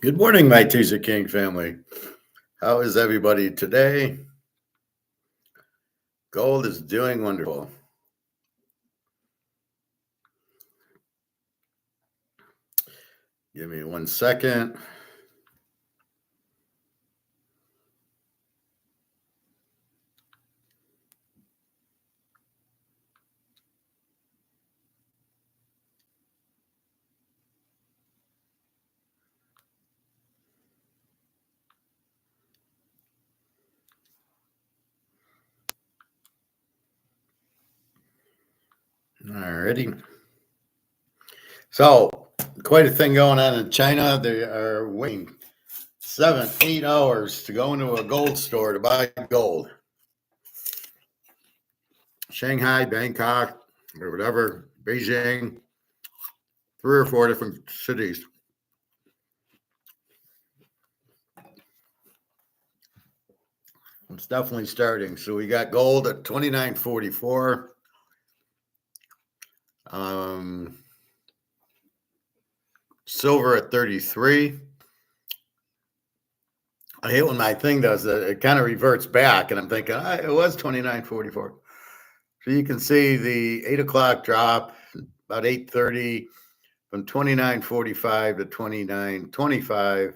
Good morning, my Teaserking family. How is everybody today? Gold is doing wonderful. Give me 1 second. Alrighty. So, quite a thing going on in China. They are waiting 7, 8 hours to go into a gold store to buy gold. Shanghai, Bangkok, or whatever, Beijing, 3 or 4 different cities. It's definitely starting. So we got gold at 29.44. Silver at 33. I hate when my thing does that. It kind of reverts back, and I'm thinking it was 29.44. So you can see the 8 o'clock drop about 8:30 from 29.45 to 29.25,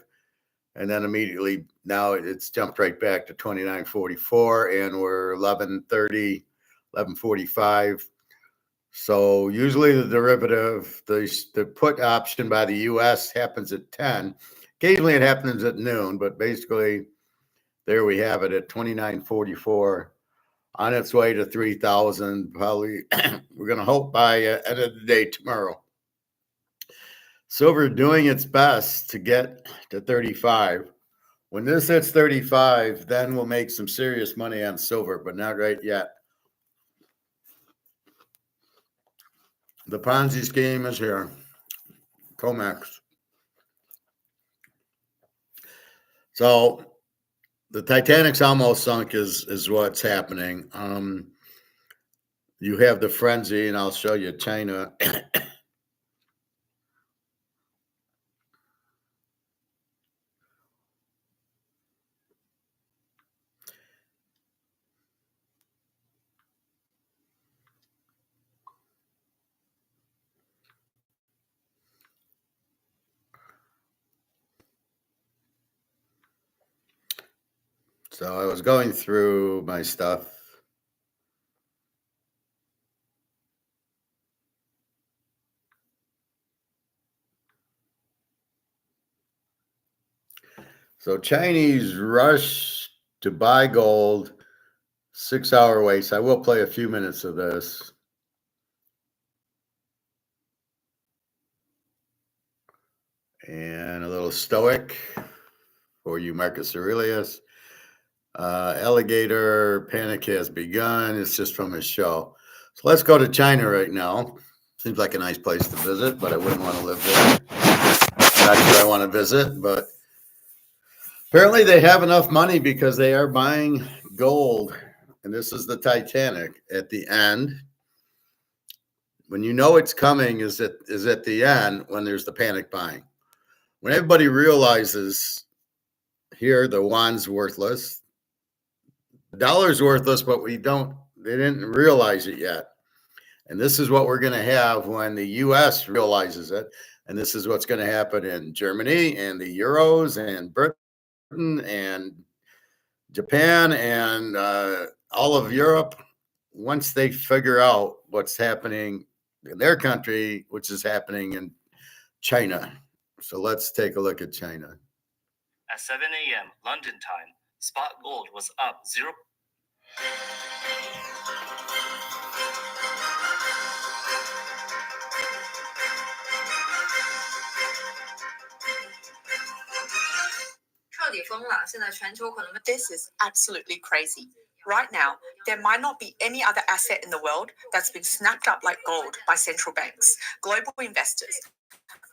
and then immediately now it's jumped right back to 29.44, and we're 11:30, 11:45. So usually the derivative, the put option by the U.S. happens at 10. Occasionally it happens at noon, but basically there we have it at 29.44 on its way to 3,000. Probably we're going to hope by end of the day tomorrow. Silver doing its best to get to 35. When this hits 35, then we'll make some serious money on silver, but not right yet. The Ponzi scheme is here. COMEX. So the Titanic's almost sunk is what's happening. You have the frenzy, and I'll show you China. So I was going through my stuff. So Chinese rush to buy gold, 6 hour waits. I will play a few minutes of this. And a little stoic for you, Marcus Aurelius. Alligator panic has begun. It's just from his show. So let's go to China right now. Seems like a nice place to visit, but I wouldn't want to live there. Not sure I want to visit, but apparently they have enough money because they are buying gold. And this is the Titanic at the end. When you know it's coming is at the end when there's the panic buying. When everybody realizes here the yuan's worthless, the dollar's worthless, but they didn't realize it yet. And this is what we're going to have when the U.S. realizes it. And this is what's going to happen in Germany and the Euros and Britain and Japan and all of Europe. Once they figure out what's happening in their country, which is happening in China. So let's take a look at China. At 7 a.m. London time, spot gold was up 0. This is absolutely crazy. Right now, there might not be any other asset in the world that's been snapped up like gold by central banks, global investors,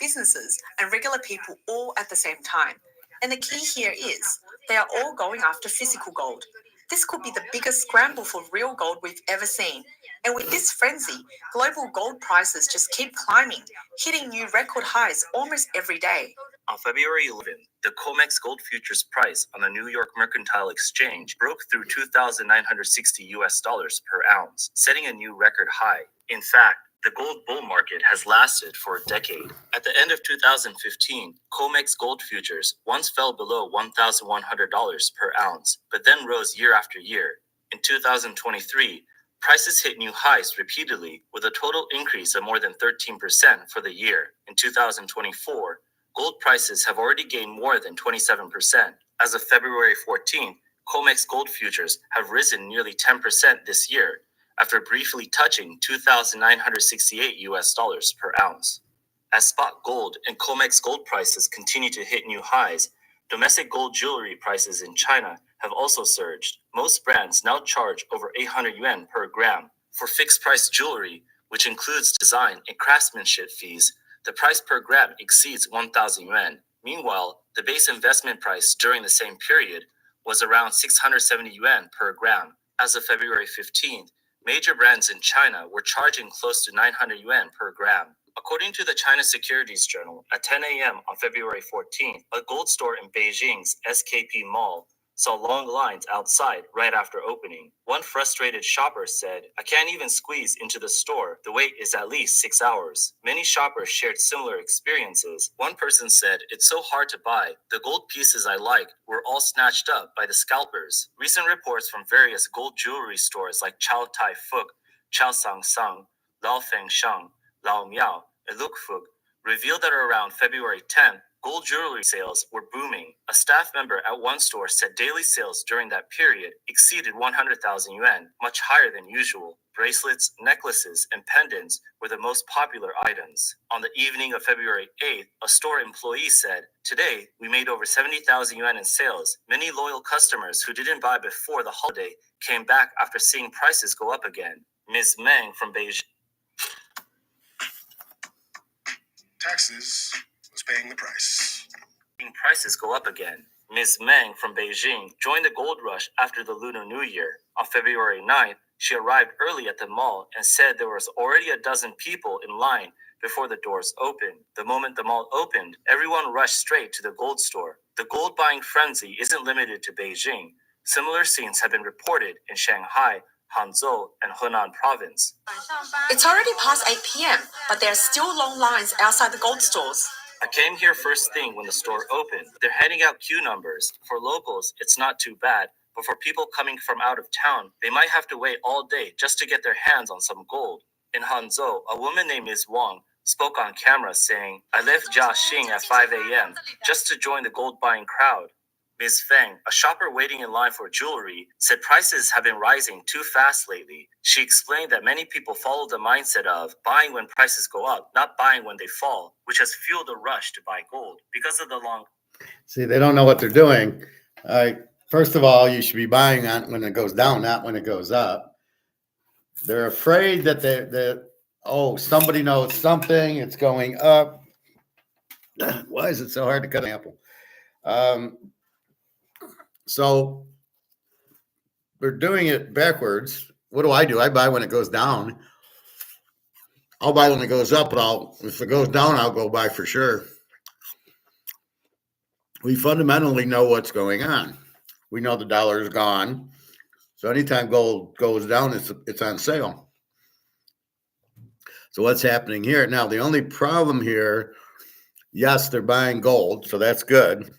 businesses, and regular people all at the same time. And the key here is they are all going after physical gold. This could be the biggest scramble for real gold we've ever seen. And with this frenzy, global gold prices just keep climbing, hitting new record highs almost every day. On February 11th, the COMEX gold futures price on the New York Mercantile Exchange broke through $2,960 per ounce, setting a new record high. In fact, the gold bull market has lasted for a decade. At the end of 2015, COMEX gold futures once fell below $1,100 per ounce, but then rose year after year. In 2023, prices hit new highs repeatedly, with a total increase of more than 13% for the year. In 2024, gold prices have already gained more than 27%. As of February 14th, COMEX gold futures have risen nearly 10% this year, after briefly touching $2,968 per ounce. As spot gold and COMEX gold prices continue to hit new highs, domestic gold jewelry prices in China have also surged. Most brands now charge over 800 yuan per gram. For fixed-price jewelry, which includes design and craftsmanship fees, the price per gram exceeds 1,000 yuan. Meanwhile, the base investment price during the same period was around 670 yuan per gram. As of February 15th, major brands in China were charging close to 900 yuan per gram. According to the China Securities Journal, at 10 a.m. on February 14th, a gold store in Beijing's SKP Mall saw long lines outside right after opening. One frustrated shopper said, "I can't even squeeze into the store. The wait is at least 6 hours." Many shoppers shared similar experiences. One person said, "It's so hard to buy. The gold pieces I like were all snatched up by the scalpers." Recent reports from various gold jewelry stores like Chow Tai Fook, Chow Sang Sang, Lao Feng Sheng, Lao Miao, and Luk Fook revealed that around February 10th, gold jewelry sales were booming. A staff member at one store said daily sales during that period exceeded 100,000 yuan, much higher than usual. Bracelets, necklaces, and pendants were the most popular items. On the evening of February 8th, a store employee said, "Today, we made over 70,000 yuan in sales. Many loyal customers who didn't buy before the holiday came back after seeing prices go up again." Ms. Meng from Beijing. Taxes was paying the price. Prices go up again. Ms. Meng from Beijing joined the gold rush after the Lunar New Year. On February 9th, she arrived early at the mall and said there was already a dozen people in line before the doors opened. The moment the mall opened, everyone rushed straight to the gold store. The gold buying frenzy isn't limited to Beijing. Similar scenes have been reported in Shanghai, Hangzhou, and Henan province. It's already past 8 p.m., but there are still long lines outside the gold stores. I came here first thing when the store opened. They're handing out queue numbers. For locals, it's not too bad, but for people coming from out of town, they might have to wait all day just to get their hands on some gold. In Hangzhou, a woman named Ms. Wang spoke on camera saying, "I left Jiaxing at 5 a.m. just to join the gold buying crowd." Ms. Feng, a shopper waiting in line for jewelry, said prices have been rising too fast lately. She explained that many people follow the mindset of buying when prices go up, not buying when they fall, which has fueled a rush to buy gold. Because of the long... See, they don't know what they're doing. First of all, you should be buying on when it goes down, not when it goes up. They're afraid that somebody knows something. It's going up. Why is it so hard to cut an apple? So we're doing it backwards. What do? I buy when it goes down. I'll buy when it goes up, but if it goes down, I'll go buy for sure. We fundamentally know what's going on. We know the dollar is gone. So anytime gold goes down, it's on sale. So what's happening here? Now, the only problem here, yes, they're buying gold, so that's good.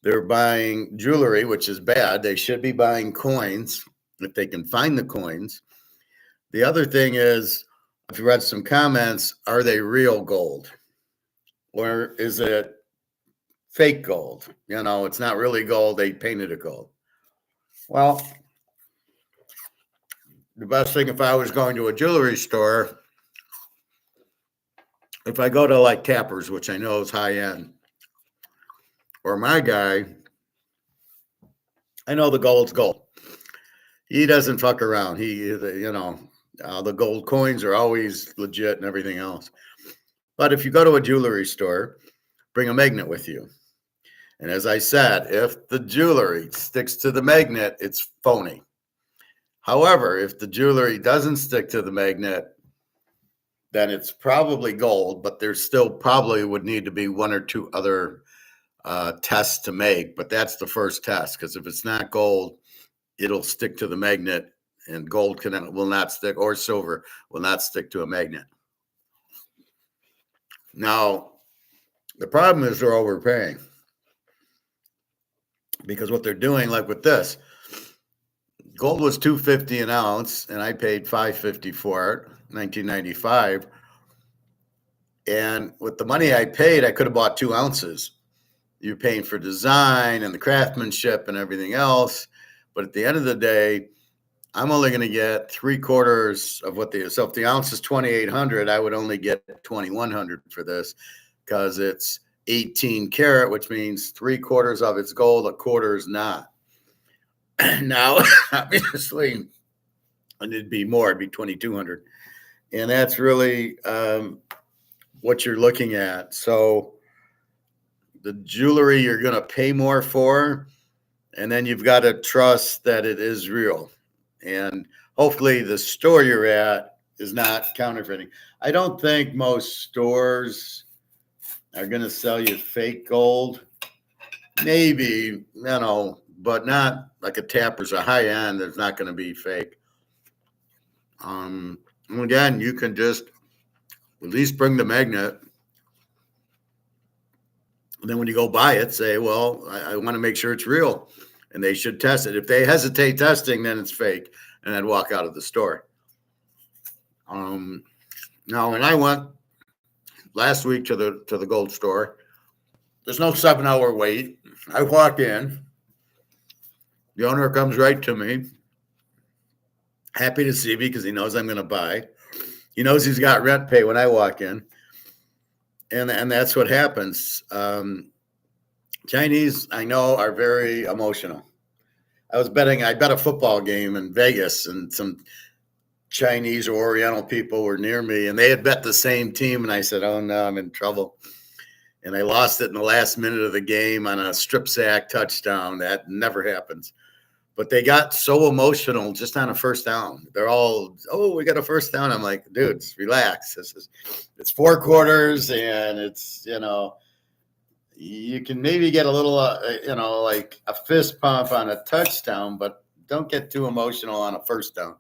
They're buying jewelry, which is bad. They should be buying coins if they can find the coins. The other thing is, if you read some comments, are they real gold? Or is it fake gold? It's not really gold. They painted it gold. Well, the best thing if I was going to a jewelry store, if I go to like Tappers, which I know is high end, or my guy, I know the gold's gold. He doesn't fuck around. The gold coins are always legit and everything else. But if you go to a jewelry store, bring a magnet with you. And as I said, if the jewelry sticks to the magnet, it's phony. However, if the jewelry doesn't stick to the magnet, then it's probably gold, but there still probably would need to be one or two other tests to make. But that's the first test, because if it's not gold, it'll stick to the magnet, and gold will not stick, or silver will not stick to a magnet. Now, the problem is they're overpaying, because what they're doing, like with this, gold was $250 an ounce, and I paid $550 for it, 1995. And with the money I paid, I could have bought 2 ounces. You're paying for design and the craftsmanship and everything else. But at the end of the day, I'm only going to get 3/4 of what so if the ounce is 2,800, I would only get 2,100 for this, because it's 18 karat, which means 3/4 of it's gold, a quarter is not. Now, obviously, and it'd be more, it'd be 2,200. And that's really what you're looking at. So the jewelry you're going to pay more for, and then you've got to trust that it is real. And hopefully the store you're at is not counterfeiting. I don't think most stores are going to sell you fake gold. Maybe, but not like a Tapper's, a high end. There's not going to be fake. Again, you can just at least bring the magnet. And then when you go buy it, say, well, I want to make sure it's real. And they should test it. If they hesitate testing, then it's fake. And I'd walk out of the store. Now, when I went last week to the gold store, there's no 7-hour wait. I walk in. The owner comes right to me. Happy to see me, because he knows I'm going to buy. He knows he's got rent pay when I walk in. And that's what happens. Chinese, I know, are very emotional. I bet a football game in Vegas, and some Chinese or Oriental people were near me, and they had bet the same team. And I said, oh no, I'm in trouble. And I lost it in the last minute of the game on a strip sack touchdown. That never happens. But they got so emotional just on a first down. They're all, oh, we got a first down. I'm like, dudes, relax. It's 4 quarters, and it's, you can maybe get a little, like a fist pump on a touchdown, but don't get too emotional on a first down.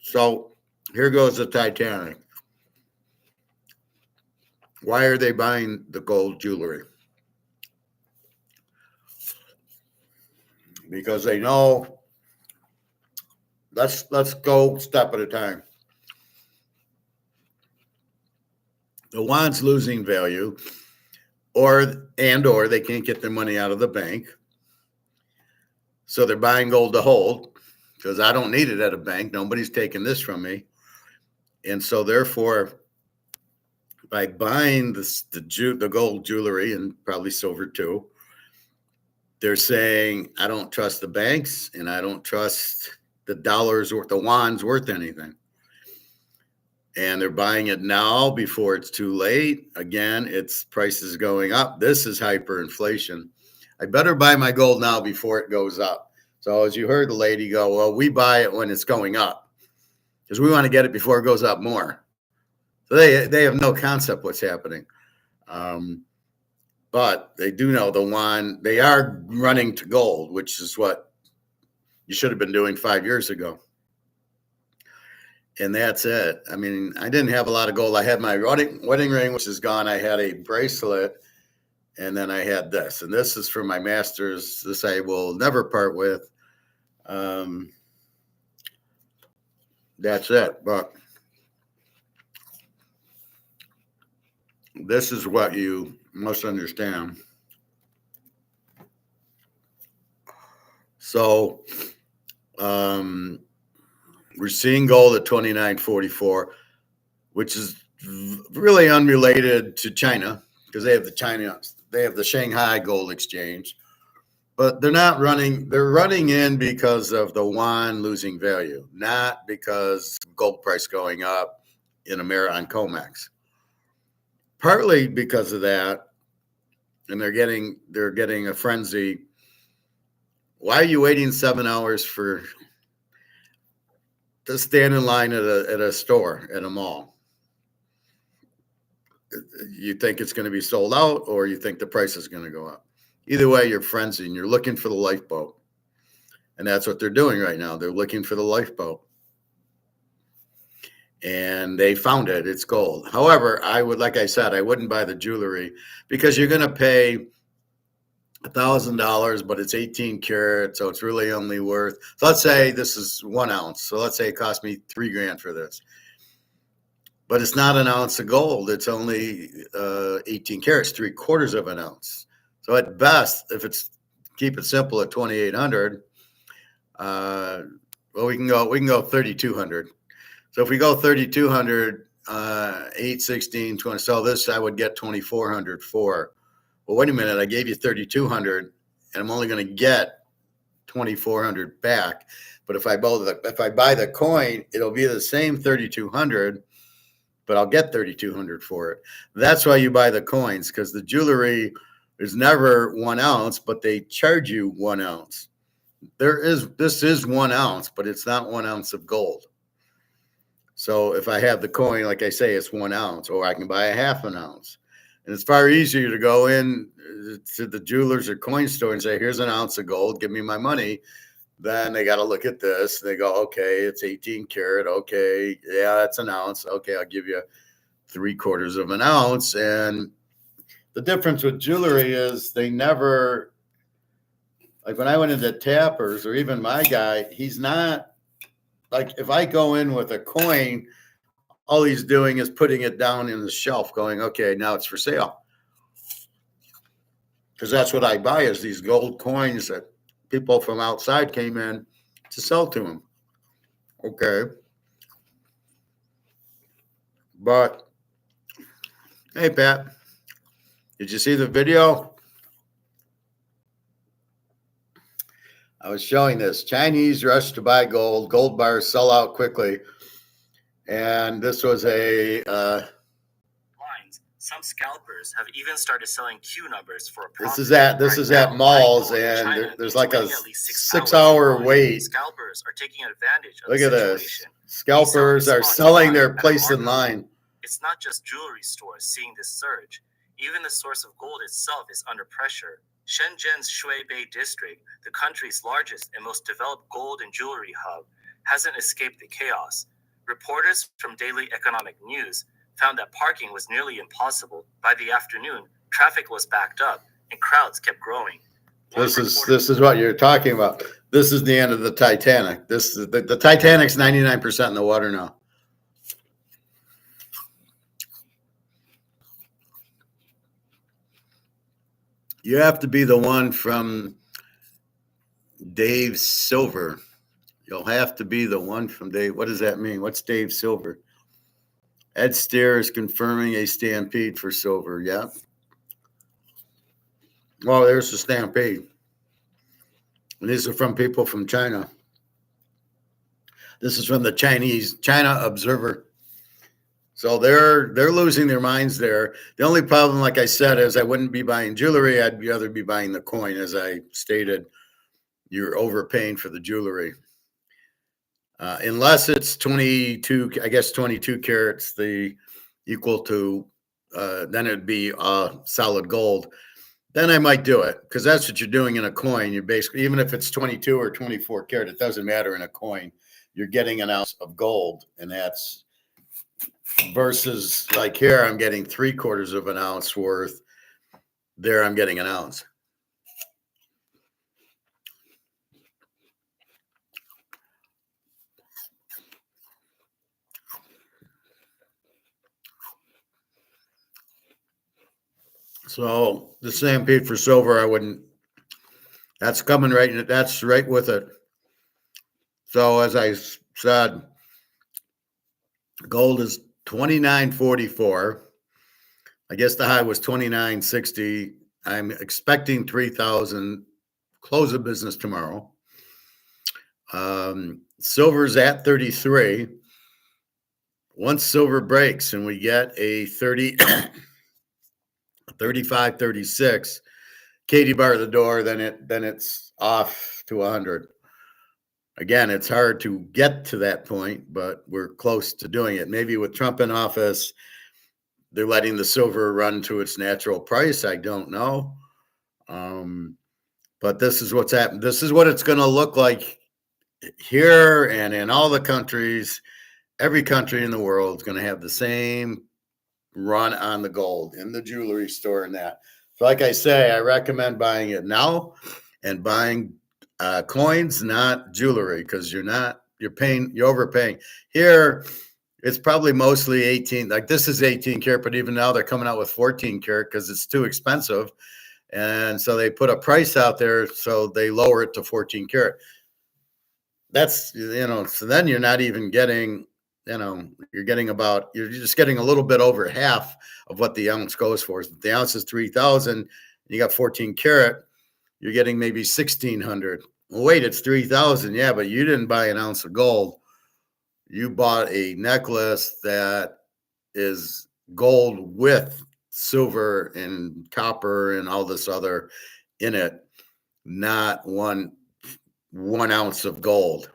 So here goes the Titanic. Why are they buying the gold jewelry? Because they know, let's go step at a time. The yuan's losing value, or they can't get their money out of the bank. So they're buying gold to hold, because I don't need it at a bank. Nobody's taking this from me. And so therefore, by buying the gold jewelry, and probably silver too, they're saying, I don't trust the banks, and I don't trust the dollars or the yuan's worth anything. And they're buying it now before it's too late. Again, its prices going up. This is hyperinflation. I better buy my gold now before it goes up. So as you heard the lady go, well, we buy it when it's going up, because we want to get it before it goes up more. So they have no concept what's happening. But they do know the yuan, they are running to gold, which is what you should have been doing 5 years ago. And that's it. I mean, I didn't have a lot of gold. I had my wedding ring, which is gone. I had a bracelet, and then I had this. And this is for my master's. This I will never part with. That's it. But this is what you must understand. So we're seeing gold at 29.44, which is really unrelated to China, because they have the Shanghai Gold Exchange, but they're not running. They're running in because of the yuan losing value, not because gold price going up in America on COMEX. Partly because of that, and they're getting a frenzy. Why are you waiting 7 hours to stand in line at a store, at a mall. You think it's going to be sold out, or you think the price is going to go up. Either way, you're frenzied and you're looking for the lifeboat. And that's what they're doing right now. They're looking for the lifeboat. And they found it. It's gold. However, like I said, I wouldn't buy the jewelry because you're going to pay $1,000, but it's 18 karat. So it's really only worth, so let's say this is 1 ounce. So let's say it cost me $3,000 for this. But it's not an ounce of gold. It's only 18 carats, 3/4 of an ounce. So at best, if it's, keep it simple at 2,800, well, we can go 3,200. So if we go 3,200, 8, 16, 20, so this I would get 2,400 for. Well, wait a minute, I gave you 3,200 and I'm only going to get 2,400 back. But if I buy the coin, it'll be the same 3,200, but I'll get 3,200 for it. That's why you buy the coins, because the jewelry is never 1 ounce, but they charge you 1 ounce. This is 1 ounce, but it's not 1 ounce of gold. So if I have the coin, like I say, it's 1 ounce, or I can buy a 1/2 ounce. And it's far easier to go in to the jewelers or coin store and say, here's 1 ounce of gold, give me my money. Then they got to look at this. They go, okay, it's 18 karat. Okay, yeah, that's 1 ounce. Okay, I'll give you 3/4 of an ounce. And the difference with jewelry is they never, like when I went into Tappers, or even my guy, he's not, like if I go in with a coin, all he's doing is putting it down in the shelf going, okay, now it's for sale. Because that's what I buy, is these gold coins that people from outside came in to sell to him. Okay. But, hey, Pat, did you see the video? I was showing this. Chinese rush to buy gold. Gold bars sell out quickly. And this was a... Lines. Some scalpers have even started selling Q numbers for a profit. This is at malls, and there's like a 6-hour wait. Scalpers are taking advantage of Look the at situation. this. Scalpers are selling their place in line. It's not just jewelry stores seeing this surge. Even the source of gold itself is under pressure. Shenzhen's Shuibei district, the country's largest and most developed gold and jewelry hub, hasn't escaped the chaos. Reporters from Daily Economic News found that parking was nearly impossible. By the afternoon, traffic was backed up and crowds kept growing. This is what you're talking about. This is the end of the Titanic. This is the Titanic's 99% in the water now. You have to be the one from Dave Silver. You'll have to be the one from Dave. What does that mean? What's Dave Silver? Ed Steer is confirming a stampede for silver. Yeah. Well, there's the stampede. And these are from people from China. This is from the China Observer. So they're losing their minds there. The only problem, like I said, is I wouldn't be buying jewelry. I'd rather be buying the coin. As I stated, you're overpaying for the jewelry. Unless it's 22, I guess 22 carats, the equal to, then it'd be solid gold. Then I might do it, because that's what you're doing in a coin. You're basically, even if it's 22 or 24 karat, it doesn't matter in a coin. You're getting 1 ounce of gold, and that's versus like here, I'm getting 3/4 of an ounce worth. There, I'm getting 1 ounce. So the stampede for silver, I wouldn't. That's coming right. That's right with it. So as I said, gold is 29.44. I guess the high was 29.60. I'm expecting 3,000. Close of business tomorrow. Silver's at 33. Once silver breaks and we get a 30, 35, 36, Katie bar the door, then it's off to 100. Again, it's hard to get to that point, but we're close to doing it. Maybe with Trump in office, they're letting the silver run to its natural price. I don't know. But this is what's happened. This is what it's going to look like here and in all the countries. Every country in the world is going to have the same run on the gold in the jewelry store and that. So like I say, I recommend buying it now and buying coins, not jewelry, because you're overpaying. Here, it's probably mostly 18. Like this is 18 karat, but even now they're coming out with 14 karat because it's too expensive. And so they put a price out there, so they lower it to 14 karat. That's, so then you're not even getting, you're just getting a little bit over half of what the ounce goes for. If the ounce is 3,000, you got 14 karat, you're getting maybe 1,600. Well, wait, it's 3,000. Yeah, but you didn't buy an ounce of gold. You bought a necklace that is gold with silver and copper and all this other in it, not one ounce of gold.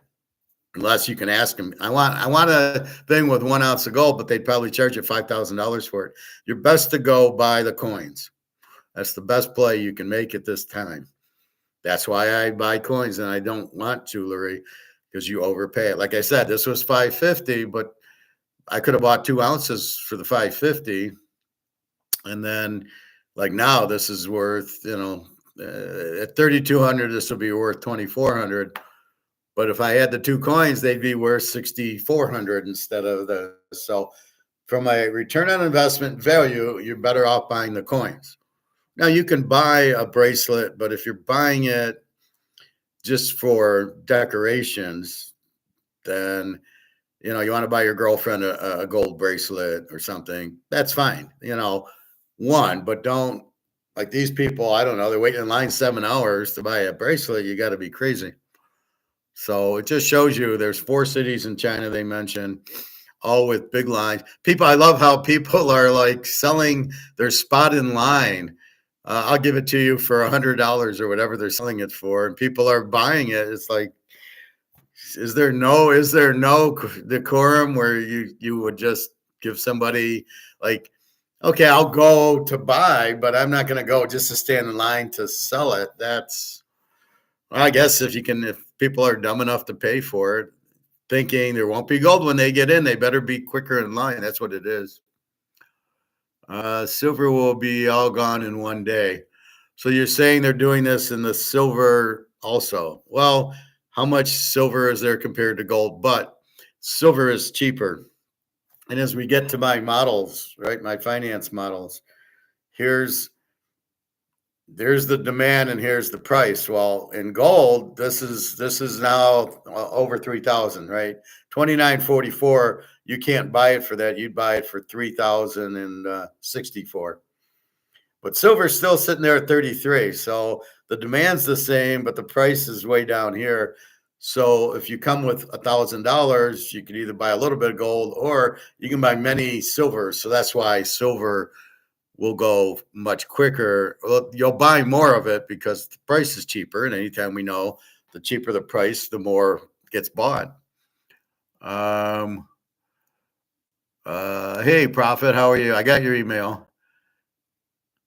Unless you can ask them, I want a thing with 1 ounce of gold, but they'd probably charge you $5,000 for it. You're best to go buy the coins. That's the best play you can make at this time. That's why I buy coins and I don't want jewelry, because you overpay it. Like I said, this was $550, but I could have bought 2 ounces for the $550. And then like now this is worth, at 3,200, this will be worth 2,400. But if I had the 2 coins, they'd be worth 6,400 instead of the. So from a return on investment value, you're better off buying the coins. Now you can buy a bracelet, but if you're buying it just for decorations, then, you want to buy your girlfriend a gold bracelet or something. That's fine. But don't, like these people, I don't know, they're waiting in line 7 hours to buy a bracelet. You got to be crazy. So it just shows you there's 4 cities in China they mentioned, all with big lines. I love how people are like selling their spot in line. I'll give it to you for $100 or whatever they're selling it for, and people are buying it. It's like, is there no decorum where you would just give somebody like, okay, I'll go to buy, but I'm not going to go just to stand in line to sell it. I guess if people are dumb enough to pay for it, thinking there won't be gold when they get in, they better be quicker in line. That's what it is. Silver will be all gone in one day. So you're saying they're doing this in the silver also. Well, how much silver is there compared to gold? But silver is cheaper. And as we get to my models, right, my finance models, there's the demand and here's the price. Well, in gold, this is now over 3,000, right? 2,944. You can't buy it for that. You'd buy it for 3,064. But silver's still sitting there at 33. So the demand's the same, but the price is way down here. So if you come with $1,000, you can either buy a little bit of gold or you can buy many silvers. So that's why silver will go much quicker. Well, you'll buy more of it because the price is cheaper. And anytime we know the cheaper the price, the more gets bought. Hey, Prophet, how are you? I got your email.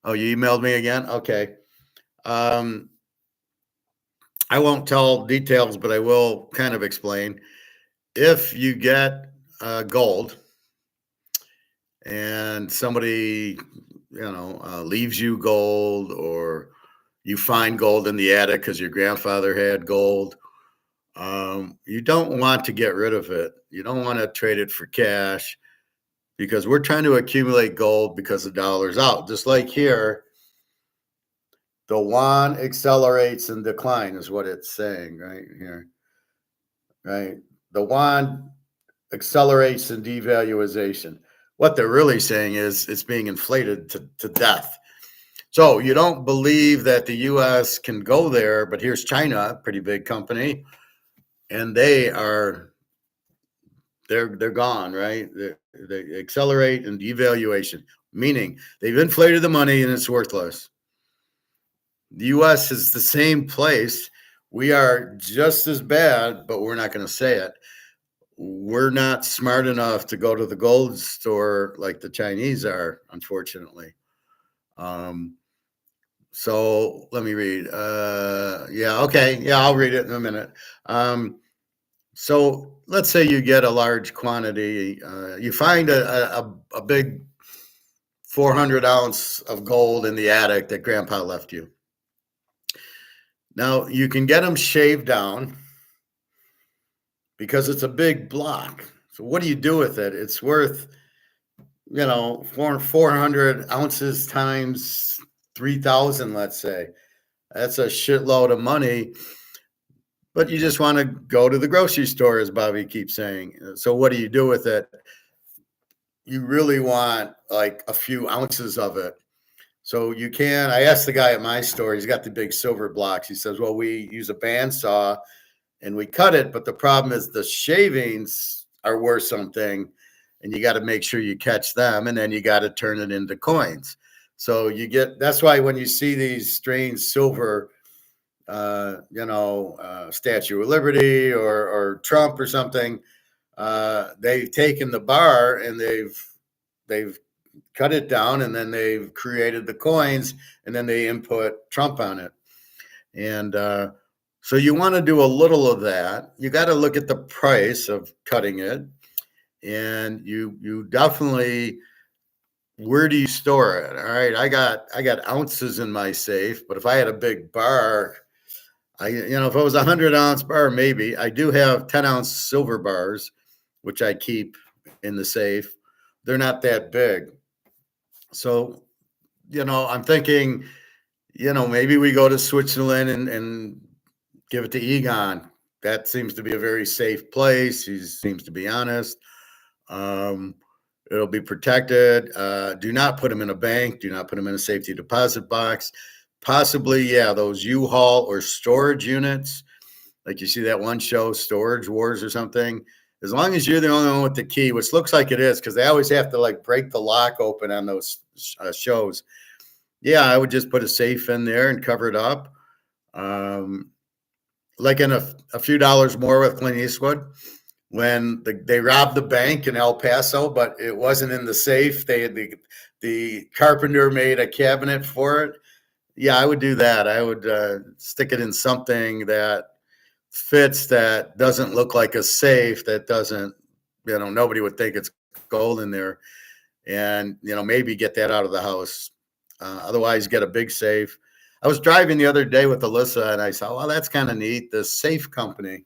Oh, you emailed me again? Okay. I won't tell details, but I will kind of explain. If you get gold and somebody, leaves you gold, or you find gold in the attic because your grandfather had gold, you don't want to get rid of it. You don't want to trade it for cash, because we're trying to accumulate gold because the dollar's out. Just like here, the yuan accelerates and decline is what it's saying right here, right? The yuan accelerates in devaluation. What they're really saying is it's being inflated to death. So you don't believe that the U.S. can go there, but here's China, a pretty big company, and they're gone, right? They accelerate in devaluation, meaning they've inflated the money and it's worthless. The U.S. is the same place We are just as bad, but we're not going to say it. We're not smart enough to go to the gold store like the Chinese are, unfortunately. So let me read. Yeah, okay. Yeah, I'll read it in a minute. So let's say you get a large quantity. You find a big 400 ounce of gold in the attic that Grandpa left you. Now you can get them shaved down because it's a big block. So what do you do with it? It's worth, 400 ounces times 3,000, let's say. That's a shitload of money. But you just want to go to the grocery store, as Bobby keeps saying. So what do you do with it? You really want like a few ounces of it. So you can, I asked the guy at my store, he's got the big silver blocks. He says, well, we use a bandsaw and we cut it, but the problem is the shavings are worth something and you got to make sure you catch them and then you got to turn it into coins. So that's why when you see these strange silver, Statue of Liberty or Trump or something, they've taken the bar and they've cut it down and then they've created the coins and then they input Trump on it. And so you want to do a little of that. You got to look at the price of cutting it. And you definitely, where do you store it? All right, I got ounces in my safe, but if I had a big bar, if it was a 100 ounce bar, maybe. I do have 10 ounce silver bars, which I keep in the safe. They're not that big. So, I'm thinking, maybe we go to Switzerland and give it to Egon. That seems to be a very safe place. He seems to be honest. It'll be protected. Do not put them in a bank. Do not put them in a safety deposit box. Possibly, yeah, those U-Haul or storage units. Like you see that one show, Storage Wars or something. As long as you're the only one with the key, which looks like it is, because they always have to like break the lock open on those shows. Yeah, I would just put a safe in there and cover it up. Like in a few dollars more with Clint Eastwood, when they robbed the bank in El Paso, but it wasn't in the safe. The carpenter made a cabinet for it. Yeah, I would do that. I would stick it in something that fits, that doesn't look like a safe, that doesn't, nobody would think it's gold in there. And, maybe get that out of the house. Otherwise, get a big safe. I was driving the other day with Alyssa and I saw, well, that's kind of neat. The safe company.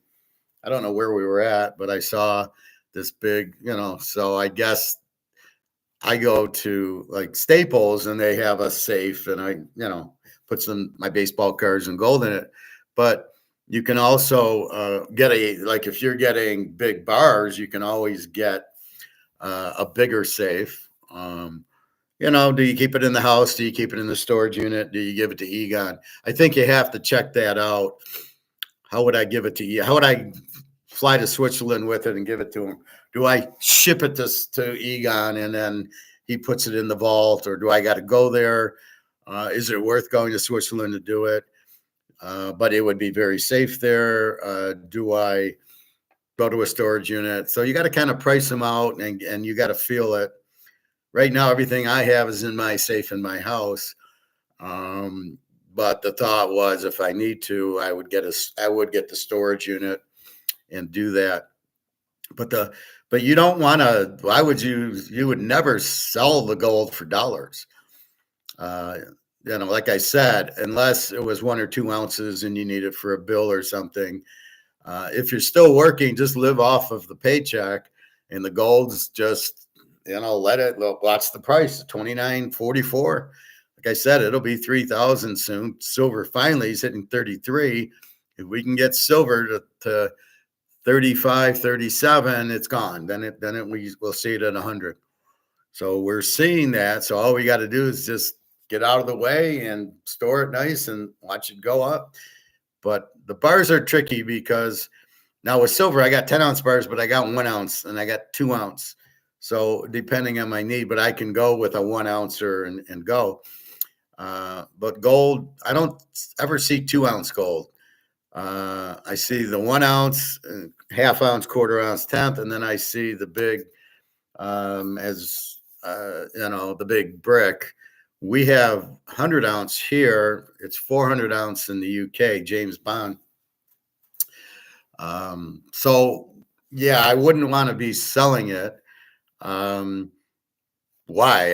I don't know where we were at, but I saw this big, so I guess I go to like Staples and they have a safe and I, put my baseball cards and gold in it. But you can also get like if you're getting big bars, you can always get a bigger safe. Do you keep it in the house? Do you keep it in the storage unit? Do you give it to Egon? I think you have to check that out. How would I give it to you? How would I fly to Switzerland with it and give it to him? Do I ship it to Egon and then he puts it in the vault, or do I got to go there? Is it worth going to Switzerland to do it? But it would be very safe there. Do I go to a storage unit? So you got to kind of price them out and you got to feel it. Right now, everything I have is in my safe in my house. But the thought was, if I need to, I would get the storage unit and do that. But you don't want to. Why would you would never sell the gold for dollars? Like I said, unless it was 1 or 2 ounces and you need it for a bill or something. If you're still working, just live off of the paycheck, and the gold's just, watch the price, $29.44. Like I said, it'll be 3,000 soon. Silver finally is hitting 33. If we can get silver to 35, 37, it's gone. Then we'll see it at 100. So we're seeing that. So all we got to do is just get out of the way and store it nice and watch it go up. But the bars are tricky because now with silver, I got 10-ounce bars, but I got 1 ounce and I got 2 ounce. So depending on my need, but I can go with a 1 ouncer and go. But gold, I don't ever see 2 ounce gold. I see the 1 ounce, half ounce, quarter ounce, tenth, and then I see the big, the big brick. We have 100 ounce here. It's 400 ounce in the UK, James Bond. So yeah, I wouldn't want to be selling it. Why?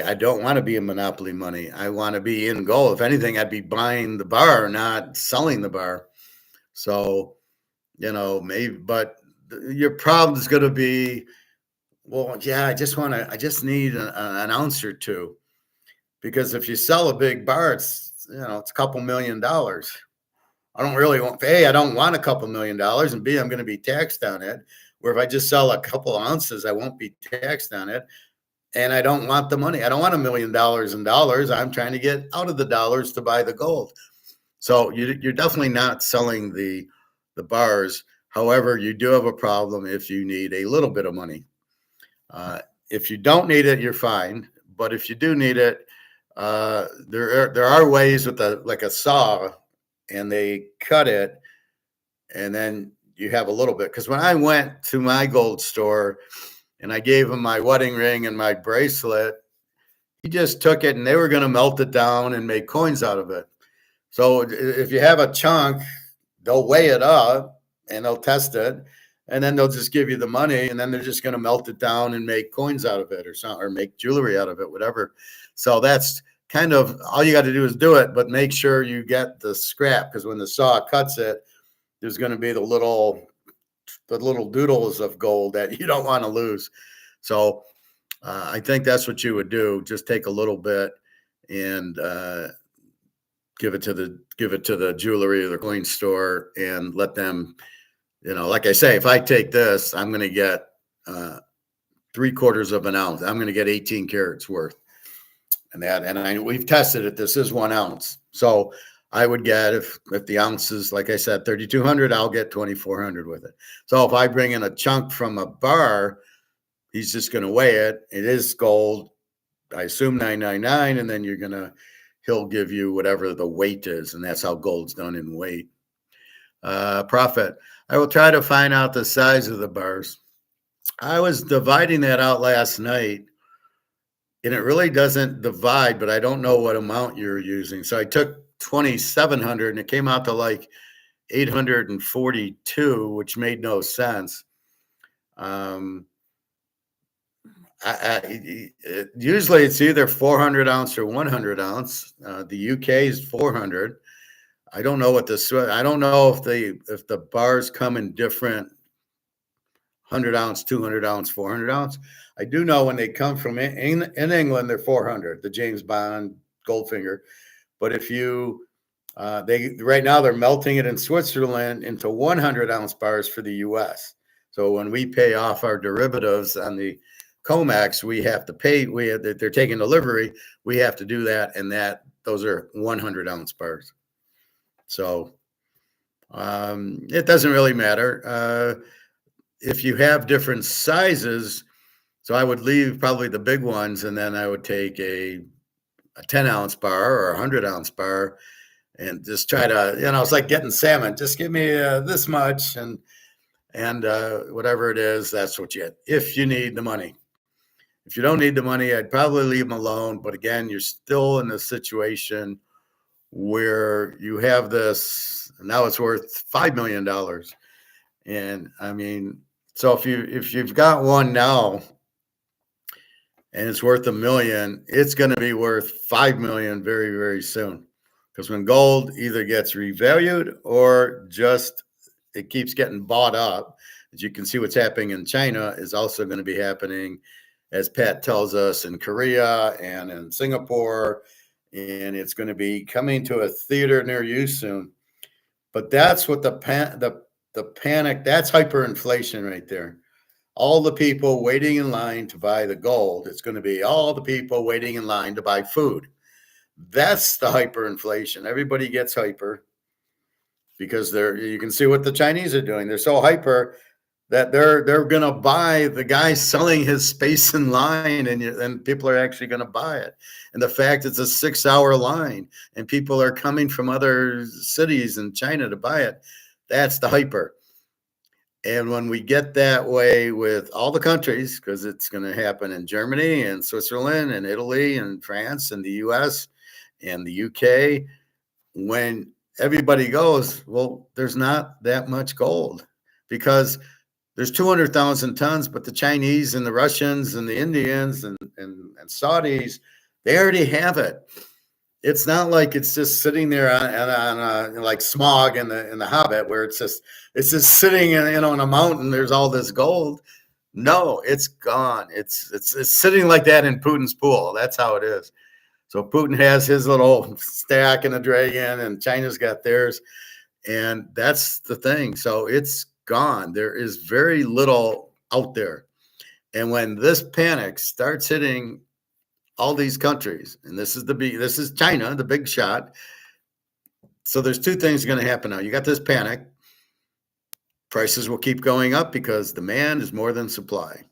I don't want to be in monopoly money. I want to be in gold. If anything, I'd be buying the bar, not selling the bar. So, maybe, but your problem is going to be, well, yeah, I just need an ounce or two, because if you sell a big bar, it's a couple $1,000,000. I don't really want, A, I don't want a couple $1,000,000, and B, I'm going to be taxed on it. Where if I just sell a couple ounces, I won't be taxed on it. And I don't want the money. I don't want $1,000,000 in dollars. I'm trying to get out of the dollars to buy the gold. So you're definitely not selling the bars. However, you do have a problem if you need a little bit of money. If you don't need it, you're fine. But if you do need it, there are ways with like a saw, and they cut it, and then you have a little bit. Because when I went to my gold store and I gave him my wedding ring and my bracelet, he just took it and they were going to melt it down and make coins out of it. So if you have a chunk, they'll weigh it up and they'll test it, and then they'll just give you the money, and then they're just going to melt it down and make coins out of it, or make jewelry out of it, whatever. So that's kind of all you got to do is do it, but make sure you get the scrap, because when the saw cuts it, there's going to be the little doodles of gold that you don't want to lose. So I think that's what you would do. Just take a little bit and give it to the jewelry or the coin store and let them, like I say, if I take this, I'm going to get 3/4 of an ounce. I'm going to get 18 carats worth. And we've tested it. This is 1 ounce. So I would get, if the ounce is, like I said, 3,200, I'll get 2,400 with it. So if I bring in a chunk from a bar, he's just going to weigh it. It is gold, I assume 999, and then he'll give you whatever the weight is, and that's how gold's done in weight. Profit. I will try to find out the size of the bars. I was dividing that out last night, and it really doesn't divide, but I don't know what amount you're using. So I took 2,700 and it came out to like 842, which made no sense. Usually it's either 400 ounce or 100 ounce. The UK is 400. I don't know I don't know if the bars come in different 100 ounce, 200 ounce, 400 ounce. I do know when they come from in England, they're 400, the James Bond Goldfinger. But if you, right now they're melting it in Switzerland into 100 ounce bars for the US. So when we pay off our derivatives on the COMEX, we have to pay, they're taking delivery, we have to do that. And those are 100 ounce bars. So it doesn't really matter. If you have different sizes, so I would leave probably the big ones, and then I would take a 10 ounce bar or a 100 ounce bar and just try to, it's like getting salmon. Just give me this much, and whatever it is, that's what you get if you need the money. If you don't need the money, I'd probably leave them alone. But again, you're still in a situation where you have this, now it's worth $5 million. And I mean, so if you've got one now and it's worth $1 million, it's going to be worth $5 million very, very soon. Because when gold either gets revalued or just it keeps getting bought up, as you can see, what's happening in China is also going to be happening, as Pat tells us, in Korea and in Singapore, and it's going to be coming to a theater near you soon. But that's what the panic, that's hyperinflation right there. All the people waiting in line to buy the gold, it's going to be all the people waiting in line to buy food. That's the hyperinflation. Everybody gets hyper because you can see what the Chinese are doing. They're so hyper that they're going to buy the guy selling his space in line, and people are actually going to buy it. And the fact it's a 6-hour line and people are coming from other cities in China to buy it, That's the hyper. And when we get that way with all the countries, because it's going to happen in Germany and Switzerland and Italy and France and the US and the UK, when everybody goes, well, there's not that much gold because there's 200,000 tons, but the Chinese and the Russians and the Indians and Saudis, they already have it. It's not like it's just sitting there on like Smog in the Hobbit, where it's just sitting in on a mountain. There's all this gold. No, it's gone. It's sitting like that in Putin's pool. That's how it is. So Putin has his little stack in the dragon, and China's got theirs, and that's the thing. So it's gone. There is very little out there, and when this panic starts hitting all these countries, and this is China, the big shot. So there's two things going to happen now. You got this panic. Prices will keep going up because demand is more than supply.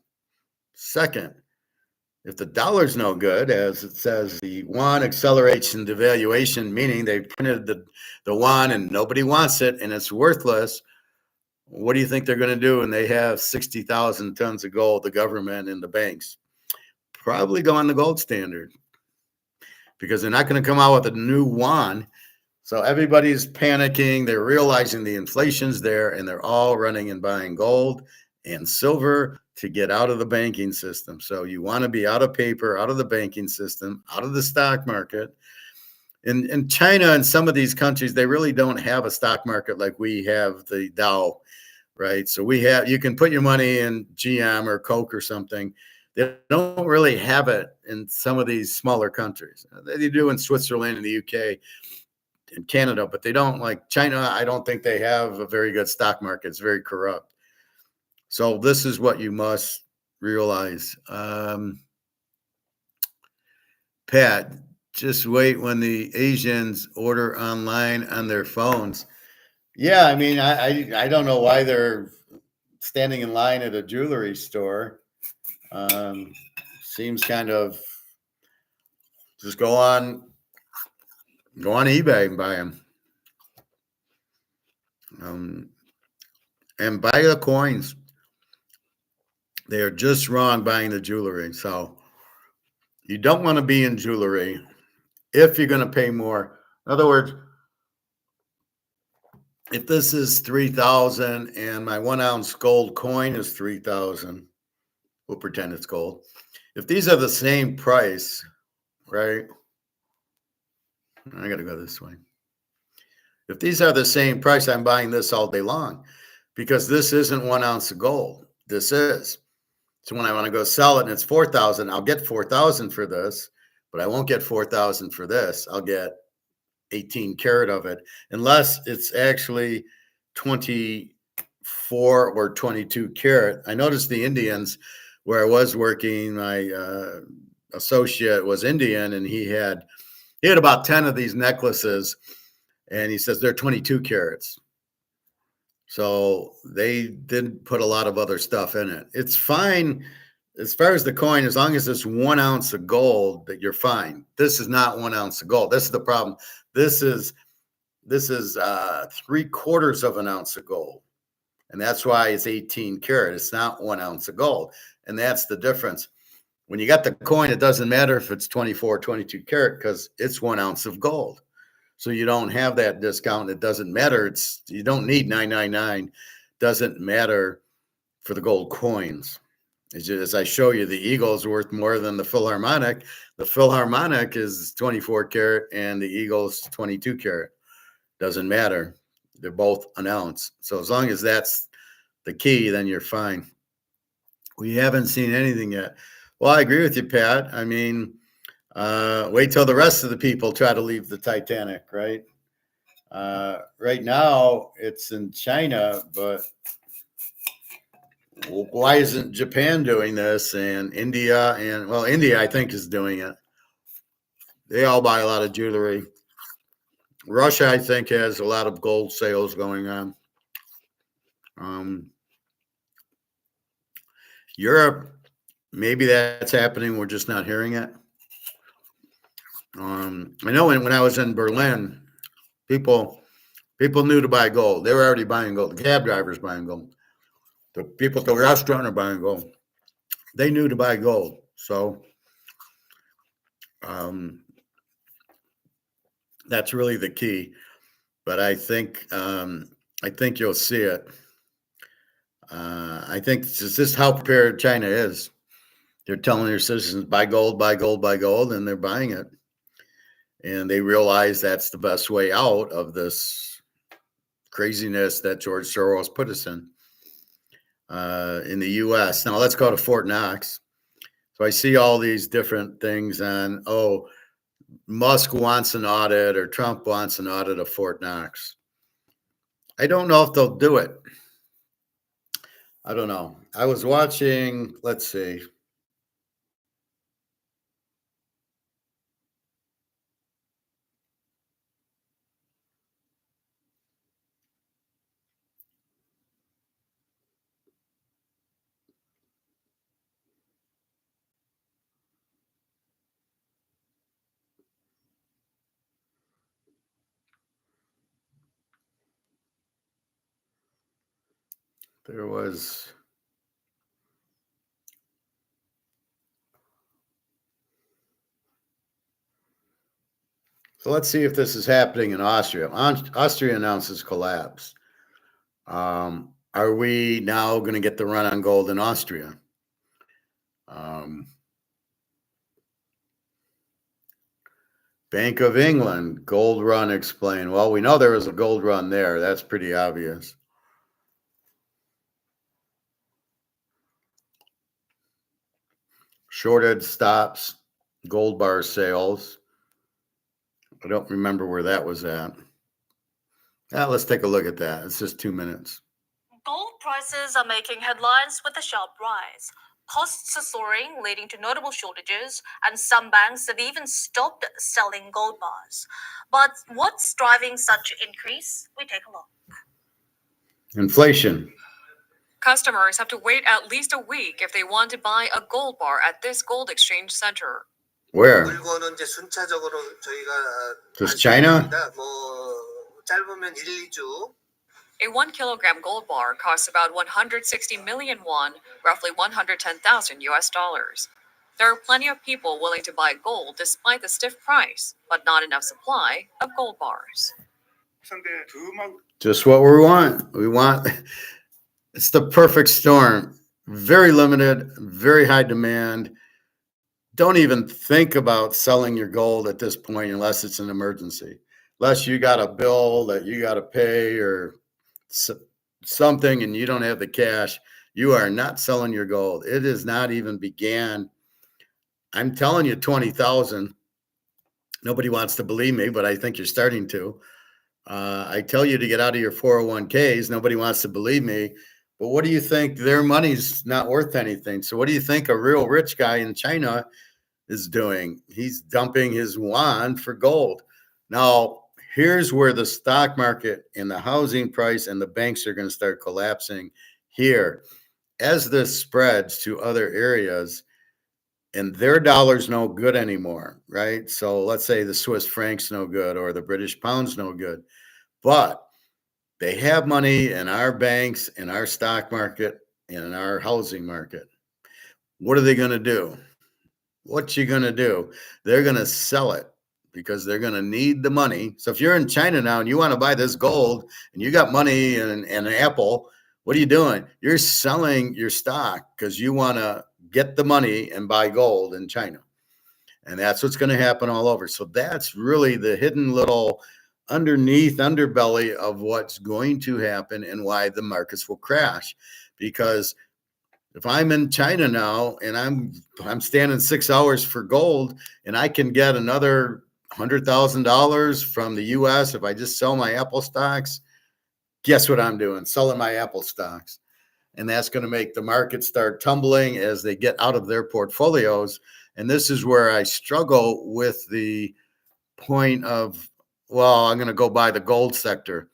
Second, if the dollar's no good, as it says, the yuan accelerates in devaluation, meaning they printed the yuan and nobody wants it and it's worthless. What do you think they're going to do when they have 60,000 tons of gold, the government and the banks? Probably go on the gold standard because they're not going to come out with a new yuan. So everybody's panicking. They're realizing the inflation's there, and they're all running and buying gold and silver to get out of the banking system. So you want to be out of paper, out of the banking system, out of the stock market. In China and some of these countries, they really don't have a stock market like we have the Dow, right? So you can put your money in GM or Coke or something. They don't really have it in some of these smaller countries. They do in Switzerland and the UK and Canada, but they don't, like China. I don't think they have a very good stock market. It's very corrupt. So this is what you must realize. Pat, just wait when the Asians order online on their phones. Yeah, I mean, I don't know why they're standing in line at a jewelry store. Seems kind of just go on eBay and buy them. And buy the coins. They are just wrong buying the jewelry. So you don't want to be in jewelry if you're going to pay more. In other words, if this is 3,000 and my 1 ounce gold coin is 3,000, we'll pretend it's gold. If these are the same price, right? I got to go this way. If these are the same price, I'm buying this all day long because this isn't 1 ounce of gold. This is. So when I want to go sell it and it's 4,000, I'll get 4,000 for this, but I won't get 4,000 for this. I'll get 18 karat of it, unless it's actually 24 or 22 karat. I noticed the Indians where I was working, my associate was Indian, and he had about 10 of these necklaces, and he says they're 22 carats. So they didn't put a lot of other stuff in it. It's fine as far as the coin, as long as it's 1 ounce of gold, that you're fine. This is not 1 ounce of gold. This is the problem. This is 3/4 of an ounce of gold. And that's why it's 18 karat. It's not 1 ounce of gold. And that's the difference. When you got the coin, it doesn't matter if it's 24, 22 karat because it's 1 ounce of gold. So you don't have that discount. It doesn't matter. You don't need 999. Doesn't matter for the gold coins. As I show you, the eagle is worth more than the Philharmonic. The Philharmonic is 24 karat and the eagle is 22 karat. Doesn't matter. They're both an ounce. So as long as that's the key, then you're fine. We haven't seen anything yet. Well, I agree with you, Pat. I mean, wait till the rest of the people try to leave the Titanic, right? Right now, it's in China, but why isn't Japan doing this? And India, India, I think, is doing it. They all buy a lot of jewelry. Russia, I think, has a lot of gold sales going on. Europe, maybe that's happening. We're just not hearing it. I know when I was in Berlin, people People knew to buy gold. They were already buying gold. The cab drivers buying gold. The people at the restaurant are buying gold. They knew to buy gold. So that's really the key. But I think you'll see it. I think this is how prepared China is. They're telling their citizens, buy gold, buy gold, buy gold, and they're buying it. And they realize that's the best way out of this craziness that George Soros put us in the U.S. Now let's go to Fort Knox. So I see all these different things on, Musk wants an audit or Trump wants an audit of Fort Knox. I don't know if they'll do it. I don't know. I was watching, let's see. There was. So let's see if this is happening in Austria. Austria announces collapse. Are we now going to get the run on gold in Austria? Bank of England, gold run explained. Well, we know there was a gold run there. That's pretty obvious. Shorted stops, gold bar sales. I don't remember where that was at. Let's take a look at that. It's just 2 minutes. Gold prices are making headlines with a sharp rise. Costs are soaring, leading to notable shortages, and some banks have even stopped selling gold bars. But what's driving such increase? We take a look. Inflation. Customers have to wait at least a week if they want to buy a gold bar at this gold exchange center. Where? 물건은 이제 순차적으로 저희가 Just China? 뭐 짧으면 1-2주. A 1 kilogram gold bar costs about 160 million won, roughly 110,000 US dollars. There are plenty of people willing to buy gold despite the stiff price, but not enough supply of gold bars. Just what we want. It's the perfect storm. Very limited, very high demand. Don't even think about selling your gold at this point unless it's an emergency. Unless you got a bill that you got to pay or something and you don't have the cash, you are not selling your gold. It has not even began. I'm telling you 20,000. Nobody wants to believe me, but I think you're starting to. I tell you to get out of your 401ks. Nobody wants to believe me. But what do you think? Their money's not worth anything. So what do you think a real rich guy in China is doing? He's dumping his yuan for gold. Now, here's where the stock market and the housing price and the banks are going to start collapsing here. As this spreads to other areas and their dollar's no good anymore, right? So let's say the Swiss franc's no good or the British pound's no good. But they have money in our banks, in our stock market, and in our housing market. What are they going to do? What you going to do? They're going to sell it because they're going to need the money. So if you're in China now and you want to buy this gold and you got money and an Apple, what are you doing? You're selling your stock because you want to get the money and buy gold in China. And that's what's going to happen all over. So that's really the hidden little underbelly of what's going to happen and why the markets will crash. Because if I'm in China now and I'm standing 6 hours for gold and I can get another $100,000 from the US if I just sell my Apple stocks, guess what I'm doing? Selling my Apple stocks. And that's going to make the market start tumbling as they get out of their portfolios. And this is where I struggle with the point of, well, I'm going to go buy the gold sector.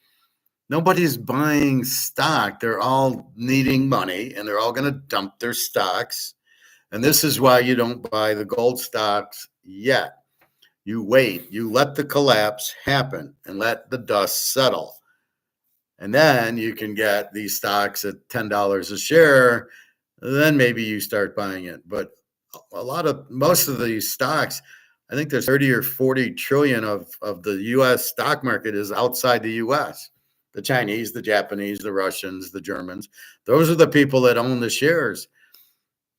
Nobody's buying stock. They're all needing money and they're all going to dump their stocks. And this is why you don't buy the gold stocks yet. You wait, you let the collapse happen and let the dust settle. And then you can get these stocks at $10 a share. Then maybe you start buying it. But most of these stocks, I think there's 30 or 40 trillion of the US stock market is outside the US. The Chinese, the Japanese, the Russians, the Germans. Those are the people that own the shares.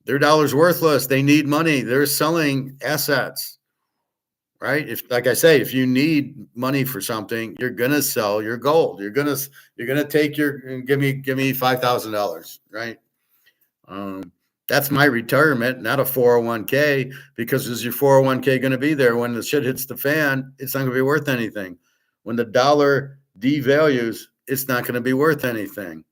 Their dollar's worthless. They need money. They're selling assets, right? If, like I say, if you need money for something, you're gonna sell your gold. You're gonna take give me $5,000, right? That's my retirement, not a 401k, because is your 401k going to be there when the shit hits the fan? It's not going to be worth anything. When the dollar devalues, it's not going to be worth anything.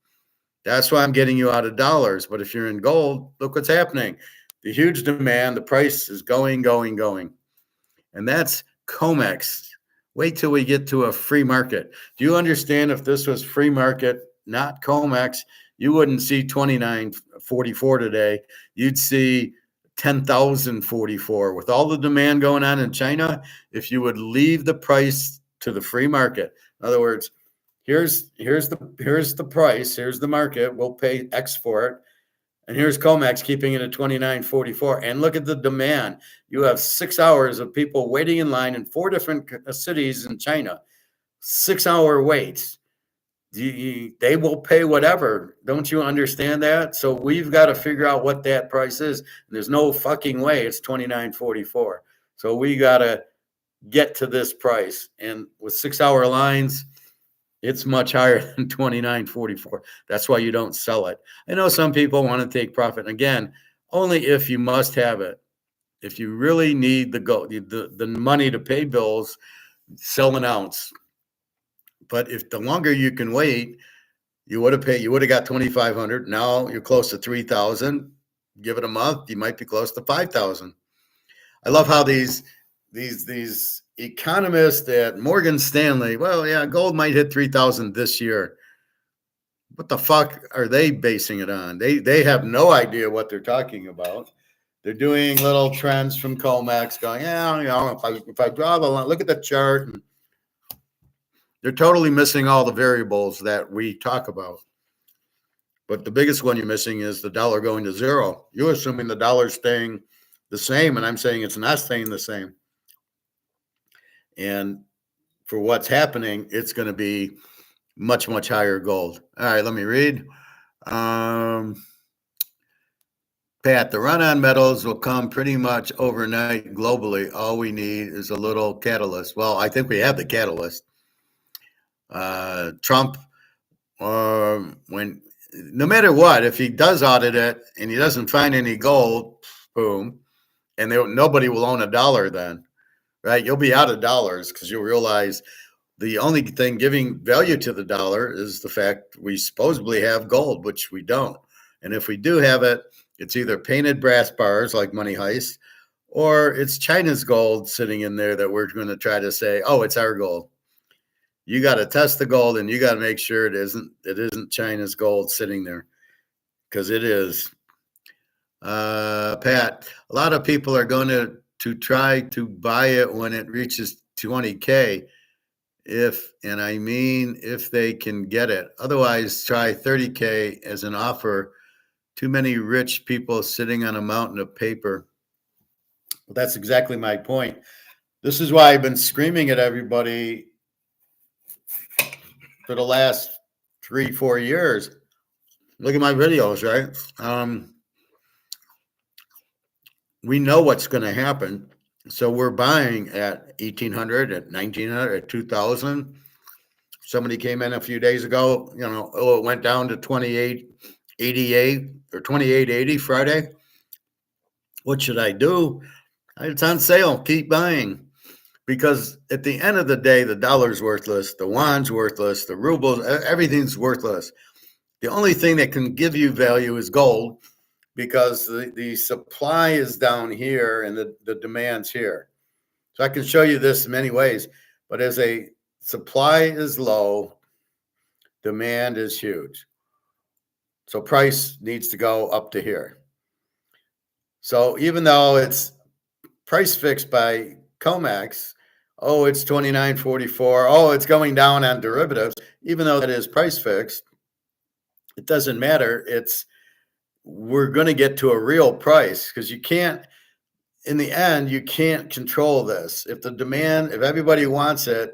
That's why I'm getting you out of dollars. But if you're in gold, look what's happening. The huge demand, the price is going. And that's COMEX. Wait till we get to a free market. Do you understand if this was free market, not COMEX, you wouldn't see 29.44 today. You'd see 10,044. With all the demand going on in China, if you would leave the price to the free market, in other words, here's the price, here's the market, we'll pay X for it, and here's COMEX keeping it at 29.44. And look at the demand. You have 6 hours of people waiting in line in 4 different cities in China. 6-hour waits. They will pay whatever. Don't you understand that? So we've got to figure out what that price is. And there's no fucking way it's 29.44. So we got to get to this price. And with 6-hour lines, it's much higher than 29.44. That's why you don't sell it. I know some people want to take profit. Again, only if you must have it. If you really need the money to pay bills, sell an ounce. But if the longer you can wait, you would have got 2,500. Now you're close to 3,000. Give it a month, you might be close to 5,000. I love how these economists at Morgan Stanley, well, yeah, gold might hit 3,000 this year. What the fuck are they basing it on? They have no idea what they're talking about. They're doing little trends from COMEX, going, yeah, if I draw the line, look at the chart. And they're totally missing all the variables that we talk about. But the biggest one you're missing is the dollar going to zero. You're assuming the dollar's staying the same, and I'm saying it's not staying the same. And for what's happening, it's going to be much, much higher gold. All right, let me read. Pat, the run on metals will come pretty much overnight globally. All we need is a little catalyst. Well, I think we have the catalyst. Trump, no matter what, if he does audit it and he doesn't find any gold, boom, and nobody will own a dollar then, right? You'll be out of dollars because you'll realize the only thing giving value to the dollar is the fact we supposedly have gold, which we don't. And if we do have it, it's either painted brass bars like Money Heist, or it's China's gold sitting in there that we're going to try to say, oh, it's our gold. You got to test the gold, and you got to make sure it isn't China's gold sitting there, because it is. Pat, a lot of people are going to try to buy it when it reaches 20K, if they can get it. Otherwise, try 30K as an offer. Too many rich people sitting on a mountain of paper. Well, that's exactly my point. This is why I've been screaming at everybody for the last 3-4 years. Look at my videos, right? We know what's going to happen. So we're buying at 1,800, at 1,900, at 2,000. Somebody came in a few days ago, it went down to 28.88 or 28.80 Friday. What should I do? It's on sale. Keep buying. Because at the end of the day, the dollar's worthless, the yuan's worthless, the rubles, everything's worthless. The only thing that can give you value is gold, because the supply is down here and the demand's here. So I can show you this in many ways, but as a supply is low, demand is huge. So price needs to go up to here. So even though it's price fixed by COMEX, Oh, it's 29.44. Oh, it's going down on derivatives, even though that is price fixed. It doesn't matter. We're going to get to a real price because you can't, in the end, you can't control this. If if everybody wants it,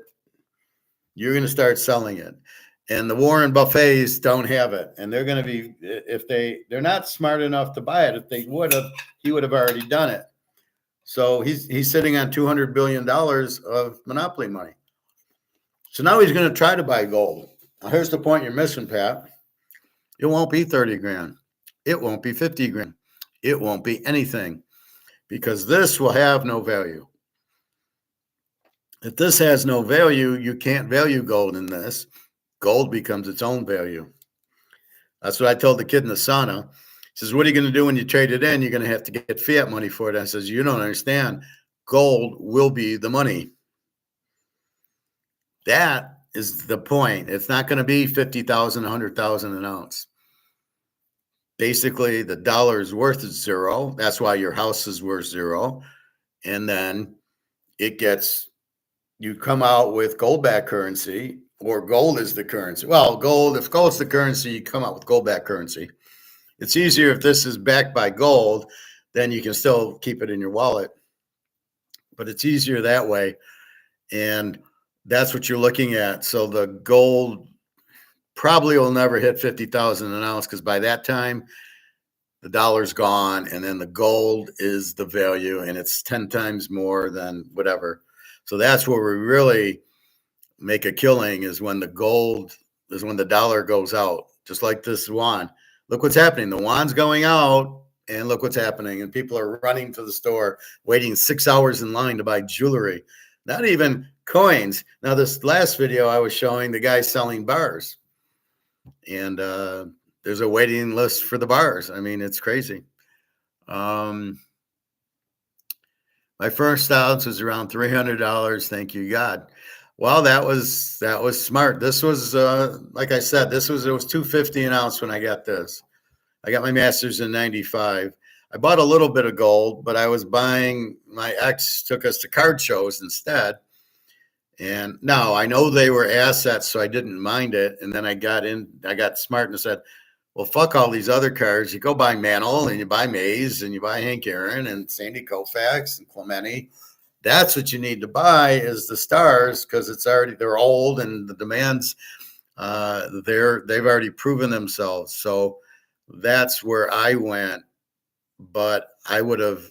you're going to start selling it. And the Warren Buffets don't have it. And they're going to be, if they're not smart enough to buy it. If they would have, he would have already done it. So he's sitting on $200 billion of monopoly money. So now he's going to try to buy gold. Now here's the point you're missing, Pat. It won't be 30 grand. It won't be 50 grand. It won't be anything because this will have no value. If this has no value, you can't value gold in this. Gold becomes its own value. That's what I told the kid in the sauna. He says, what are you going to do when you trade it in? You're going to have to get fiat money for it. I says, you don't understand. Gold will be the money. That is the point. It's not going to be 50,000, 100,000 an ounce. Basically, the dollar's worth is zero. That's why your house is worth zero. And then you come out with gold-backed currency, or gold is the currency. Well, if gold's the currency, you come out with gold-backed currency. It's easier if this is backed by gold, then you can still keep it in your wallet. But it's easier that way. And that's what you're looking at. So the gold probably will never hit 50,000 an ounce because by that time, the dollar's gone, and then the gold is the value, and it's 10 times more than whatever. So that's where we really make a killing is when the dollar goes out, just like this yuan. Look what's happening. The yuan's going out, and look what's happening. And people are running to the store, waiting 6 hours in line to buy jewelry, not even coins. Now, this last video I was showing the guy selling bars, and there's a waiting list for the bars. I mean, it's crazy. My first ounce was around $300. Thank you, God. Well, that was smart. This was like I said, it was $250 an ounce when I got this. I got my master's in 95. I bought a little bit of gold, but I was buying, my ex took us to card shows instead. And now I know they were assets, so I didn't mind it. And then I got smart and said, well, fuck all these other cards. You go buy Mantle and you buy Mays and you buy Hank Aaron and Sandy Koufax and Clemente. That's what you need to buy is the stars because they're old and the demands, they've already proven themselves. So that's where I went, but I would have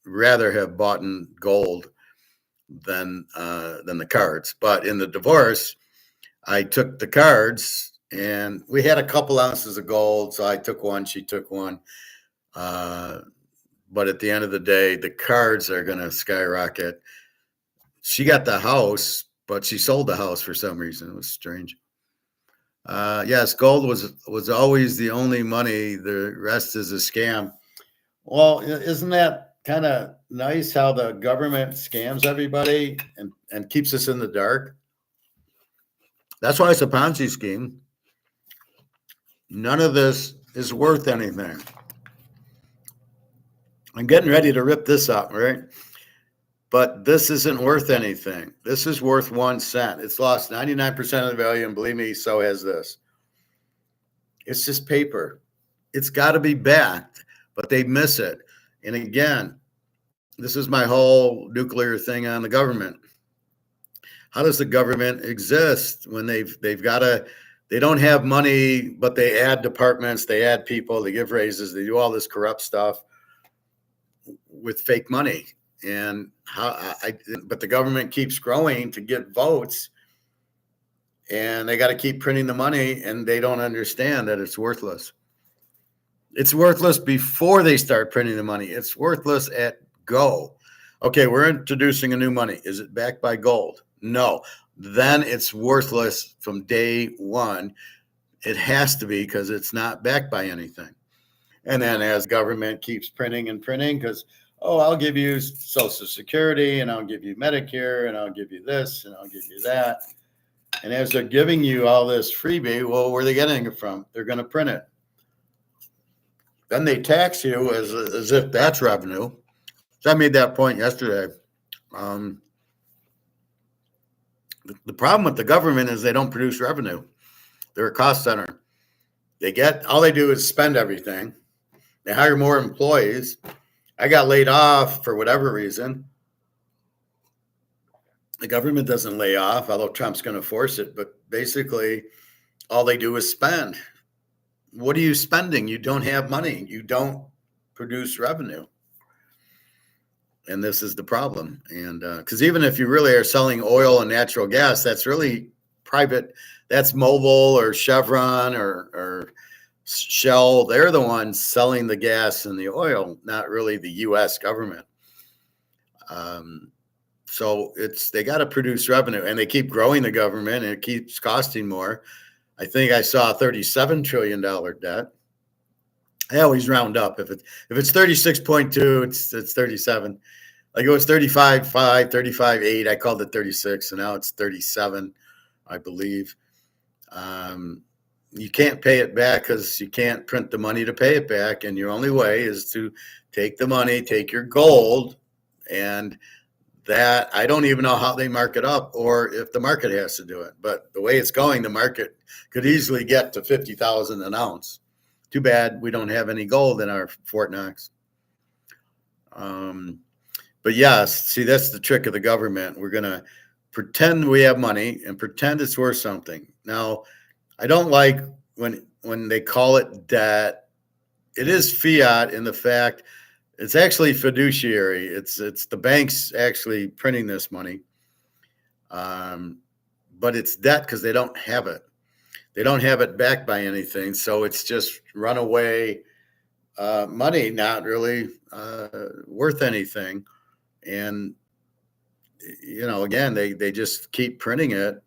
rather have bought in gold than the cards. But in the divorce, I took the cards. And we had a couple ounces of gold, so I took one, she took one. But at the end of the day, the cards are going to skyrocket. She got the house, but she sold the house for some reason. It was strange. Yes, gold was always the only money. The rest is a scam. Well, isn't that kind of nice how the government scams everybody and keeps us in the dark? That's why it's a Ponzi scheme. None of this is worth anything. I'm getting ready to rip this up, right? But this isn't worth anything. This is worth 1 cent. It's lost 99% of the value, and believe me, so has this. It's just paper. It's got to be backed, but they miss it. And again, this is my whole nuclear thing on the government. How does the government exist when they've got to? They don't have money, but they add departments, they add people, they give raises, they do all this corrupt stuff with fake money. And but the government keeps growing to get votes, and they got to keep printing the money, and they don't understand that it's worthless. It's worthless before they start printing the money. It's worthless at go. Okay, we're introducing a new money. Is it backed by gold? No. Then it's worthless from day one. It has to be because it's not backed by anything. And then as government keeps printing and printing, because, I'll give you Social Security and I'll give you Medicare and I'll give you this and I'll give you that. And as they're giving you all this freebie, well, where are they getting it from? They're going to print it. Then they tax you as if that's revenue. So I made that point yesterday. The problem with the government is they don't produce revenue. They're a cost center. All they do is spend everything. They hire more employees. I got laid off for whatever reason. The government doesn't lay off, although Trump's going to force it. But basically, all they do is spend. What are you spending? You don't have money. You don't produce revenue. And this is the problem. And because even if you really are selling oil and natural gas, that's really private. That's Mobil or Chevron or Shell. They're the ones selling the gas and the oil, not really the U.S. government. So they got to produce revenue, and they keep growing the government, and it keeps costing more. I think I saw a $37 trillion debt. I always round up. If it's 36.2, it's 37. Like it was 35.5, 35.8. I called it 36, and now it's 37, I believe. You can't pay it back because you can't print the money to pay it back, and your only way is to take the money, take your gold, and that I don't even know how they mark it up or if the market has to do it. But the way it's going, the market could easily get to 50,000 an ounce. Too bad we don't have any gold in our Fort Knox. But yes, see, that's the trick of the government. We're going to pretend we have money and pretend it's worth something. Now, I don't like when they call it debt. It is fiat in the fact it's actually fiduciary. It's the banks actually printing this money. But it's debt because they don't have it. They don't have it backed by anything. So it's just runaway money, not really worth anything. And, again, they just keep printing it.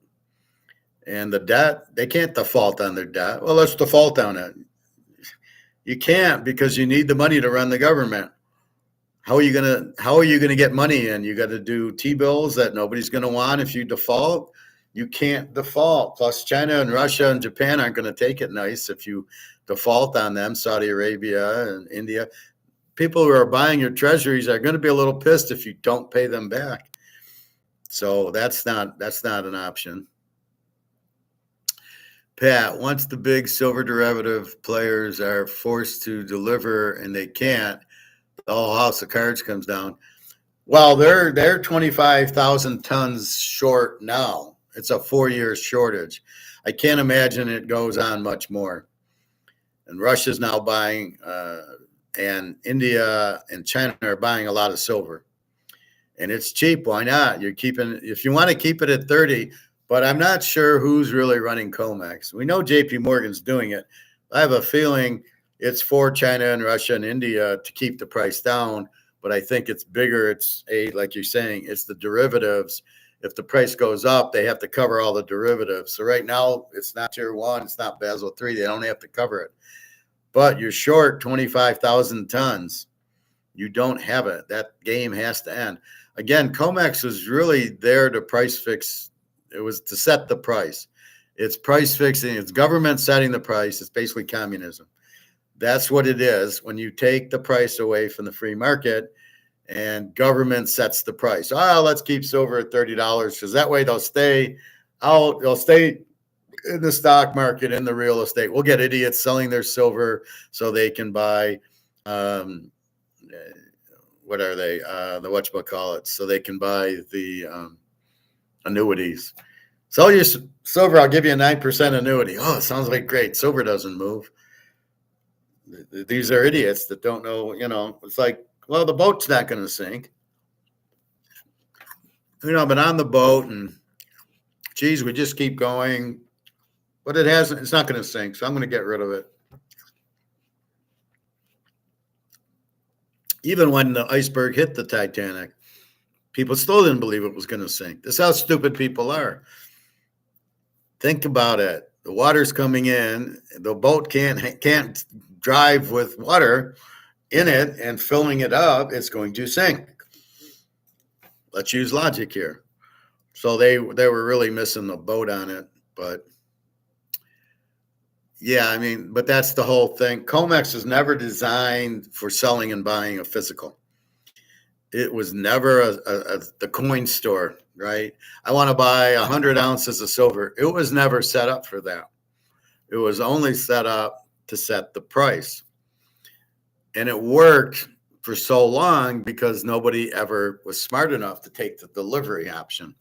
And the debt, they can't default on their debt. Well, let's default on it. You can't because you need the money to run the government. How are you gonna get money in? You got to do T-bills that nobody's going to want if you default. You can't default. Plus, China and Russia and Japan aren't going to take it nice if you default on them. Opia and India. People who are buying your treasuries are going to be a little pissed if you don't pay them back. So that's not an option. Pat, once the big silver derivative players are forced to deliver and they can't, the whole house of cards comes down. Well, they're 25,000 tons short now. It's a 4-year shortage. I can't imagine it goes on much more. And Russia's now buying, and India and China are buying a lot of silver. And it's cheap. Why not? If you want to keep it at 30, but I'm not sure who's really running COMEX. We know JP Morgan's doing it. I have a feeling it's for China and Russia and India to keep the price down, but I think it's bigger. Like you're saying, it's the derivatives. If the price goes up, they have to cover all the derivatives. So right now, it's not Tier 1, it's not Basel 3. They don't have to cover it. But you're short 25,000 tons. You don't have it. That game has to end. Again, COMEX was really there to price fix. It was to set the price. It's price fixing. It's government setting the price. It's basically communism. That's what it is when you take the price away from the free market and government sets the price. Let's keep silver at $30 because that way they'll stay out. They'll stay in the stock market, in the real estate. We'll get idiots selling their silver so they can buy, what are they? The whatchamacallit. So they can buy the annuities. Sell your silver, I'll give you a 9% annuity. Oh, it sounds like great. Silver doesn't move. These are idiots that don't know, it's like, well, the boat's not going to sink. I've been on the boat and, geez, we just keep going. But it's not going to sink, so I'm going to get rid of it. Even when the iceberg hit the Titanic, people still didn't believe it was going to sink. This is how stupid people are. Think about it. The water's coming in. The boat can't drive with water in it and filling it up. It's going to sink. Let's use logic here. So they were really missing the boat on it. But yeah, but that's the whole thing. COMEX was never designed for selling and buying a physical. It was never the coin store. right? I want to buy 100 ounces of silver. It was never set up for that. It was only set up to set the price. And it worked for so long because nobody ever was smart enough to take the delivery option.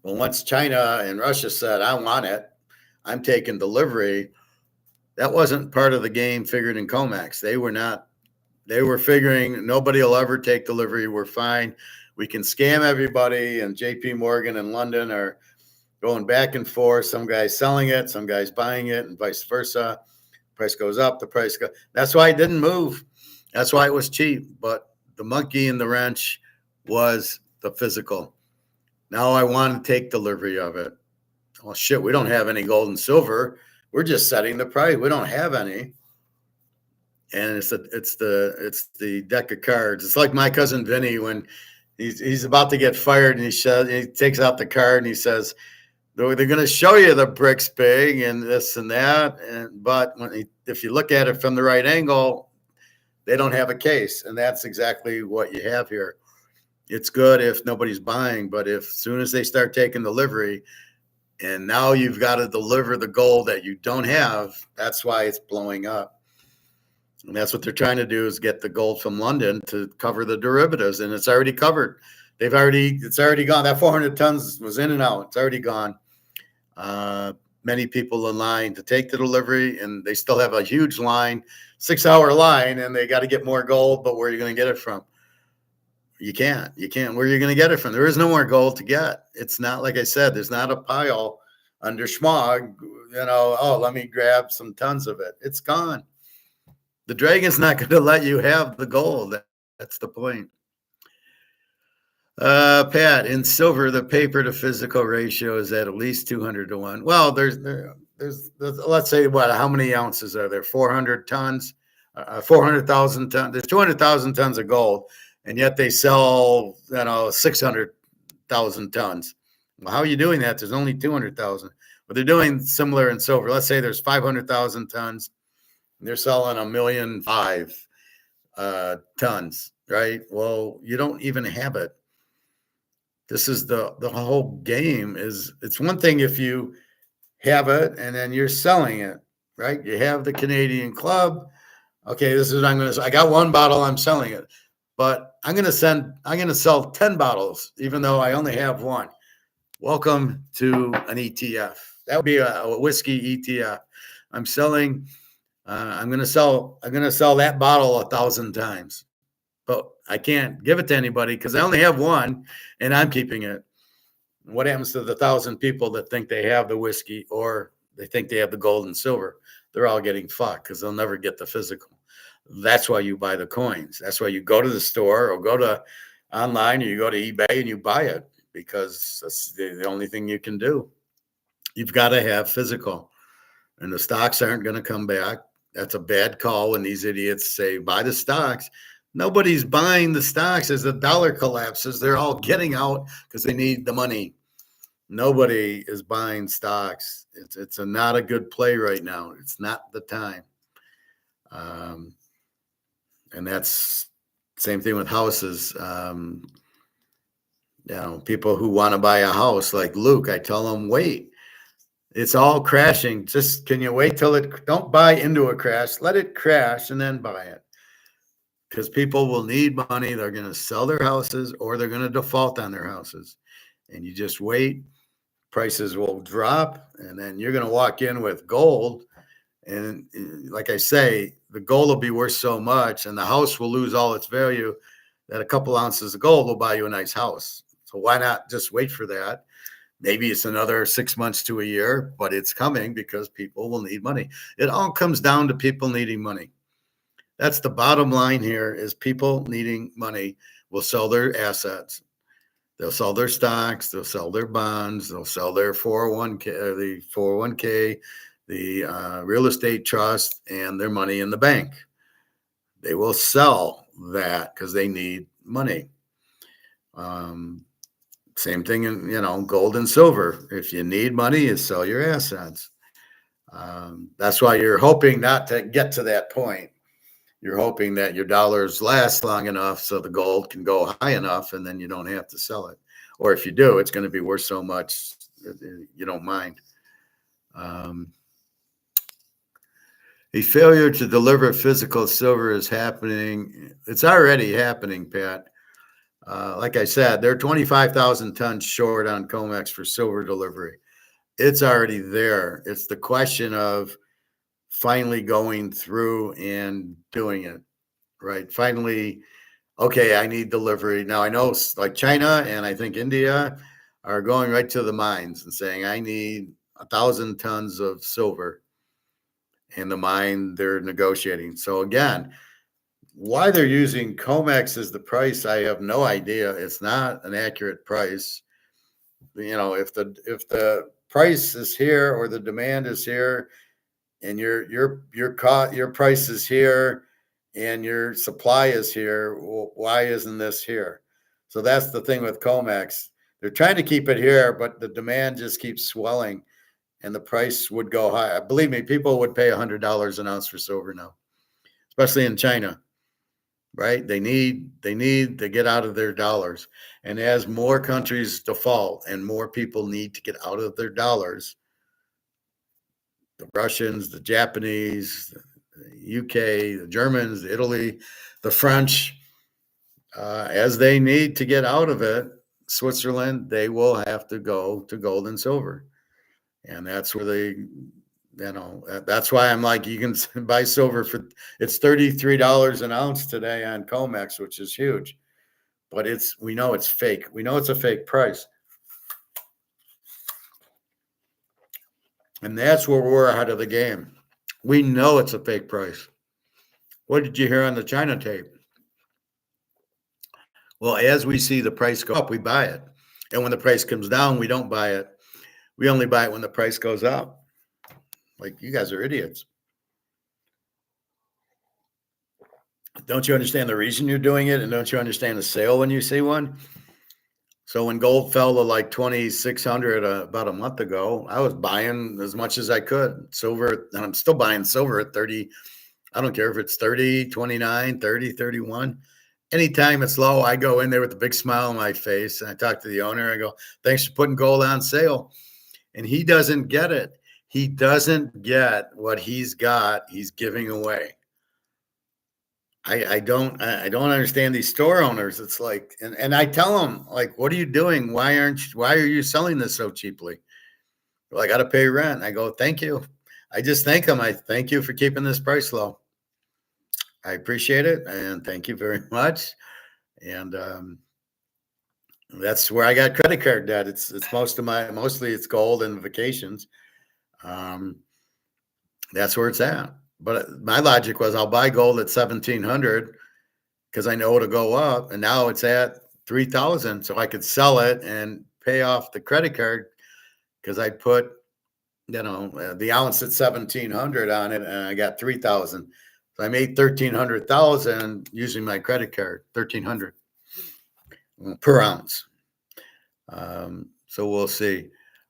Well, once China and Russia said, I want it, I'm taking delivery, that wasn't part of the game figured in COMEX. They were figuring nobody will ever take delivery. We're fine. We can scam everybody. And JP Morgan and London are going back and forth. Some guy's selling it, some guy's buying it, and vice versa. Price goes up, the price goes. That's why it didn't move. That's why it was cheap. But the monkey in the wrench was the physical. Now I want to take delivery of it. Well, shit, we don't have any gold and silver. We're just setting the price. We don't have any. And it's the deck of cards. It's like my cousin Vinny when he's about to get fired, and he takes out the card and he says, they're going to show you the bricks big and this and that, but if you look at it from the right angle, they don't have a case, and that's exactly what you have here. It's good if nobody's buying, but as soon as they start taking delivery, and now you've got to deliver the gold that you don't have, that's why it's blowing up. And that's what they're trying to do, is get the gold from London to cover the derivatives, and it's already covered. It's already gone. That 400 tons was in and out. It's already gone. Many people in line to take the delivery, and they still have a huge line, 6-hour line, and they got to get more gold. But where are you going to get it from? You can't. Where are you going to get it from? There is no more gold to get. It's not, like I said, there's not a pile under Schmog, oh, let me grab some tons of it. It's gone. The dragon's not going to let you have the gold. That's the point. Pat, in silver, the paper to physical ratio is at least 200 to 1. Well, there's let's say how many ounces are there? 400 tons, 400,000 tons. There's 200,000 tons of gold, and yet they sell 600,000 tons. Well, how are you doing that? There's only 200,000, but they're doing similar in silver. Let's say there's 500,000 tons. And they're selling 1,000,005 tons, right? Well, you don't even have it. This is the whole game. It's one thing if you have it and then you're selling it, right? You have the Canadian Club. Okay, this is what I'm going to. I got one bottle. I'm selling it, but I'm going to sell 10 bottles, even though I only have one. Welcome to an ETF. That would be a whiskey ETF. I'm selling. I'm going to sell that bottle 1,000 times. But I can't give it to anybody because I only have one, and I'm keeping it. What happens to the 1,000 people that think they have the whiskey or they think they have the gold and silver? They're all getting fucked because they'll never get the physical. That's why you buy the coins. That's why you go to the store or go to online or you go to eBay and you buy it, because that's the only thing you can do. You've got to have physical, and the stocks aren't going to come back. That's a bad call when these idiots say buy the stocks. Nobody's buying the stocks as the dollar collapses. They're all getting out because they need the money. Nobody is buying stocks. It's not a good play right now. It's not the time. And that's same thing with houses. People who want to buy a house like Luke, I tell them, wait. It's all crashing. Just can you wait till don't buy into a crash. Let it crash and then buy it. Because people will need money. They're going to sell their houses or they're going to default on their houses. And you just wait. Prices will drop. And then you're going to walk in with gold. And like I say, the gold will be worth so much and the house will lose all its value that a couple ounces of gold will buy you a nice house. So why not just wait for that? Maybe it's another 6 months to a year, but it's coming because people will need money. It all comes down to people needing money. That's the bottom line here, is people needing money will sell their assets. They'll sell their stocks. They'll sell their bonds. They'll sell their 401k, the real estate trust, and their money in the bank. They will sell that because they need money. Same thing in, gold and silver. If you need money, you sell your assets. That's why you're hoping not to get to that point. You're hoping that your dollars last long enough so the gold can go high enough and then you don't have to sell it. or if you do, it's going to be worth so much you don't mind. A failure to deliver physical silver is happening. It's already happening, Pat. Like I said, they're 25,000 tons short on COMEX for silver delivery. It's already there. It's the question of finally going through and doing it, right? Finally, okay, I need delivery. Now I know like China and I think India are going right to the mines and saying, I need 1,000 tons of silver. And the mine they're negotiating. So again, why they're using COMEX as the price, I have no idea. It's not an accurate price. You know, if the price is here or the demand is here, and your price is here, and your supply is here, well, why isn't this here? So that's the thing with COMEX. They're trying to keep it here, but the demand just keeps swelling, and the price would go high. Believe me, people would pay $100 an ounce for silver now, especially in China. Right? They need to get out of their dollars. And as more countries default and more people need to get out of their dollars, the Russians, the Japanese, the UK, the Germans, the Italy, the French, as they need to get out of it, Switzerland, they will have to go to gold and silver. And that's where that's why I'm like, you can buy silver for, it's $33 an ounce today on COMEX, which is huge. But we know it's fake. We know it's a fake price. And that's where we're ahead of the game. We know it's a fake price. What did you hear on the China tape? Well, as we see the price go up, we buy it. And when the price comes down, we don't buy it. We only buy it when the price goes up. Like, you guys are idiots. Don't you understand the reason you're doing it? And don't you understand the sale when you see one? So when gold fell to like 2,600 about a month ago, I was buying as much as I could. Silver, and I'm still buying silver at 30. I don't care if it's 30, 29, 30, 31. Anytime it's low, I go in there with a big smile on my face and I talk to the owner. I go, thanks for putting gold on sale. And he doesn't get it. He doesn't get what he's got. He's giving away. I don't understand these store owners. It's like, and I tell them, like, what are you doing? Why are you selling this so cheaply? Well, I got to pay rent. I go, thank you. I just thank them. I thank you for keeping this price low. I appreciate it. And thank you very much. And that's where I got credit card debt. It's mostly it's gold and vacations. That's where it's at. But my logic was I'll buy gold at 1,700 because I know it'll go up. And now it's at 3,000. So I could sell it and pay off the credit card because I put, the ounce at 1,700 on it and I got 3,000. So I made 1,300,000 using my credit card, 1,300 per ounce. So we'll see.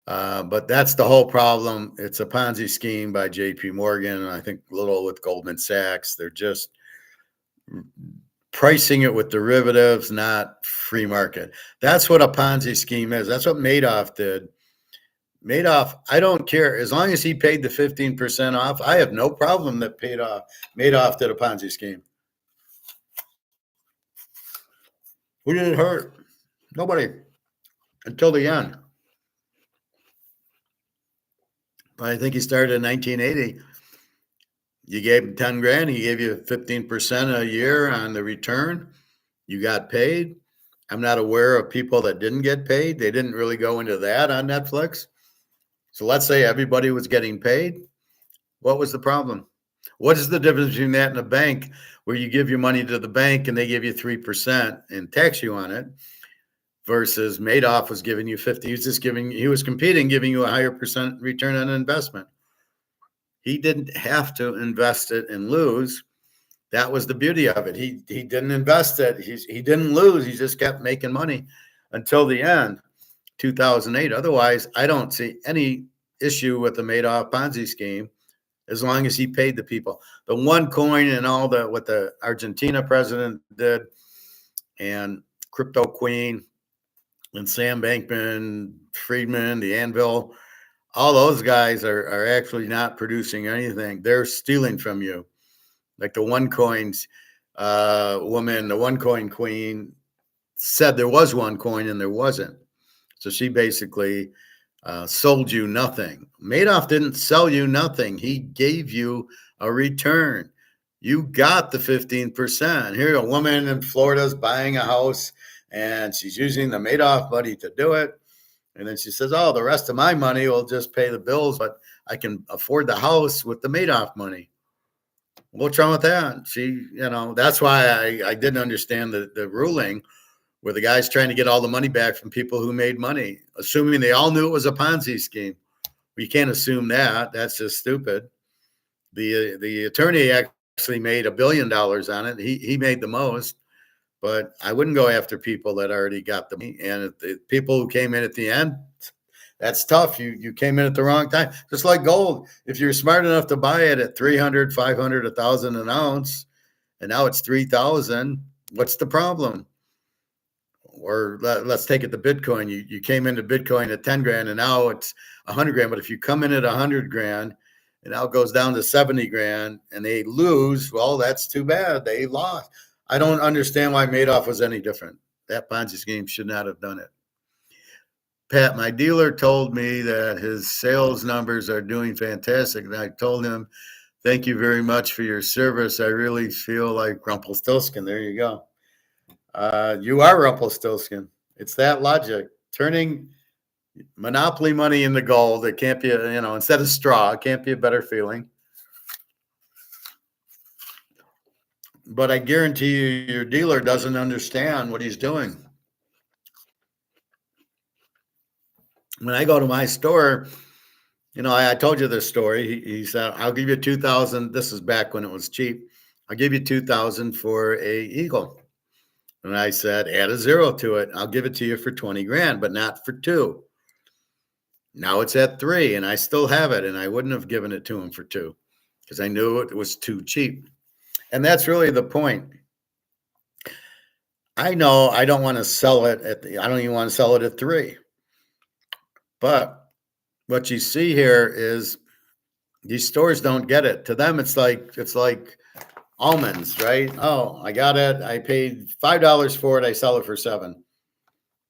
But that's the whole problem. It's a Ponzi scheme by JP Morgan, and I think a little with Goldman Sachs. They're just pricing it with derivatives, not free market. That's what a Ponzi scheme is. That's what Madoff did. Madoff, I don't care. As long as he paid the 15% off, I have no problem that Madoff did a Ponzi scheme. Who did it hurt? Nobody. Until the end. But I think he started in 1980. You gave him 10 grand. He gave you 15% a year on the return. You got paid. I'm not aware of people that didn't get paid. They didn't really go into that on Netflix. So let's say everybody was getting paid. What was the problem? What is the difference between that and a bank where you give your money to the bank and they give you 3% and tax you on it versus Madoff was giving you 50. He was competing, giving you a higher percent return on investment. He didn't have to invest it and lose. That was the beauty of it. He didn't invest it. He didn't lose. He just kept making money until the end, 2008. Otherwise, I don't see any issue with the Madoff Ponzi scheme as long as he paid the people. The one coin and all what the Argentina president did and Crypto Queen, and Sam Bankman-Friedman, the Anvil, all those guys are actually not producing anything. They're stealing from you. Like the OneCoin's woman, the OneCoin queen, said there was OneCoin and there wasn't. So she basically sold you nothing. Madoff didn't sell you nothing. He gave you a return. You got the 15%. Here, a woman in Florida is buying a house and she's using the Madoff money to do it. And then she says, oh, the rest of my money will just pay the bills, but I can afford the house with the Madoff money. What's wrong with that? That's why I didn't understand the ruling where the guy's trying to get all the money back from people who made money, assuming they all knew it was a Ponzi scheme. We can't assume that. That's just stupid. The attorney actually made $1 billion on it. He made the most, but I wouldn't go after people that already got the money. And the people who came in at the end, that's tough. You came in at the wrong time. Just like gold. If you're smart enough to buy it at 300, 500, 1,000 an ounce, and now it's 3,000, what's the problem? Or let's take it to Bitcoin. You came into Bitcoin at 10 grand and now it's 100 grand. But if you come in at 100 grand and now it goes down to 70 grand and they lose, well, that's too bad. They lost. I don't understand why Madoff was any different. That Ponzi scheme should not have done it. Pat, my dealer told me that his sales numbers are doing fantastic. And I told him, thank you very much for your service. I really feel like Rumpelstiltskin. There you go. You are Rumpelstiltskin. It's that logic. Turning monopoly money into gold. It can't be, instead of straw, it can't be a better feeling. But I guarantee you, your dealer doesn't understand what he's doing. When I go to my store, I told you this story. He said, I'll give you 2,000. This is back when it was cheap. I'll give you 2,000 for a eagle. And I said, add a zero to it. I'll give it to you for 20 grand, but not for 2. Now it's at 3 and I still have it. And I wouldn't have given it to him for 2 because I knew it was too cheap. And that's really the point. I know I don't want to sell it I don't even want to sell it at 3. But what you see here is these stores don't get it. To them, it's like almonds, right? Oh, I got it. I paid $5 for it. I sell it for $7,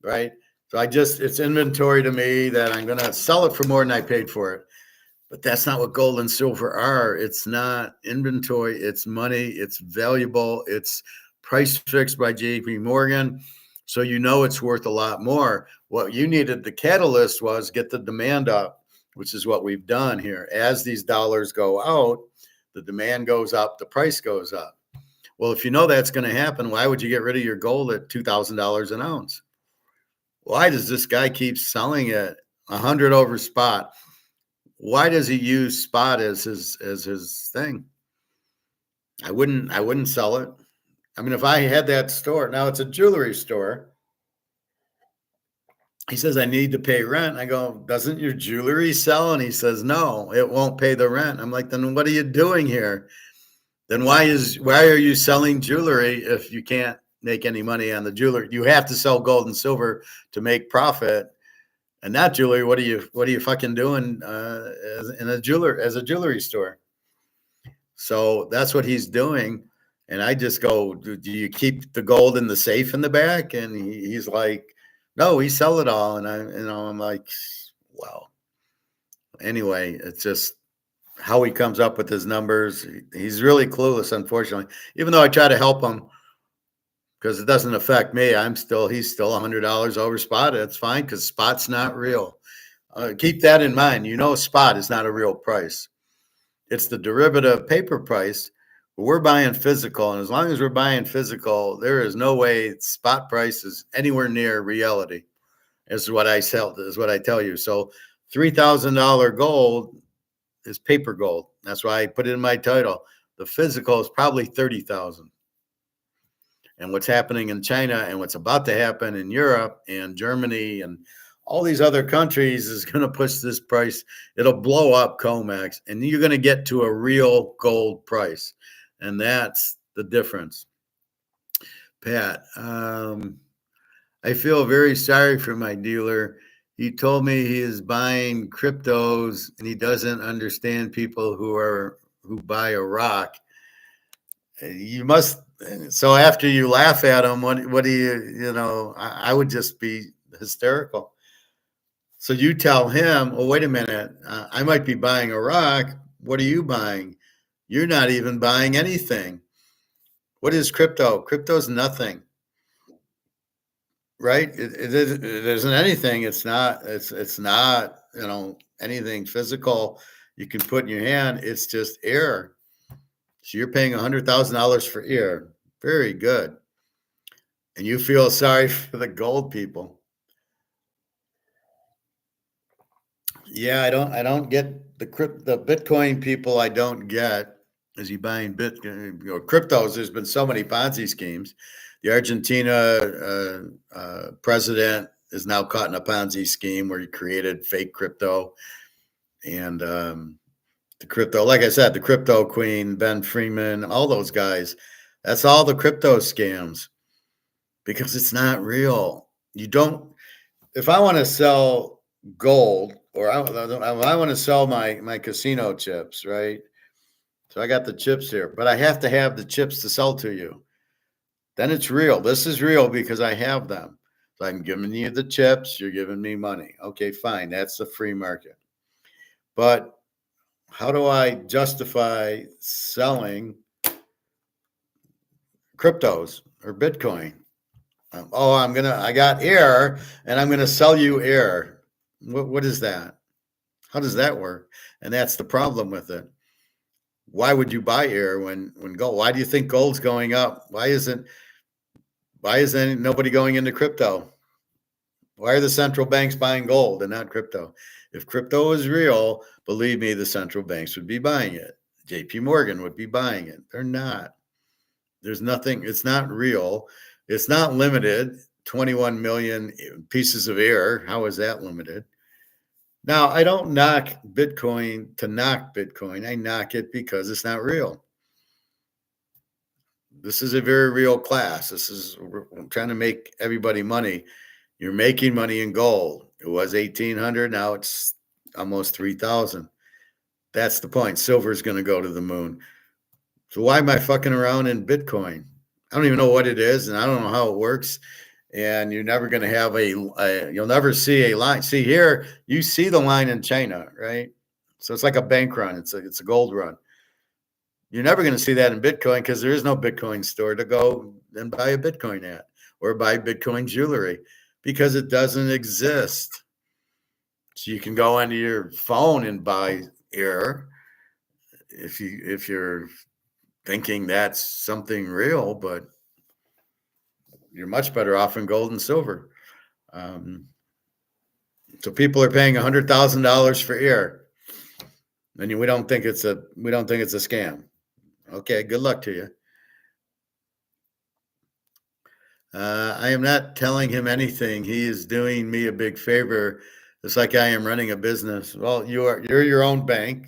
right? So it's inventory to me that I'm going to sell it for more than I paid for it. But that's not what gold and silver are. It's not inventory. It's money. It's valuable. It's price fixed by JP Morgan. So it's worth a lot more. What you needed, the catalyst was get the demand up, which is what we've done here. As these dollars go out, the demand goes up, the price goes up. Well, if you know that's going to happen, why would you get rid of your gold at $2,000 an ounce? Why does this guy keep selling it 100 over spot? Why does he use spot as his thing? I wouldn't sell it. I mean, if I had that store, now it's a jewelry store. He says, I need to pay rent. I go, doesn't your jewelry sell? And he says, no, it won't pay the rent. I'm like, then what are you doing here? Then why are you selling jewelry if you can't make any money on the jewelry? You have to sell gold and silver to make profit. And not jewelry. What are you fucking doing as a jewelry store? So that's what he's doing. And I just go, do you keep the gold in the safe in the back? And he's like, no, we sell it all. And I'm like, wow. Anyway, it's just how he comes up with his numbers. He's really clueless, unfortunately, even though I try to help him because it doesn't affect me. He's still $100 over spot. It's fine because spot's not real. Keep that in mind. Spot is not a real price. It's the derivative paper price. We're buying physical, and as long as we're buying physical, there is no way spot price is anywhere near reality. Is what I tell you. So $3,000 gold is paper gold. That's why I put it in my title. The physical is probably 30,000. And what's happening in China and what's about to happen in Europe and Germany and all these other countries is going to push this price. It'll blow up COMEX, and you're going to get to a real gold price. And that's the difference. Pat, I feel very sorry for my dealer. He told me he is buying cryptos and he doesn't understand people who buy a rock. You must. So after you laugh at him, what do you know? I would just be hysterical. So you tell him, oh, wait a minute, I might be buying a rock. What are you buying? You're not even buying anything. What is crypto? Crypto's nothing, right? It isn't anything. It's not. It's not. Anything physical you can put in your hand. It's just air. So you're paying $100,000 for air. Very good. And you feel sorry for the gold people. Yeah, I don't get the Bitcoin people. I don't get. Is he buying Bitcoin? Cryptos. There's been so many Ponzi schemes. The Argentina president is now caught in a Ponzi scheme where he created fake crypto, and the crypto. Like I said, the crypto queen, Ben Freeman, all those guys. That's all the crypto scams because it's not real. You don't. If I want to sell gold, or I want to sell my casino chips, right? So I got the chips here, but I have to have the chips to sell to you. Then it's real. This is real because I have them. So I'm giving you the chips, you're giving me money. Okay, fine. That's the free market. But how do I justify selling cryptos or Bitcoin? I got air and I'm gonna sell you air. What is that? How does that work? And that's the problem with it. Why would you buy air when gold? Why do you think gold's going up? Why isn't nobody going into crypto? Why are the central banks buying gold and not crypto? If crypto is real, believe me, the central banks would be buying it. JP Morgan would be buying it. They're not. There's nothing, it's not real. It's not limited. 21 million pieces of air. How is that limited? Now, I don't knock Bitcoin to knock Bitcoin. I knock it because it's not real. This is a very real class. We're trying to make everybody money. You're making money in gold. It was 1,800. Now it's almost 3,000. That's the point. Silver is going to go to the moon. So why am I fucking around in Bitcoin? I don't even know what it is, and I don't know how it works. And you're never going to have you'll never see a line. See here, you see the line in China, right? So it's like a bank run. It's a gold run. You're never going to see that in Bitcoin because there is no Bitcoin store to go and buy a Bitcoin at or buy Bitcoin jewelry because it doesn't exist. So you can go into your phone and buy air if you're thinking that's something real, but you're much better off in gold and silver. So people are paying $100,000 for air, and we don't think it's a scam. Okay, good luck to you. I am not telling him anything. He is doing me a big favor. It's like I am running a business. Well, you're your own bank.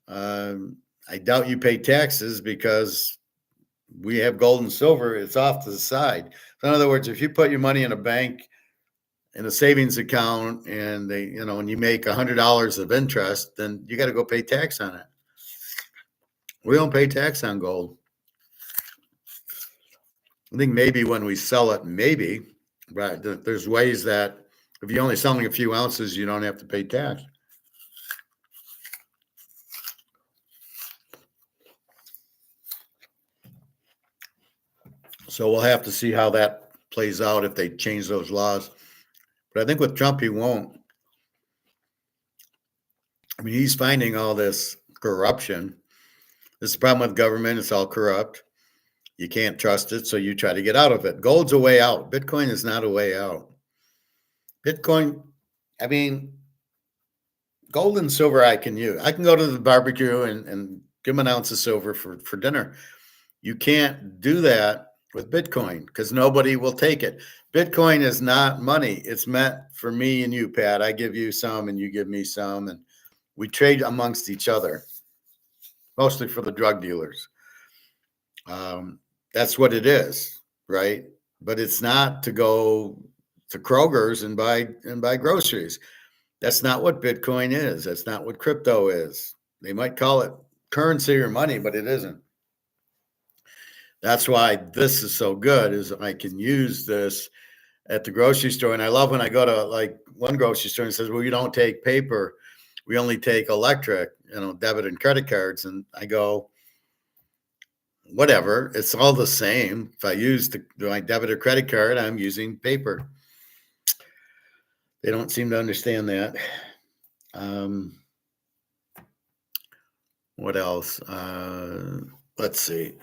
I doubt you pay taxes because we have gold and silver. It's off to the side. So in other words, if you put your money in a bank, in a savings account, and when you make $100 of interest, then you got to go pay tax on it. We don't pay tax on gold. I think maybe when we sell it, maybe, but there's ways that if you're only selling a few ounces, you don't have to pay tax. So we'll have to see how that plays out if they change those laws. But I think with Trump, he won't. I mean, he's finding all this corruption. This is the problem with government. It's all corrupt. You can't trust it, so you try to get out of it. Gold's a way out. Bitcoin is not a way out. Bitcoin, I mean, gold and silver I can use. I can go to the barbecue and give them an ounce of silver for dinner. You can't do that with Bitcoin because nobody will take it. Bitcoin is not money. It's meant for me and you, Pat. I give you some and you give me some, and we trade amongst each other, mostly for the drug dealers. That's what it is, right? but it's not to go to Kroger's and buy groceries. That's not what Bitcoin is. That's not what crypto is. They might call it currency or money, but it isn't. That's why this is so good, is I can use this at the grocery store. And I love when I go to like one grocery store and says, well, we don't take paper. We only take electric, debit and credit cards. And I go, whatever, it's all the same. If I use my debit or credit card, I'm using paper. They don't seem to understand that. What else? Let's see.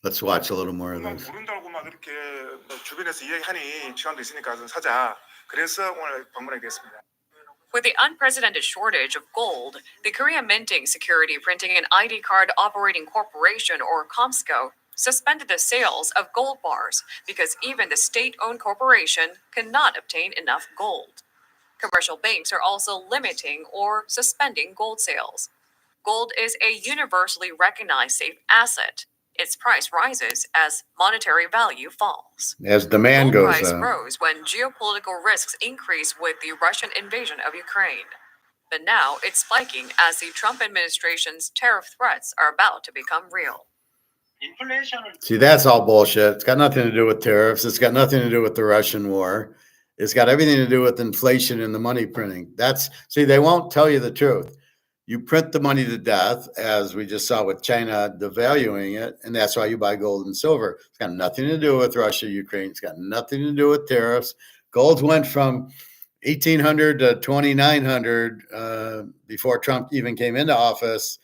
Let's watch a little more of this. 모른다고 막 이렇게 주변에서 이야기하니 시간도 있으니까 좀 사자. 그래서 오늘 방문하게 됐습니다. With the unprecedented shortage of gold, the Korea Minting Security Printing and ID Card Operating Corporation, or COMSCO, suspended the sales of gold bars because even the state-owned corporation cannot obtain enough gold. Commercial banks are also limiting or suspending gold sales. Gold is a universally recognized safe asset. Its price rises as monetary value falls. As demand Gold goes price up. rose when geopolitical risks increase with the Russian invasion of Ukraine. But now it's spiking as the Trump administration's tariff threats are about to become real. See, that's all bullshit. It's got nothing to do with tariffs. It's got nothing to do with the Russian war. It's got everything to do with inflation and the money printing. See, they won't tell you the truth. You print the money to death, as we just saw with China devaluing it, and that's why you buy gold and silver. It's got nothing to do with Russia, Ukraine. It's got nothing to do with tariffs. Gold went from 1,800 to 2,900 before Trump even came into office,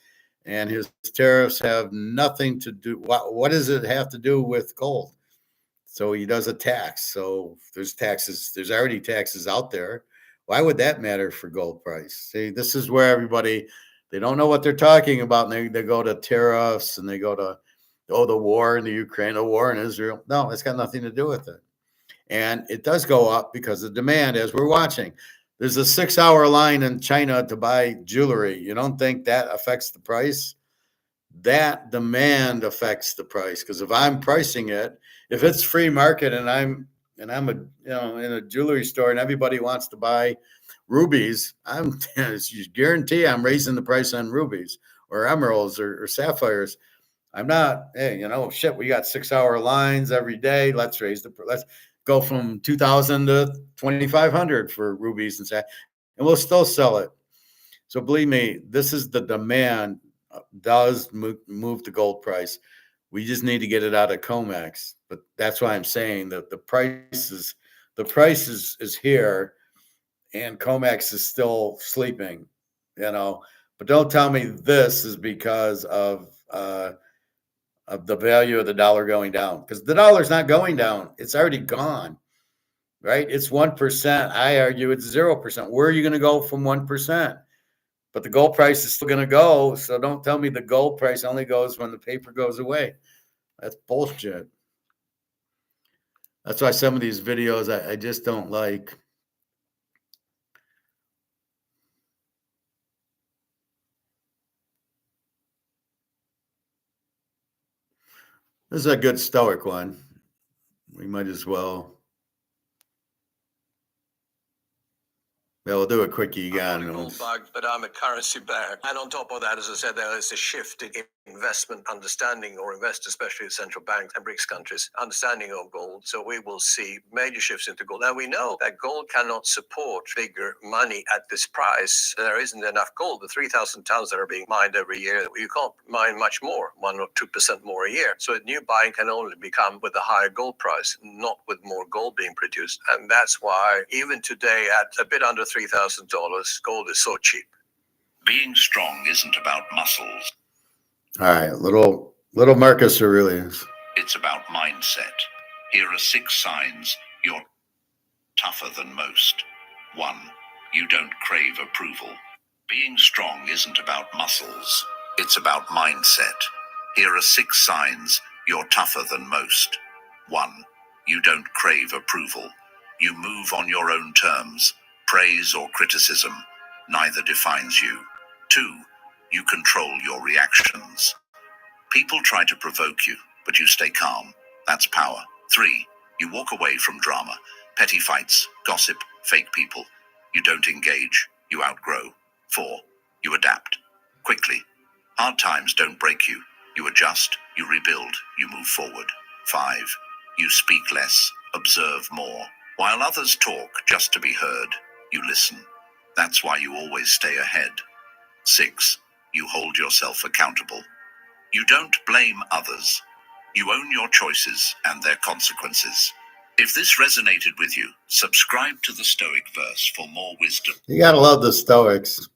and his tariffs have nothing to do. What does it have to do with gold? So he does a tax. So there's taxes. There's already taxes out there. Why would that matter for gold price? See, this is where they don't know what they're talking about. And they go to tariffs and they go to, the war in the Ukraine, the war in Israel. No, it's got nothing to do with it. And it does go up because of demand, as we're watching. There's a 6-hour line in China to buy jewelry. You don't think that affects the price? That demand affects the price. Because if I'm pricing it, if it's free market and I'm in a jewelry store and everybody wants to buy rubies, you guarantee I'm raising the price on rubies or emeralds or sapphires. I'm not, we got 6-hour lines every day. Let's go from 2,000 to 2,500 for rubies and we'll still sell it. So believe me, this is the demand does move the gold price. We just need to get it out of COMEX. But that's why I'm saying that the price is here and COMEX is still sleeping, but don't tell me this is because of the value of the dollar going down, because the dollar's not going down. It's already gone, right? It's 1%. I argue it's 0%. Where are you going to go from 1%? But the gold price is still going to go. So don't tell me the gold price only goes when the paper goes away. That's bullshit. That's why some of these videos I just don't like. This is a good stoic one. We might as well. Yeah, we'll do a quickie again. I'm not a gold bug, but I'm a currency bear. And on top of that, as I said, there is a shift in investment understanding, or investors, especially central banks and BRICS countries, understanding of gold. So we will see major shifts into gold. Now, we know that gold cannot support bigger money at this price. There isn't enough gold. The 3,000 tons that are being mined every year, you can't mine much more, 1 or 2% more a year. So new buying can only become with a higher gold price, not with more gold being produced. And that's why even today at a bit under $3,000, gold is so cheap. Being strong isn't about muscles. All right, little Marcus Aurelius. It's about mindset. Here are 6 signs you're tougher than most. 1. You don't crave approval. Being strong isn't about muscles. It's about mindset. Here are 6 signs you're tougher than most. 1. You don't crave approval. You move on your own terms. Praise or criticism neither defines you. 2. You control your reactions. People try to provoke you, but you stay calm. That's power. 3. You walk away from drama, petty fights, gossip, fake people. You don't engage. You outgrow. 4. You adapt. Quickly. Hard times don't break you. You adjust, you rebuild, you move forward. 5. You speak less, observe more. While others talk just to be heard, you listen. That's why you always stay ahead. 6. You hold yourself accountable. You don't blame others. You own your choices and their consequences. If this resonated with you, subscribe to the Stoic Verse for more wisdom. You gotta love the Stoics.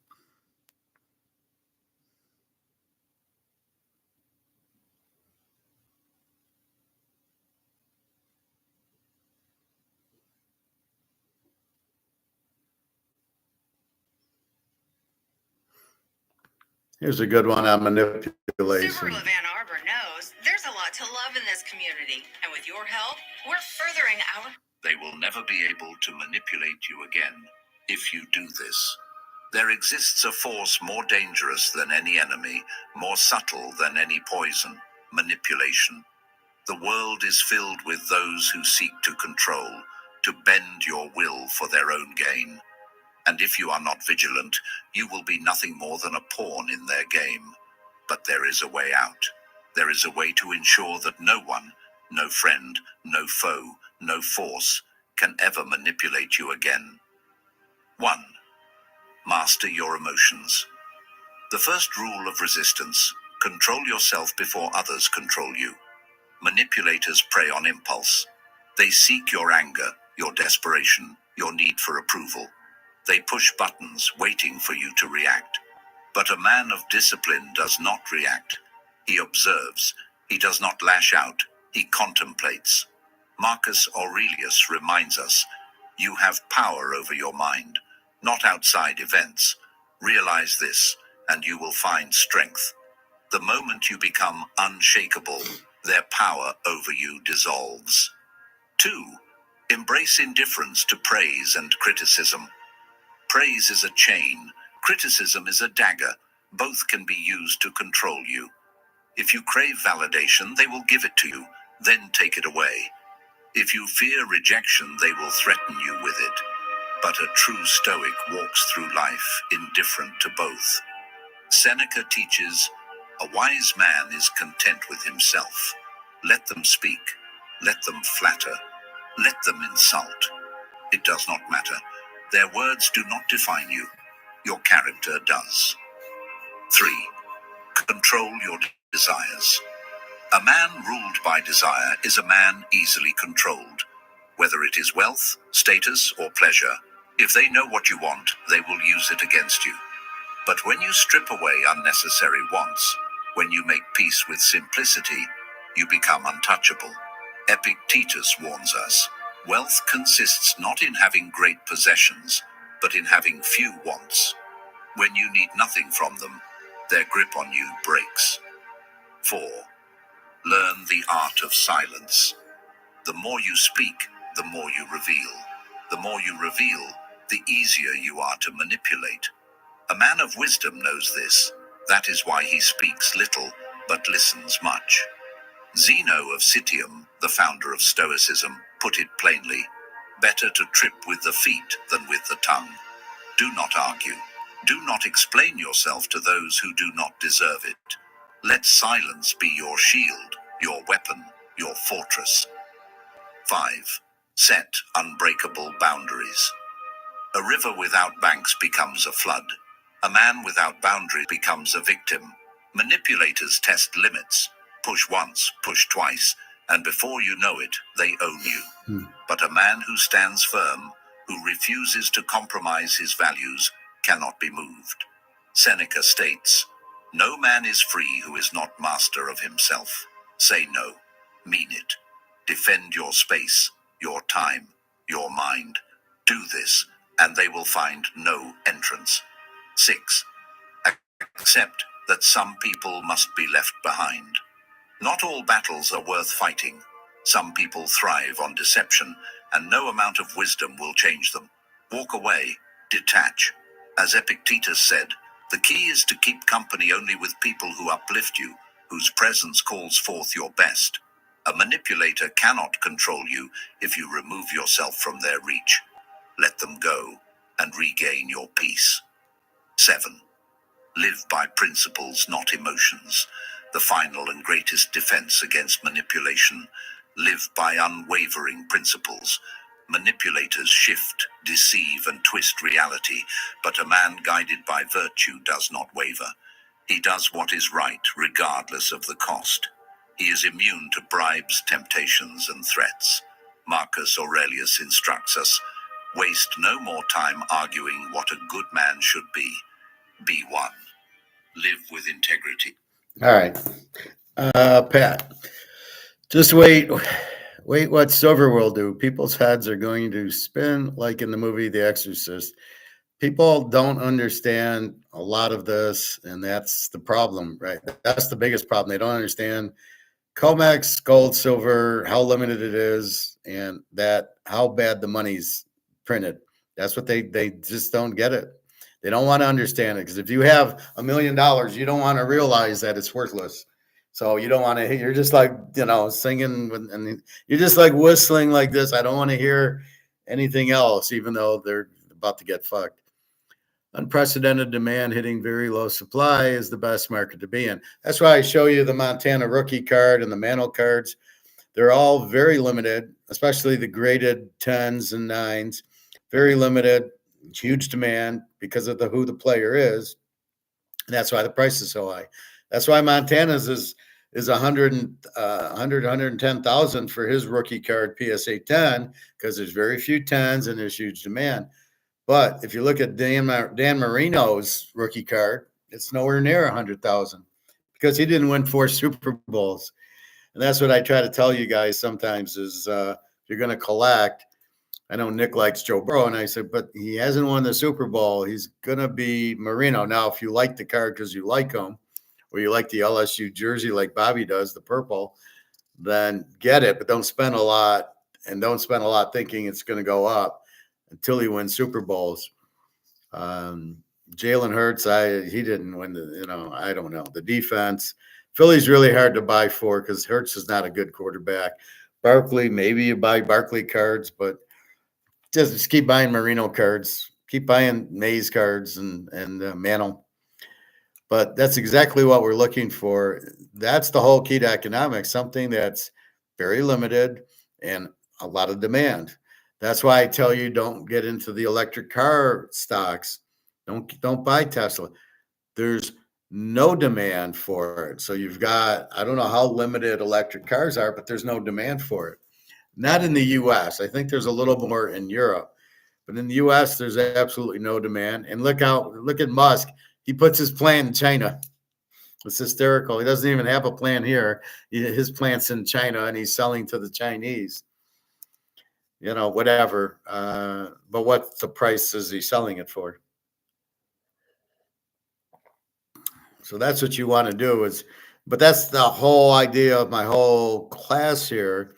Here's a good one on manipulation. Subaru of Ann Arbor knows there's a lot to love in this community, and with your help, we're furthering our... They will never be able to manipulate you again if you do this. There exists a force more dangerous than any enemy, more subtle than any poison: manipulation. The world is filled with those who seek to control, to bend your will for their own gain. And if you are not vigilant, you will be nothing more than a pawn in their game. But there is a way out. There is a way to ensure that no one, no friend, no foe, no force, can ever manipulate you again. 1. Master your emotions. The first rule of resistance: control yourself before others control you. Manipulators prey on impulse. They seek your anger, your desperation, your need for approval. They push buttons, waiting for you to react. But a man of discipline does not react. He observes. He does not lash out. He contemplates. Marcus Aurelius reminds us, you have power over your mind, not outside events. Realize this, and you will find strength. The moment you become unshakable, their power over you dissolves. 2. Embrace indifference to praise and criticism. Praise is a chain, criticism is a dagger. Both can be used to control you. If you crave validation, they will give it to you, then take it away. If you fear rejection, they will threaten you with it. But a true Stoic walks through life indifferent to both. Seneca teaches, a wise man is content with himself. Let them speak, let them flatter, let them insult. It does not matter. Their words do not define you. Your character does. 3. Control your desires. A man ruled by desire is a man easily controlled. Whether it is wealth, status, or pleasure, if they know what you want, they will use it against you. But when you strip away unnecessary wants, when you make peace with simplicity, you become untouchable. Epictetus warns us, wealth consists not in having great possessions, but in having few wants. When you need nothing from them, their grip on you breaks. 4. Learn the art of silence. The more you speak, the more you reveal. The more you reveal, the easier you are to manipulate. A man of wisdom knows this. That is why he speaks little, but listens much. Zeno of Citium, the founder of Stoicism, put it plainly, better to trip with the feet than with the tongue. Do not argue. Do not explain yourself to those who do not deserve it. Let silence be your shield, your weapon, your fortress. 5. Set unbreakable boundaries. A river without banks becomes a flood. A man without boundaries becomes a victim. Manipulators test limits. Push once, push twice, and before you know it, they own you. But a man who stands firm, who refuses to compromise his values, cannot be moved. Seneca states, no man is free who is not master of himself. Say no. Mean it. Defend your space, your time, your mind. Do this, and they will find no entrance. 6. Accept that some people must be left behind. Not all battles are worth fighting. Some people thrive on deception, and no amount of wisdom will change them. Walk away, detach. As Epictetus said, the key is to keep company only with people who uplift you, whose presence calls forth your best. A manipulator cannot control you if you remove yourself from their reach. Let them go and regain your peace. 7. Live by principles, not emotions. The final and greatest defense against manipulation. Live by unwavering principles. Manipulators shift, deceive, and twist reality, but a man guided by virtue does not waver. He does what is right, regardless of the cost. He is immune to bribes, temptations, and threats. Marcus Aurelius instructs us, waste no more time arguing what a good man should be. Be one. Live with integrity. All right. Pat, just wait what silver will do. People's heads are going to spin like in the movie The Exorcist. People don't understand a lot of this, and that's the problem, right? That's the biggest problem. They don't understand COMEX, gold, silver, how limited it is, and that how bad the money's printed. That's what they just don't get it. They don't want to understand it, because if you have $1 million, you don't want to realize that it's worthless. So you don't want to. You're just like, singing, and you're just like whistling like this. I don't want to hear anything else, even though they're about to get fucked. Unprecedented demand hitting very low supply is the best market to be in. That's why I show you the Montana rookie card and the Mantle cards. They're all very limited, especially the graded 10s and 9s. Very limited, huge demand because of who the player is. And that's why the price is so high. That's why Montana's is 110,000 for his rookie card PSA 10, because there's very few 10s and there's huge demand. But if you look at Dan Marino's rookie card, it's nowhere near 100,000, because he didn't win 4 Super Bowls. And that's what I try to tell you guys sometimes is if you're going to collect. I know Nick likes Joe Burrow, and I said, but he hasn't won the Super Bowl. He's going to be Marino. Now, if you like the card because you like him, or you like the LSU jersey like Bobby does, the purple, then get it, but don't spend a lot, and don't spend a lot thinking it's going to go up until he wins Super Bowls. Jalen Hurts, he didn't win I don't know. The defense, Philly's really hard to buy for because Hurts is not a good quarterback. Barkley, maybe you buy Barkley cards, but just keep buying Marino cards, keep buying Mays cards and Mantle. But that's exactly what we're looking for. That's the whole key to economics, something that's very limited and a lot of demand. That's why I tell you, don't get into the electric car stocks. Don't buy Tesla. There's no demand for it. So you've got, I don't know how limited electric cars are, but there's no demand for it. Not in the US. I think there's a little more in Europe. But in the US, there's absolutely no demand. And look at Musk. He puts his plant in China. It's hysterical. He doesn't even have a plant here. His plant's in China, and he's selling to the Chinese. Whatever. But what the price is he selling it for? So that's what you want to do but that's the whole idea of my whole class here,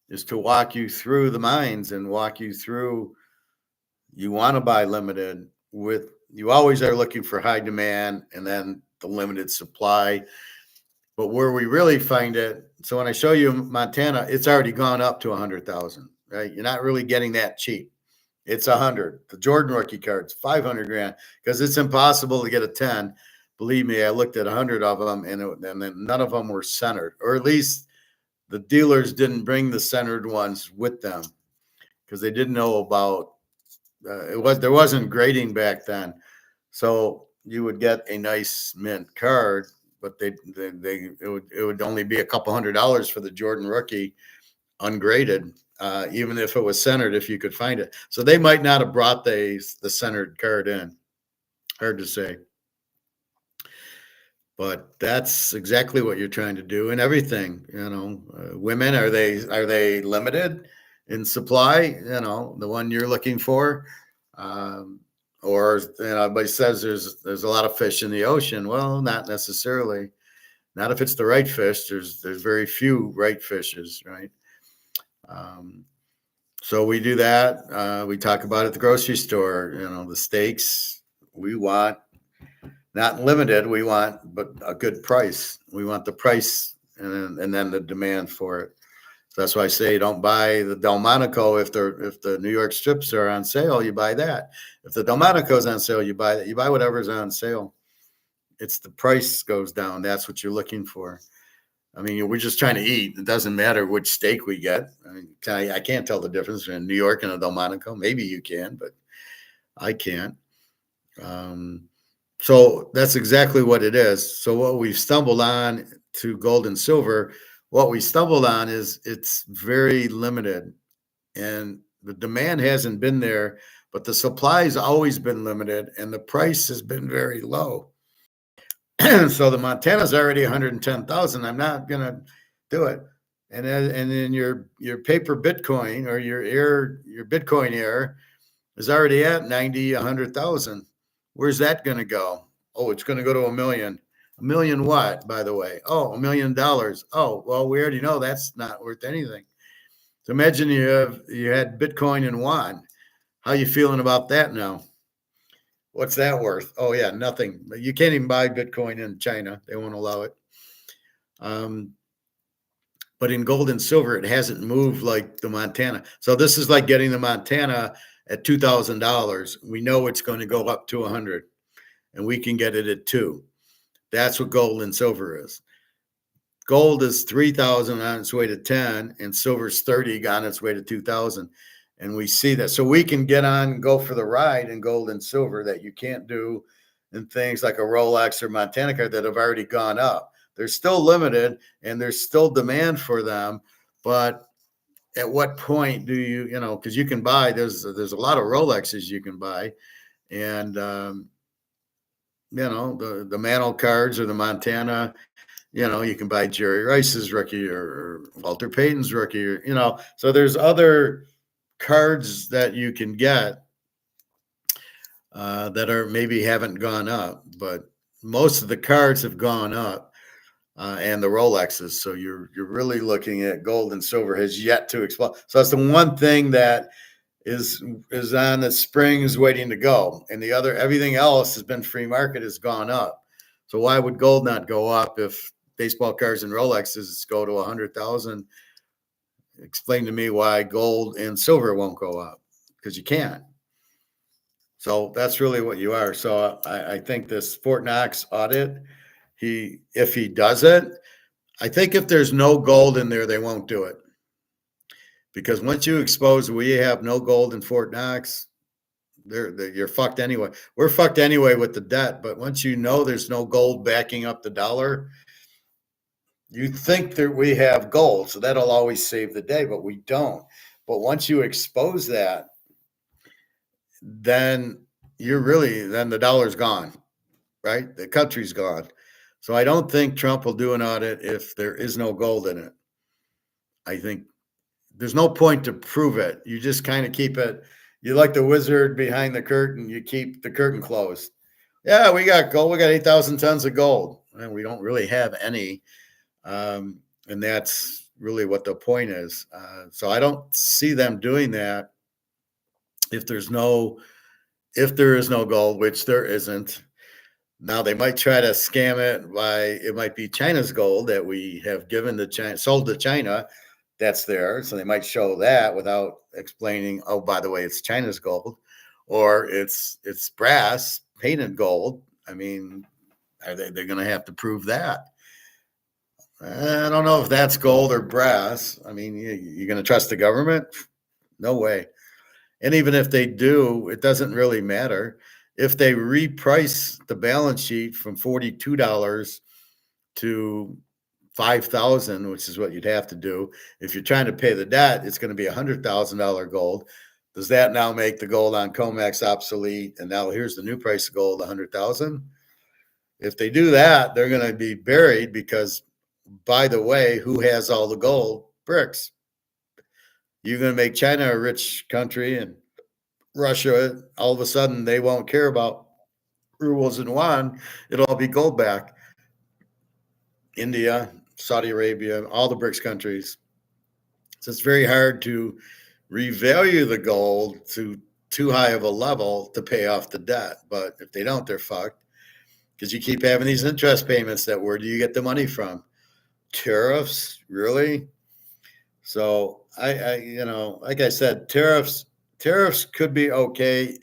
is to walk you through the mines and walk you through. You want to buy limited you always are looking for high demand and then the limited supply. But where we really find it, so when I show you Montana, it's already gone up to 100,000, right? You're not really getting that cheap. It's 100. The Jordan rookie card's 500 grand, because it's impossible to get a 10. Believe me, I looked at 100 of them, and then none of them were centered, or at least the dealers didn't bring the centered ones with them because they didn't know about there wasn't grading back then. So you would get a nice mint card, but it would only be a couple $100 for the Jordan rookie ungraded, even if it was centered, if you could find it. So they might not have brought the centered card in. Hard to say. But that's exactly what you're trying to do in everything. Women, are they limited in supply? The one you're looking for, or everybody says there's a lot of fish in the ocean. Well, not necessarily. Not if it's the right fish. There's very few right fishes, right? So we do that. We talk about it at the grocery store. The steaks we want. not limited. We want, but a good price. We want the price and then the demand for it. So that's why I say don't buy the Delmonico if the New York strips are on sale, you buy that. If the Delmonico's on sale, you buy that. You buy whatever's on sale. It's the price goes down. That's what you're looking for. I mean, we're just trying to eat. It doesn't matter which steak we get. I mean, I can't tell the difference between New York and a Delmonico. Maybe you can, but I can't. So that's exactly what it is. So what we've stumbled on to gold and silver, what we stumbled on is it's very limited, and the demand hasn't been there, but the supply's always been limited, and the price has been very low. So the Montana's already 110,000. I'm not gonna do it. And then your paper Bitcoin or your Bitcoin Air is already at 90, 100,000. Where's that going to go? Oh, it's going to go to 1 million. 1 million what, by the way? Oh, $1 million. Oh, well, we already know that's not worth anything. So imagine you had Bitcoin and yuan. How you feeling about that now? What's that worth? Oh yeah, nothing. You can't even buy Bitcoin in China. They won't allow it. But in gold and silver, it hasn't moved like the Montana. So this is like getting the Montana at $2,000. We know it's going to go up to 100, and we can get it at 2. That's what gold and silver is. Gold is 3,000 on its way to 10, and silver's 30 on its way to 2,000. And we see that. So we can get on and go for the ride in gold and silver that you can't do in things like a Rolex or Montana card that have already gone up. They're still limited and there's still demand for them. But at what point do you, because you can buy, there's a lot of Rolexes you can buy. And, the Mantle cards or the Montana, you can buy Jerry Rice's rookie or Walter Payton's rookie, or, so there's other cards that you can get that are maybe haven't gone up, but most of the cards have gone up, and the Rolexes. So you're really looking at gold and silver has yet to explode. So that's the one thing that is on the springs waiting to go, and everything else has been free market, has gone up. So why would gold not go up if baseball cards and Rolexes go to 100,000? Explain to me why gold and silver won't go up, because you can't. So that's really what you are. So I think this Fort Knox audit, if he does it, I think if there's no gold in there, they won't do it. Because once you expose we have no gold in Fort Knox, you're fucked anyway. We're fucked anyway with the debt. But once you know there's no gold backing up the dollar, you think that we have gold, so that'll always save the day, but we don't. But once you expose that, then then the dollar's gone, right? The country's gone. So I don't think Trump will do an audit if there is no gold in it. I think there's no point to prove it. You just kind of keep it. You like the wizard behind the curtain. You keep the curtain closed. Yeah, we got gold. We got 8,000 tons of gold. And we don't really have any. And that's really what the point is. So I don't see them doing that if there is no gold, which there isn't. Now they might try to scam it it might be China's gold that we have given to China, sold to China. That's there. So they might show that without explaining, oh, by the way, it's China's gold, or it's brass painted gold. I mean, they're going to have to prove that. I don't know if that's gold or brass. I mean, you're going to trust the government? No way. And even if they do, it doesn't really matter. If they reprice the balance sheet from $42 to $5,000, which is what you'd have to do. If you're trying to pay the debt, it's going to be $100,000 gold. Does that now make the gold on COMEX obsolete? And now here's the new price of gold, 100,000. If they do that, they're going to be buried because, by the way, who has all the gold? BRICS. You're going to make China a rich country and Russia, all of a sudden, they won't care about rubles and yuan. It'll all be gold back. India, Saudi Arabia, all the BRICS countries. So it's very hard to revalue the gold to too high of a level to pay off the debt. But if they don't, they're fucked. because you keep having these interest payments. That where do you get the money from? Tariffs, really? So like I said, tariffs could be okay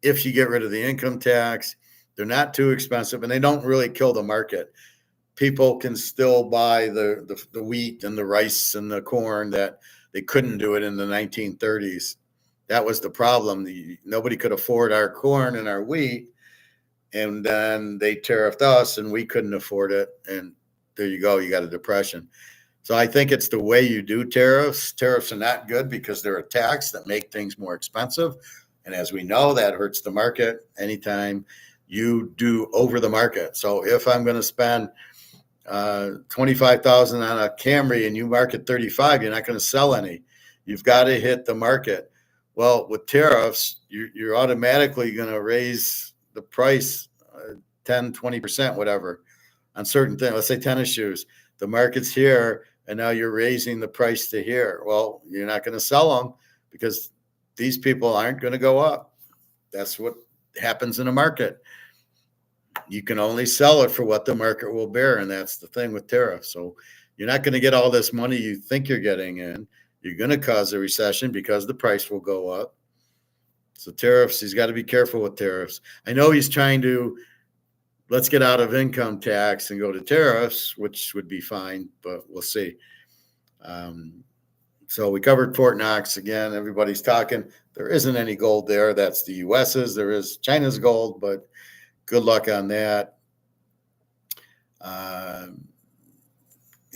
if you get rid of the income tax. They're not too expensive, and they don't really kill the market. People can still buy the wheat and the rice and the corn that they couldn't do it in the 1930s. That was the problem. Nobody could afford our corn and our wheat, and then they tariffed us, and we couldn't afford it. And there you go. You got a depression. So I think it's the way you do tariffs. Tariffs are not good because they're a tax that make things more expensive. And as we know, that hurts the market anytime you do over the market. So if I'm going to spend 25,000 on a Camry and you market 35, you're not going to sell any. You've got to hit the market. Well, with tariffs, you're automatically going to raise the price 10, 20%, whatever, on certain things. Let's say tennis shoes. The market's here, and now you're raising the price to here. Well, you're not going to sell them because these people aren't going to go up. That's what happens in a market. You can only sell it for what the market will bear, and that's the thing with tariffs. So you're not going to get all this money you think you're getting in. You're going to cause a recession because the price will go up. So tariffs, he's got to be careful with tariffs. I know he's trying to, let's get out of income tax and go to tariffs, which would be fine, but we'll see. So we covered Fort Knox again. Everybody's talking. There isn't any gold there. That's the US's. There is China's gold, but good luck on that.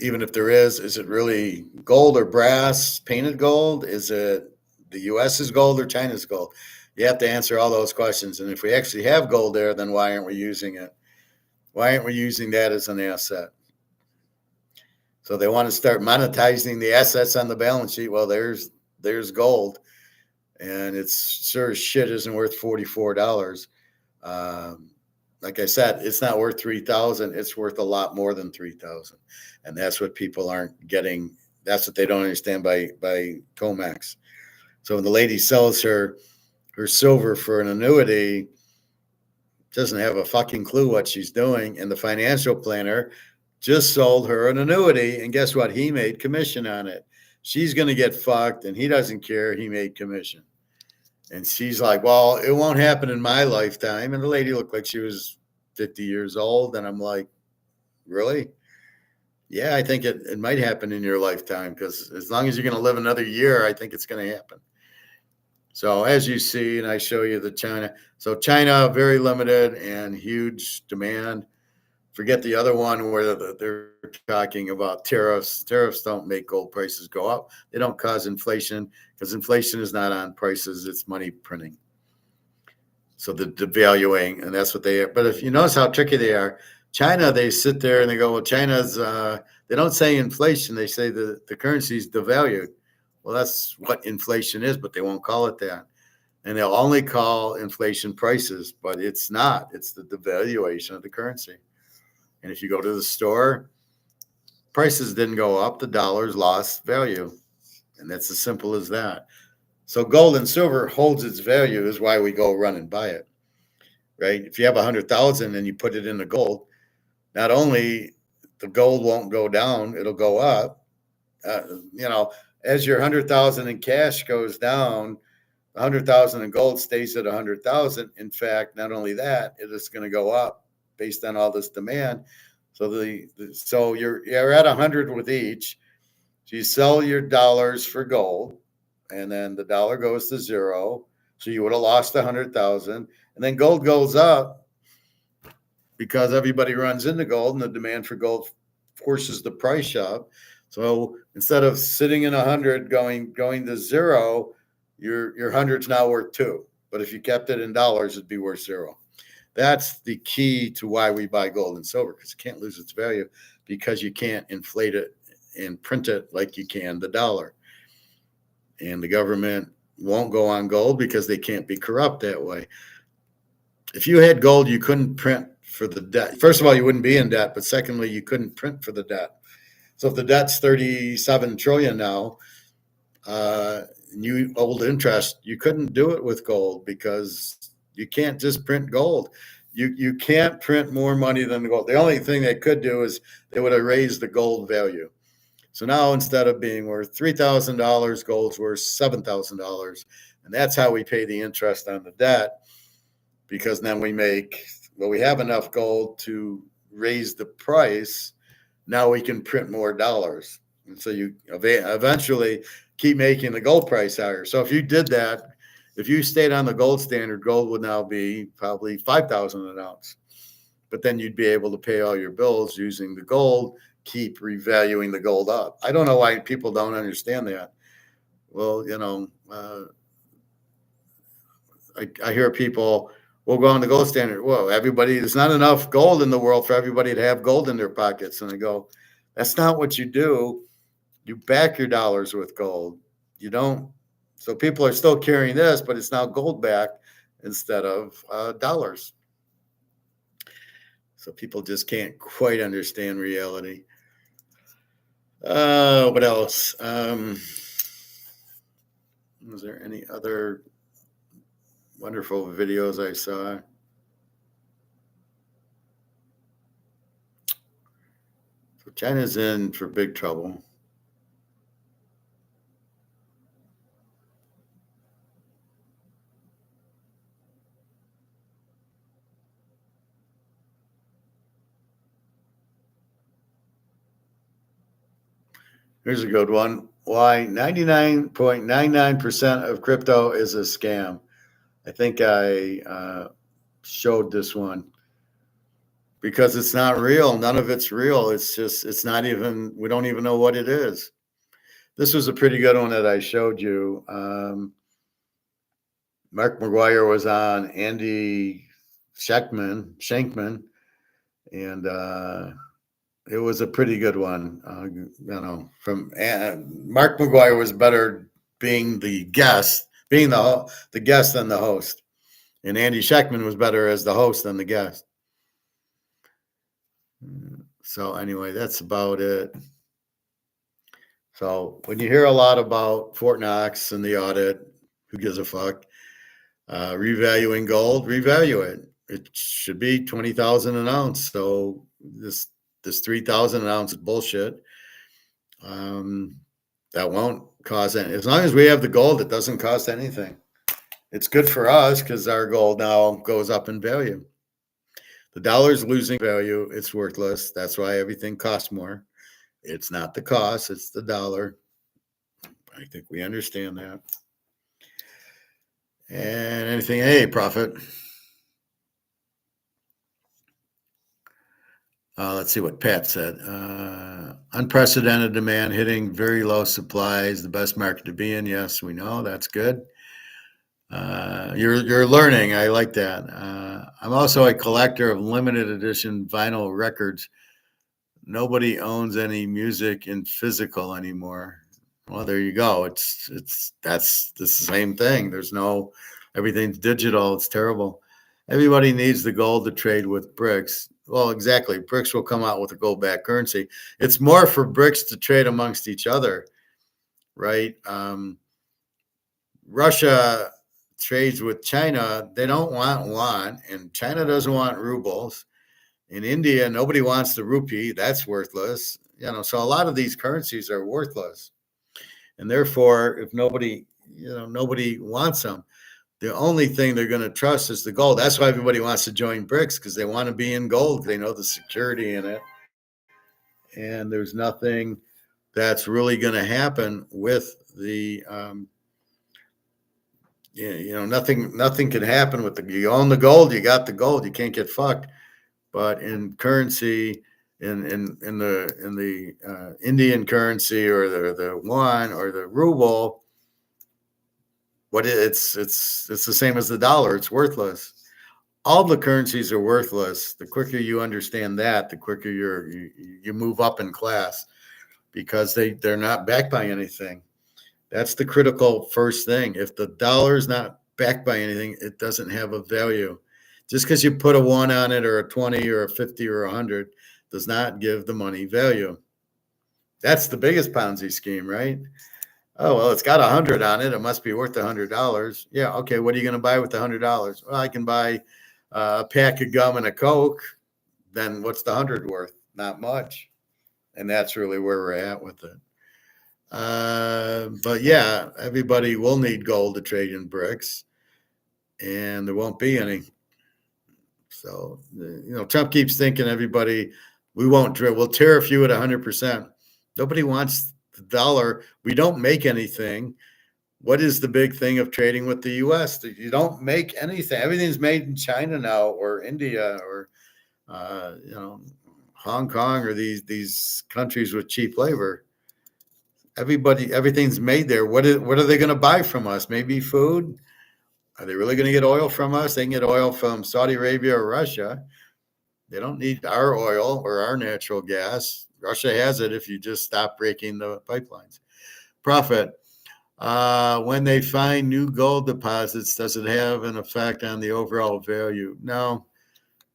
Even if there is it really gold or brass, painted gold? Is it the US's gold or China's gold? You have to answer all those questions. And if we actually have gold there, then why aren't we using it? Why aren't we using that as an asset? So they want to start monetizing the assets on the balance sheet. Well, there's gold, and it's sure as shit isn't worth $44. Like I said, it's not worth $3,000. It's worth a lot more than $3,000, and that's what people aren't getting. That's what they don't understand by COMEX. So when the lady sells her silver for an annuity, doesn't have a fucking clue what she's doing, and the financial planner just sold her an annuity, and guess what? He made commission on it. She's going to get fucked, and he doesn't care. He made commission. And she's like, well, it won't happen in my lifetime. And the lady looked like she was 50 years old. And I'm like, really? Yeah, I think it might happen in your lifetime, because as long as you're going to live another year, I think it's going to happen. So as you see, and I show you the China. So China, very limited and huge demand. Forget the other one where they're talking about tariffs. Tariffs don't make gold prices go up. They don't cause inflation, because inflation is not on prices. It's money printing. So the devaluing, and that's what they are. But if you notice how tricky they are, China, they sit there and they go, well, China's, they don't say inflation. They say the currency is devalued. Well, that's what inflation is, but they won't call it that. And they'll only call inflation prices, but it's not. It's the devaluation of the currency. And if you go to the store, prices didn't go up. The dollars lost value. And that's as simple as that. So gold and silver holds its value, is why we go run and buy it, right? If you have 100,000 and you put it in the gold, not only the gold won't go down, it'll go up. As your 100,000 in cash goes down, 100,000 in gold stays at 100,000. In fact, not only that, it is going to go up based on all this demand. So so you're at 100 with each. So you sell your dollars for gold, and then the dollar goes to zero. So you would have lost 100,000, and then gold goes up because everybody runs into gold, and the demand for gold forces the price up. So instead of sitting in 100 going to zero, your 100's now worth 2. But if you kept it in dollars, it'd be worth 0. That's the key to why we buy gold and silver, because it can't lose its value, because you can't inflate it and print it like you can the dollar. And the government won't go on gold because they can't be corrupt that way. If you had gold, you couldn't print for the debt. First of all, you wouldn't be in debt, but secondly, you couldn't print for the debt. So if the debt's 37 trillion now, you old interest, you couldn't do it with gold, because you can't just print gold. You can't print more money than the gold. The only thing they could do is they would have raised the gold value. So now instead of being worth $3,000, gold's worth $7,000. And that's how we pay the interest on the debt, because then we have enough gold to raise the price. Now we can print more dollars. And so you eventually keep making the gold price higher. So if you did that, if you stayed on the gold standard, gold would now be probably 5,000 an ounce. But then you'd be able to pay all your bills using the gold, keep revaluing the gold up. I don't know why people don't understand that. Well, I hear people, we'll go on the gold standard. Whoa, there's not enough gold in the world for everybody to have gold in their pockets. And I go, that's not what you do. You back your dollars with gold. You don't. So people are still carrying this, but it's now gold backed instead of dollars. So people just can't quite understand reality. What else? Was there any other wonderful videos I saw? So China's in for big trouble. Here's a good one. Why 99.99% of crypto is a scam. I think I showed this one. Because it's not real. None of it's real. It's not even, we don't even know what it is. This was a pretty good one that I showed you. Mark McGuire was on Andy Shankman, and it was a pretty good one. From Mark McGuire was better being the guest, being the guest than the host, and Andy Shankman was better as the host than the guest. So anyway, that's about it. So when you hear a lot about Fort Knox and the audit, who gives a fuck? Revaluing gold, revalue it. It should be 20,000 an ounce. So this 3,000 an ounce is bullshit. That won't cause any. As long as we have the gold, it doesn't cost anything. It's good for us because our gold now goes up in value. The dollar's losing value. It's worthless. That's why everything costs more. It's not the cost. It's the dollar. I think we understand that. And anything, hey, profit. Let's see what Pat said. Unprecedented demand hitting very low supplies. The best market to be in. Yes, we know. That's good. You're learning. I like that. I'm also a collector of limited edition vinyl records. Nobody owns any music in physical anymore. Well, there you go. That's the same thing. Everything's digital. It's terrible. Everybody needs the gold to trade with BRICS. Well, exactly. BRICS will come out with a gold-backed currency. It's more for BRICS to trade amongst each other, right? Russia trades with China. They don't want yuan, and China doesn't want rubles. In India, nobody wants the rupee. That's worthless. So a lot of these currencies are worthless. And therefore, if nobody wants them, the only thing they're going to trust is the gold. That's why everybody wants to join BRICS, because they want to be in gold. They know the security in it. And there's nothing that's really going to happen with the, nothing can happen with you own the gold, you got the gold, you can't get fucked. But in currency, in the Indian currency or the yuan or the ruble, it's the same as the dollar. It's worthless. All the currencies are worthless. The quicker you understand that, the quicker you move up in class, because they're not backed by anything. That's the critical first thing. If the dollar is not backed by anything, it doesn't have a value. Just because you put a 1 on it or a 20 or a 50 or 100 does not give the money value. That's the biggest Ponzi scheme, right? Oh, well, it's got 100 on it. It must be worth $100. Yeah, okay, what are you going to buy with $100? Well, I can buy a pack of gum and a Coke, then what's the 100 worth? Not much. And that's really where we're at with it. But yeah, everybody will need gold to trade in bricks, and there won't be any. So, Trump keeps thinking everybody, we'll tariff you at 100%. Nobody wants the dollar. We don't make anything. What is the big thing of trading with the U.S.? You don't make anything. Everything's made in China now, or India, or Hong Kong, or these countries with cheap labor. Everything's made there. What are they going to buy from us? Maybe food. Are they really going to get oil from us? They can get oil from Saudi Arabia or Russia. They don't need our oil or our natural gas. Russia has it if you just stop breaking the pipelines. Profit. When they find new gold deposits, does it have an effect on the overall value? No,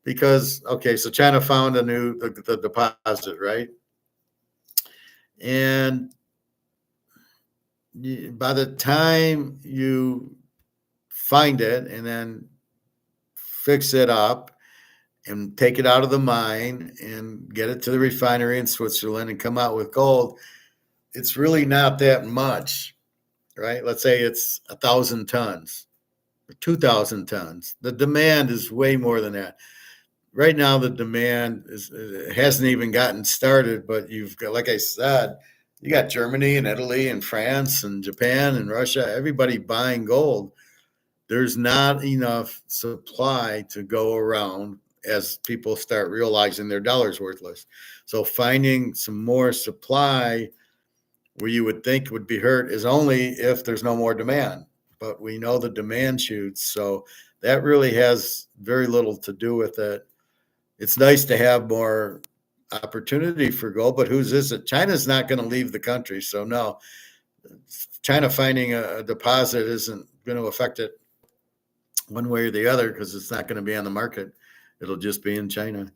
because, so China found the deposit, right? And by the time you find it and then fix it up and take it out of the mine and get it to the refinery in Switzerland and come out with gold, it's really not that much, right? Let's say it's 1,000 tons or 2,000 tons. The demand is way more than that. Right now, the demand hasn't even gotten started, but you've got, like I said, you got Germany and Italy and France and Japan and Russia, everybody buying gold. There's not enough supply to go around as people start realizing their dollar's worthless. So finding some more supply where you would think would be hurt is only if there's no more demand. But we know the demand shoots, so that really has very little to do with it. It's nice to have more opportunity for gold, but whose is it? China's not going to leave the country, so no. China finding a deposit isn't going to affect it one way or the other because it's not going to be on the market. It'll just be in China.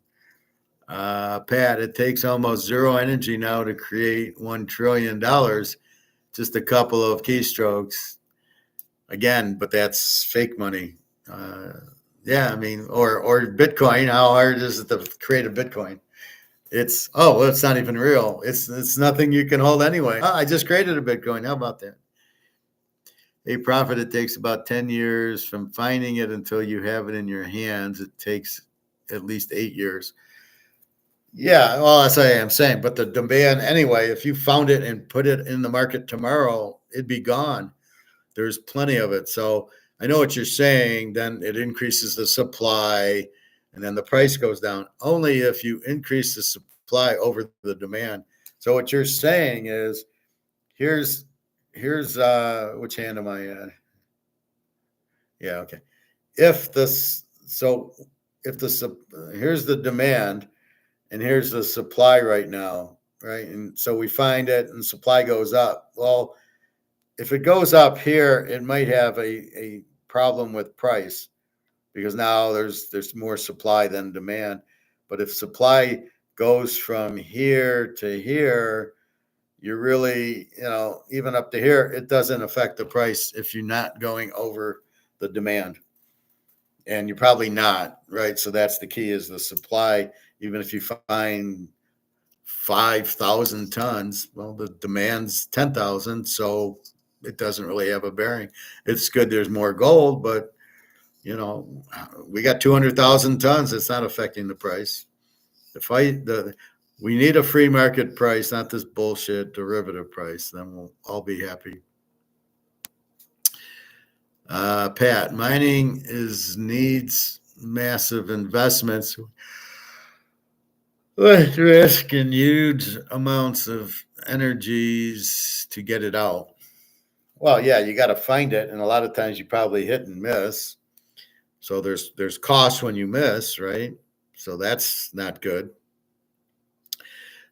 Pat, it takes almost zero energy now to create $1 trillion. Just a couple of keystrokes. Again, but that's fake money. Yeah, I mean, or Bitcoin. How hard is it to create a Bitcoin? It's not even real. It's nothing you can hold anyway. I just created a Bitcoin. How about that? A profit, it takes about 10 years from finding it until you have it in your hands. It takes at least 8 years. Yeah, well, that's what I'm saying. But the demand, anyway, if you found it and put it in the market tomorrow, it'd be gone. There's plenty of it. So I know what you're saying. Then it increases the supply and then the price goes down. Only if you increase the supply over the demand. So what you're saying is here's which hand am I at? Yeah, okay. Here's the demand and here's the supply right now, right? And so we find it and supply goes up. Well, if it goes up here, it might have a problem with price because now there's more supply than demand. But if supply goes from here to here, you're really, even up to here, it doesn't affect the price if you're not going over the demand. And you're probably not, right? So that's the key is the supply. Even if you find 5,000 tons, well, the demand's 10,000. So it doesn't really have a bearing. It's good there's more gold, but, we got 200,000 tons. It's not affecting the price. We need a free market price, not this bullshit derivative price. Then we'll all be happy. Pat, mining needs massive investments. Risk and huge amounts of energies to get it out. Well, yeah, you got to find it, and a lot of times you probably hit and miss. So there's costs when you miss, right? So that's not good.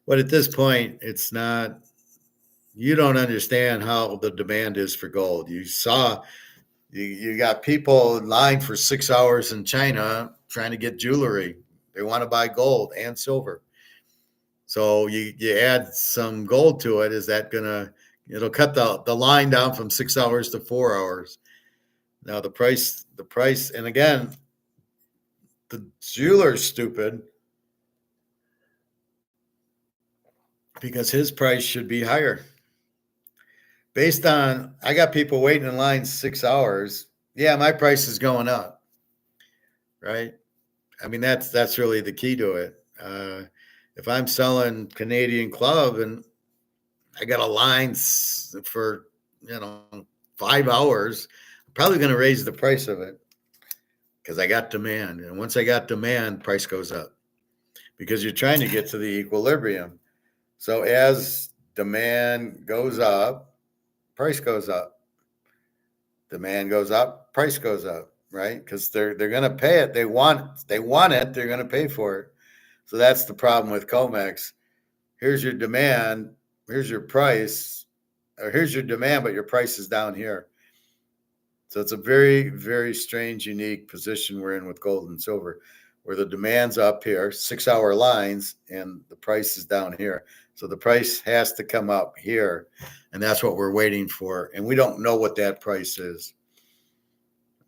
But at this point, it's not. You don't understand how the demand is for gold. You saw, you got people in line for 6 hours in China trying to get jewelry. They want to buy gold and silver. So you add some gold to it. Is that it'll cut the line down from 6 hours to 4 hours. Now the price, and again, the jeweler's stupid because his price should be higher. Based on, I got people waiting in line 6 hours. Yeah, my price is going up, right? I mean, that's really the key to it. If I'm selling Canadian Club and I got a line for 5 hours, I'm probably going to raise the price of it because I got demand. And once I got demand, price goes up because you're trying to get to the equilibrium. So as demand goes up, price goes up. Demand goes up, price goes up, right? Because they're going to pay it. They want it. They're going to pay for it. So that's the problem with COMEX. Here's your demand. Here's your price. Or here's your demand, but your price is down here. So it's a very, very strange, unique position we're in with gold and silver, where the demand's up here, 6 hour lines, and the price is down here. So the price has to come up here, and that's what we're waiting for. And we don't know what that price is.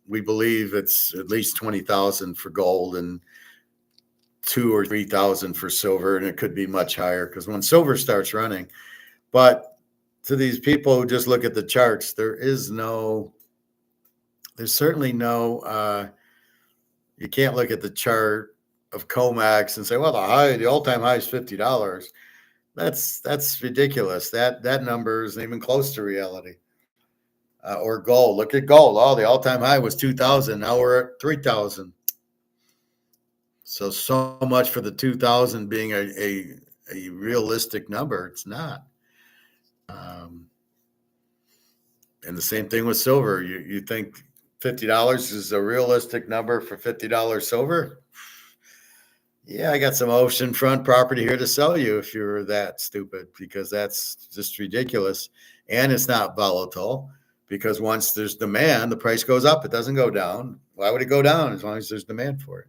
We believe it's at least 20,000 for gold and 2,000 or 3,000 for silver, and it could be much higher because when silver starts running. But to these people who just look at the charts, there's certainly no. You can't look at the chart of COMEX and say, well, the all-time high is $50. That's ridiculous. That number isn't even close to reality. Or gold. Look at gold. Oh, the all-time high was 2,000. Now we're at 3,000. So much for the 2,000 being a realistic number. It's not. And the same thing with silver. You think $50 is a realistic number for $50 silver? Yeah, I got some oceanfront property here to sell you if you're that stupid, because that's just ridiculous. And it's not volatile because once there's demand, the price goes up. It doesn't go down. Why would it go down as long as there's demand for it?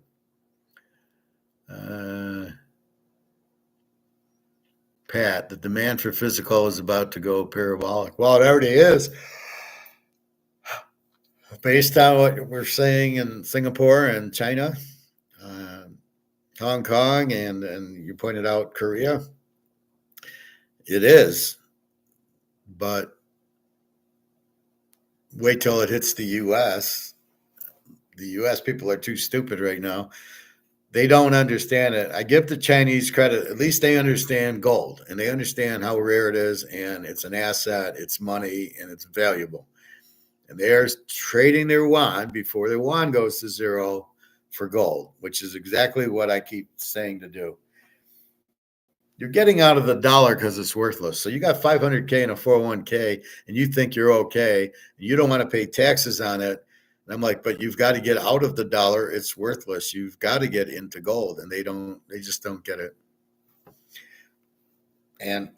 Pat, the demand for physical is about to go parabolic. Well, it already is. Based on what we're saying in Singapore and China, Hong Kong, and you pointed out Korea, it is. But wait till it hits the U.S. The U.S. people are too stupid right now. They don't understand it. I give the Chinese credit. At least they understand gold, and they understand how rare it is, and it's an asset, it's money, and it's valuable. And they're trading their yuan before their yuan goes to zero for gold, which is exactly what I keep saying to do. You're getting out of the dollar because it's worthless. So you got 500K in a 401k, and you think you're okay, and you don't want to pay taxes on it. And I'm like, but you've got to get out of the dollar. It's worthless. You've got to get into gold. And they just don't get it. And,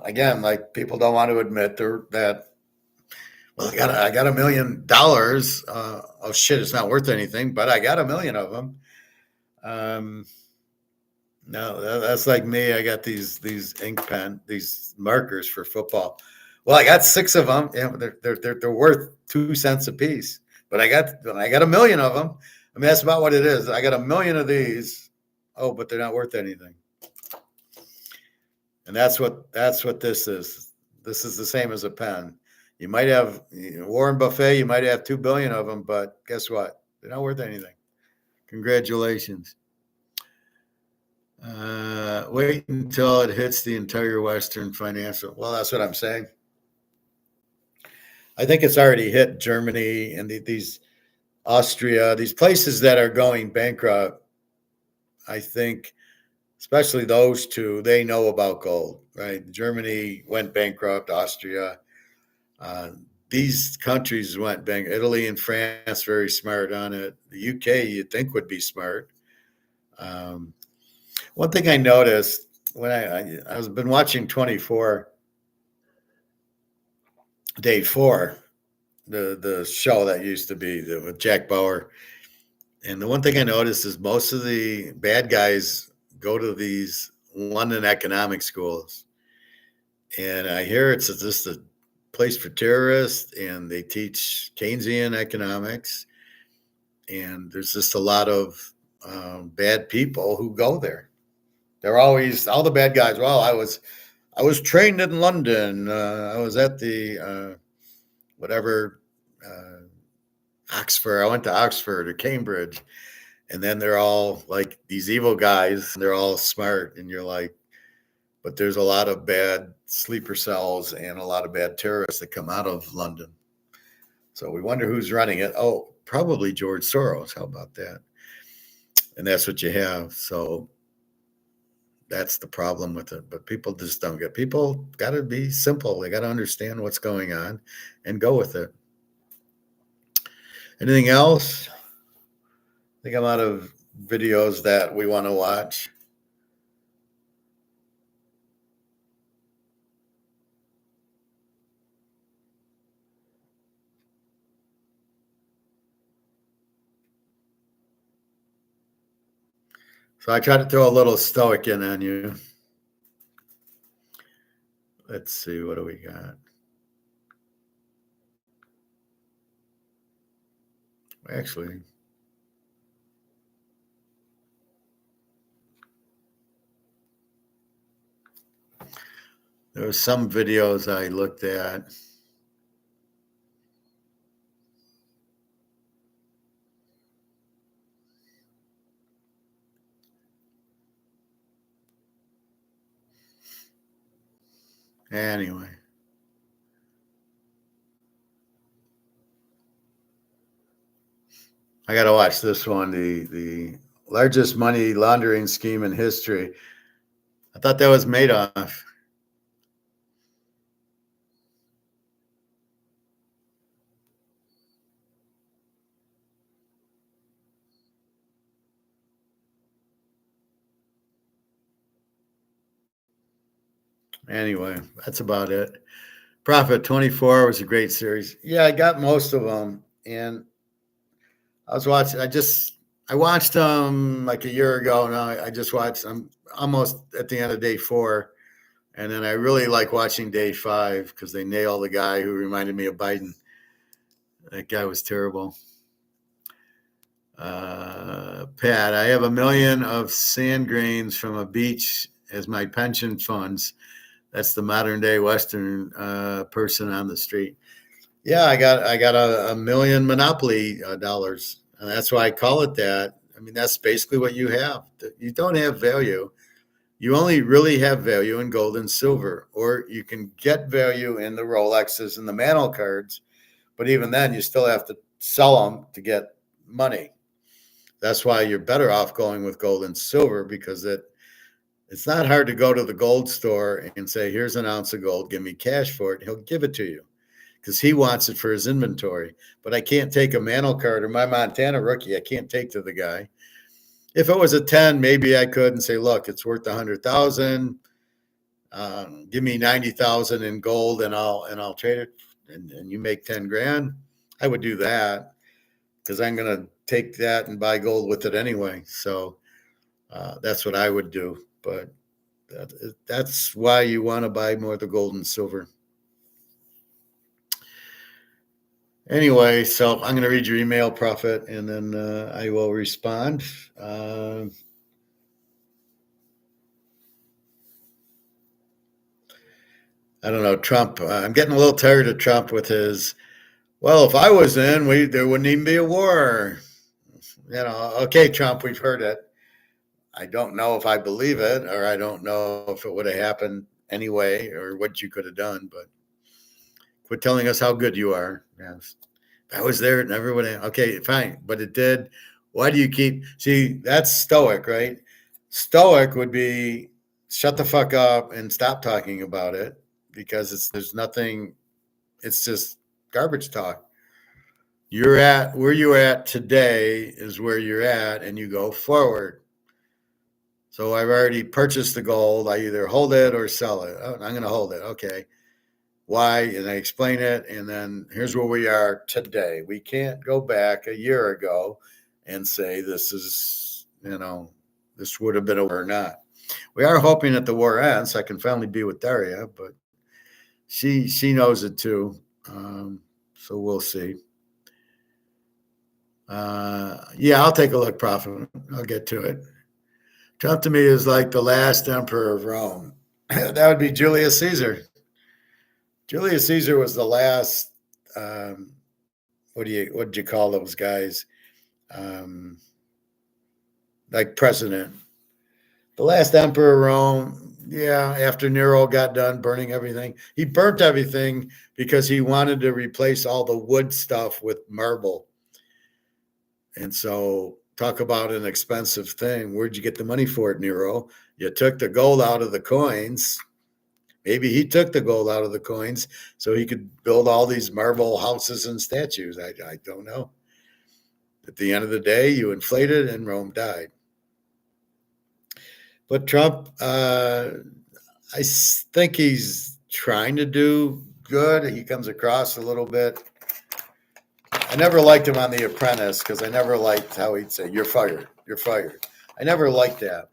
again, like people don't want to admit that, well, I got $1 million. Oh shit, it's not worth anything, but I got 1 million of them. No, that's like me. I got these ink pen, these markers for football. Well, I got 6 of them. Yeah, they're worth 2 cents a piece. But I got 1 million of them. I mean, that's about what it is. I got 1 million of these. Oh, but they're not worth anything. And that's what this is. This is the same as a pen. You might have Warren Buffett. You might have 2 billion of them, but guess what? They're not worth anything. Congratulations. Wait until it hits the entire Western financial. Well, that's what I'm saying. I think it's already hit Germany and these Austria, these places that are going bankrupt. I think, especially those two, they know about gold, right? Germany went bankrupt, Austria. These countries went bankrupt. Italy and France, very smart on it. The UK, you'd think would be smart. One thing I noticed when I've been watching 24 Day 4, the show that used to be with Jack Bauer. And the one thing I noticed is most of the bad guys go to these London economic schools. And I hear it's just a place for terrorists, and they teach Keynesian economics. And there's just a lot of bad people who go there. They're always all the bad guys. Well, I was trained in London. I was at the whatever Oxford. I went to Oxford or Cambridge, and then they're all like these evil guys. They're all smart, and you're like, but there's a lot of bad sleeper cells and a lot of bad terrorists that come out of London. So we wonder who's running it. Oh, probably George Soros. How about that? And that's what you have. So that's the problem with it. But people just don't get. People got to be simple. They got to understand what's going on and go with it. Anything else? I think I'm out of videos that we want to watch. So I try to throw a little stoic in on you. Let's see, what do we got? Actually, there were some videos I looked at. Anyway. I got to watch this one, the largest money laundering scheme in history. I thought that was Madoff. Anyway, that's about it. Profit 24 was a great series. Yeah, I got most of them, and I was watching. I watched them like a year ago. Now I just watched. I'm almost at the end of day 4, and then I really like watching day 5 because they nail the guy who reminded me of Biden. That guy was terrible. Pat, I have $1 million of sand grains from a beach as my pension funds. That's the modern day Western person on the street. Yeah, I got a $1 million Monopoly dollars, and that's why I call it that. I mean, that's basically what you have. You don't have value. You only really have value in gold and silver, or you can get value in the Rolexes and the Mantle cards, but even then, you still have to sell them to get money. That's why you're better off going with gold and silver because it's not hard to go to the gold store and say, here's an ounce of gold, give me cash for it. He'll give it to you because he wants it for his inventory. But I can't take a Mantle card or my Montana rookie. I can't take to the guy. If it was a 10, maybe I could and say, look, it's worth 100,000. Give me 90,000 in gold and I'll trade it. And you make 10 grand. I would do that because I'm going to take that and buy gold with it anyway. So that's what I would do. But that's why you want to buy more of the gold and silver. Anyway, so I'm going to read your email, Prophet, and then I will respond. I don't know, Trump. I'm getting a little tired of Trump with his, well, if I was in, there wouldn't even be a war. Okay, Trump, we've heard it. I don't know if I believe it, or I don't know if it would have happened anyway, or what you could have done. But quit telling us how good you are. Yes. If I was there, it never would have. Okay, fine, but it did. Why do you keep? See, that's stoic, right? Stoic would be shut the fuck up and stop talking about it because there's nothing. It's just garbage talk. You're at where you're at today is where you're at, and you go forward. So I've already purchased the gold. I either hold it or sell it. Oh, I'm going to hold it. Okay. Why? And I explain it. And then here's where we are today. We can't go back a year ago and say this is, this would have been a war or not. We are hoping that the war ends. So I can finally be with Daria, but she knows it too. So we'll see. Yeah, I'll take a look, Prophet. I'll get to it. Trump to me is like the last emperor of Rome. That would be Julius Caesar. Julius Caesar was the last. Um, what'd you call those guys? Um, like president. The last emperor of Rome. Yeah, after Nero got done burning everything, he burnt everything because he wanted to replace all the wood stuff with marble. And so, talk about an expensive thing. Where'd you get the money for it, Nero? You took the gold out of the coins. Maybe he took the gold out of the coins so he could build all these marble houses and statues. I don't know. At the end of the day, you inflated and Rome died. But Trump, I think he's trying to do good. He comes across a little bit. I never liked him on The Apprentice because I never liked how he'd say, "You're fired. You're fired." I never liked that.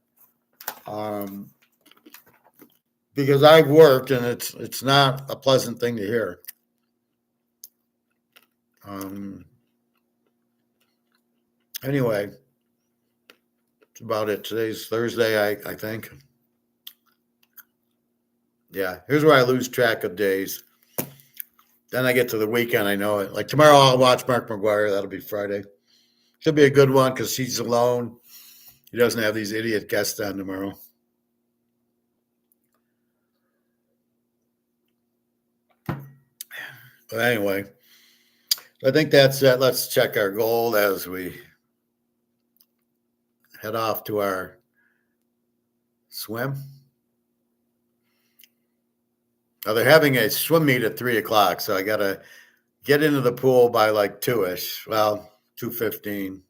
Because I've worked and it's not a pleasant thing to hear. Anyway, that's about it. Today's Thursday, I think. Yeah, here's where I lose track of days. Then I get to the weekend, I know it. Like tomorrow, I'll watch Mark McGuire. That'll be Friday. Should be a good one because he's alone. He doesn't have these idiot guests on tomorrow. But anyway, I think that's it. Let's check our gold as we head off to our swim. Now they're having a swim meet at 3:00, so I gotta get into the pool by like 2-ish. Well, 2:15.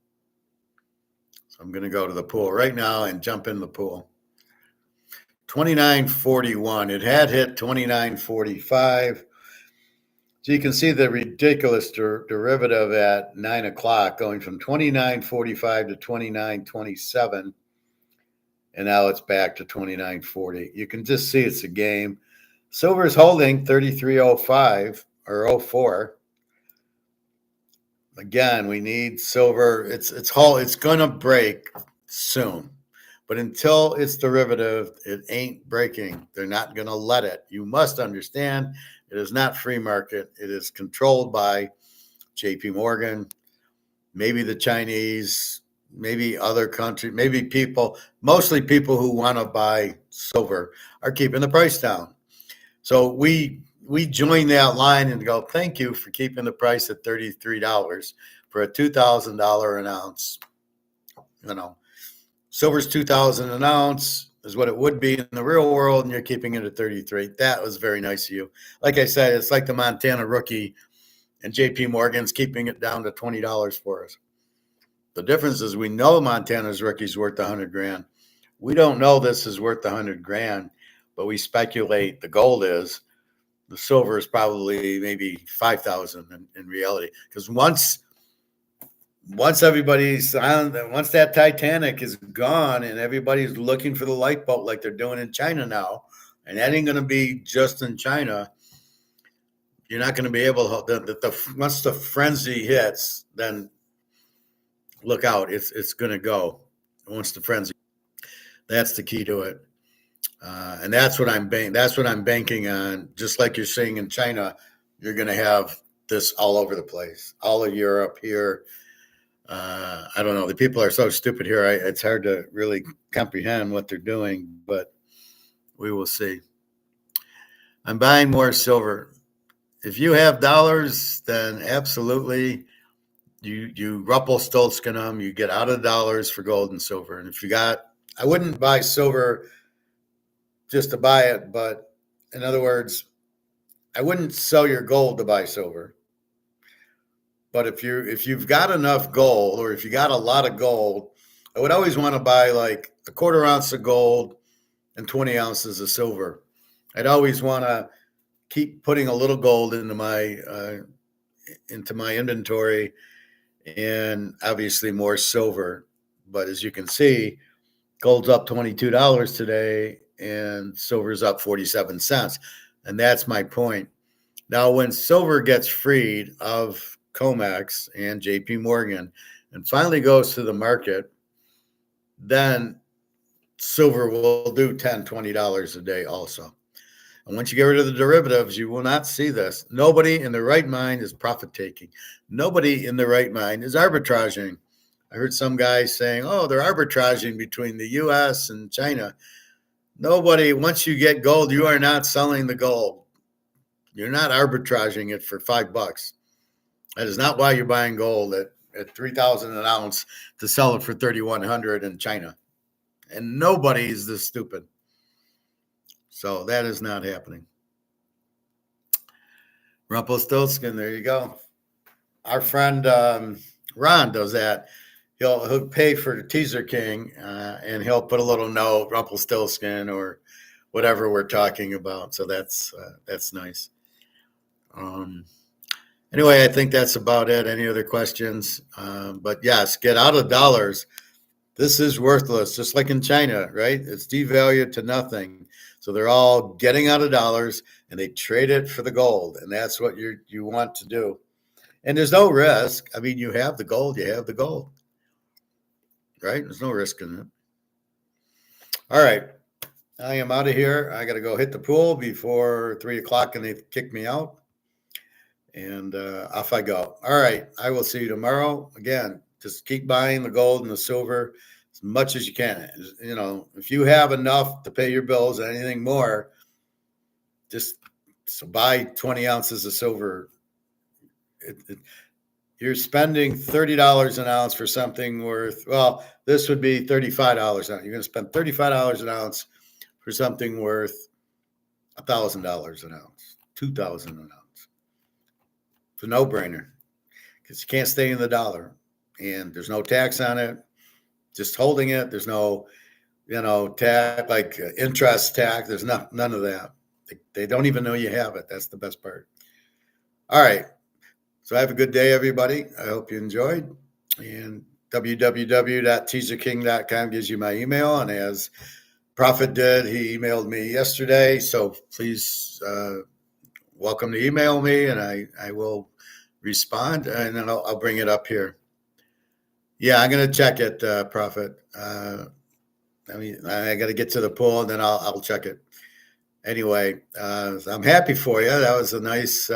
So I'm gonna go to the pool right now and jump in the pool. 29.41. It had hit 29.45. So you can see the ridiculous derivative at 9:00, going from 29.45 to 29.27, and now it's back to 29.40. You can just see it's a game. Silver's holding 33.05 or 04. Again, we need silver. It's gonna break soon, but until it's derivative, it ain't breaking. They're not gonna let it. You must understand, it is not free market. It is controlled by J.P. Morgan, maybe the Chinese, maybe other countries, maybe people. Mostly people who want to buy silver are keeping the price down. So we join that line and go, thank you for keeping the price at $33 for a $2,000 an ounce. Silver's $2,000 an ounce is what it would be in the real world, and you're keeping it at 33. That was very nice of you. Like I said, it's like the Montana rookie, and J.P. Morgan's keeping it down to $20 for us. The difference is we know Montana's rookie's worth $100,000. We don't know this is worth $100,000, but we speculate the gold is. The silver is probably maybe 5,000 in reality. Because once everybody's on, once that Titanic is gone and everybody's looking for the lifeboat like they're doing in China now, and that ain't going to be just in China, you're not going to be able to. Once the frenzy hits, then look out. It's going to go. Once the frenzy, that's the key to it. And that's what I'm banking on. Just like you're seeing in China, you're going to have this all over the place, all of Europe here. I don't know. The people are so stupid here. It's hard to really comprehend what they're doing, but we will see. I'm buying more silver. If you have dollars, then absolutely, you Rumpelstiltskin them. You get out of dollars for gold and silver. And if you got, I wouldn't buy silver just to buy it, but in other words, I wouldn't sell your gold to buy silver. But if you've got enough gold, or if you got a lot of gold, I would always want to buy like a 1/4 ounce of gold and 20 ounces of silver. I'd always want to keep putting a little gold into my inventory, and obviously more silver. But as you can see, gold's up $22 today, and silver's up 47 cents. And that's my point. Now, when silver gets freed of COMEX and JP Morgan and finally goes to the market, then silver will do $10, $20 a day also. And once you get rid of the derivatives, you will not see this. Nobody in their right mind is profit taking. Nobody in their right mind is arbitraging. I heard some guys saying, oh, they're arbitraging between the US and China. Nobody, once you get gold, you are not selling the gold. You're not arbitraging it for $5. That is not why you're buying gold at 3,000 an ounce to sell it for 3,100 in China. And nobody is this stupid. So that is not happening. Rumpelstiltskin, there you go. Our friend Ron does that. He'll pay for Teaserking and he'll put a little note, Rumpelstiltskin or whatever we're talking about. So that's nice. Anyway, I think that's about it. Any other questions? But yes, get out of dollars. This is worthless, just like in China, right? It's devalued to nothing. So they're all getting out of dollars and they trade it for the gold. And that's what you want to do. And there's no risk. I mean, you have the gold, right? There's no risk in it. All right. I am out of here. I got to go hit the pool before 3 o'clock and they kick me out. And off I go. All right. I will see you tomorrow. Again, just keep buying the gold and the silver as much as you can. You know, if you have enough to pay your bills and anything more, just buy 20 ounces of silver. You're spending $30 an ounce for something worth, well, this would be $35 an ounce. You're going to spend $35 an ounce for something worth $1,000 an ounce, $2,000 an ounce. It's a no-brainer because you can't stay in the dollar and there's no tax on it. Just holding it, there's no, tax, like interest tax. There's none of that. They don't even know you have it. That's the best part. All right. So have a good day, everybody. I hope you enjoyed. And www.teaserking.com gives you my email. And as Prophet did, he emailed me yesterday. So please welcome to email me, and I will respond, and then I'll bring it up here. Yeah, I'm going to check it, Prophet. I got to get to the pool, and then I'll check it. Anyway, I'm happy for you. That was a nice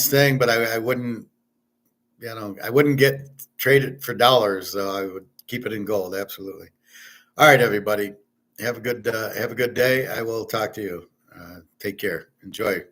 thing, but I wouldn't, I wouldn't get traded for dollars. Though I would keep it in gold. Absolutely. All right, everybody. Have a good day. I will talk to you. Take care. Enjoy.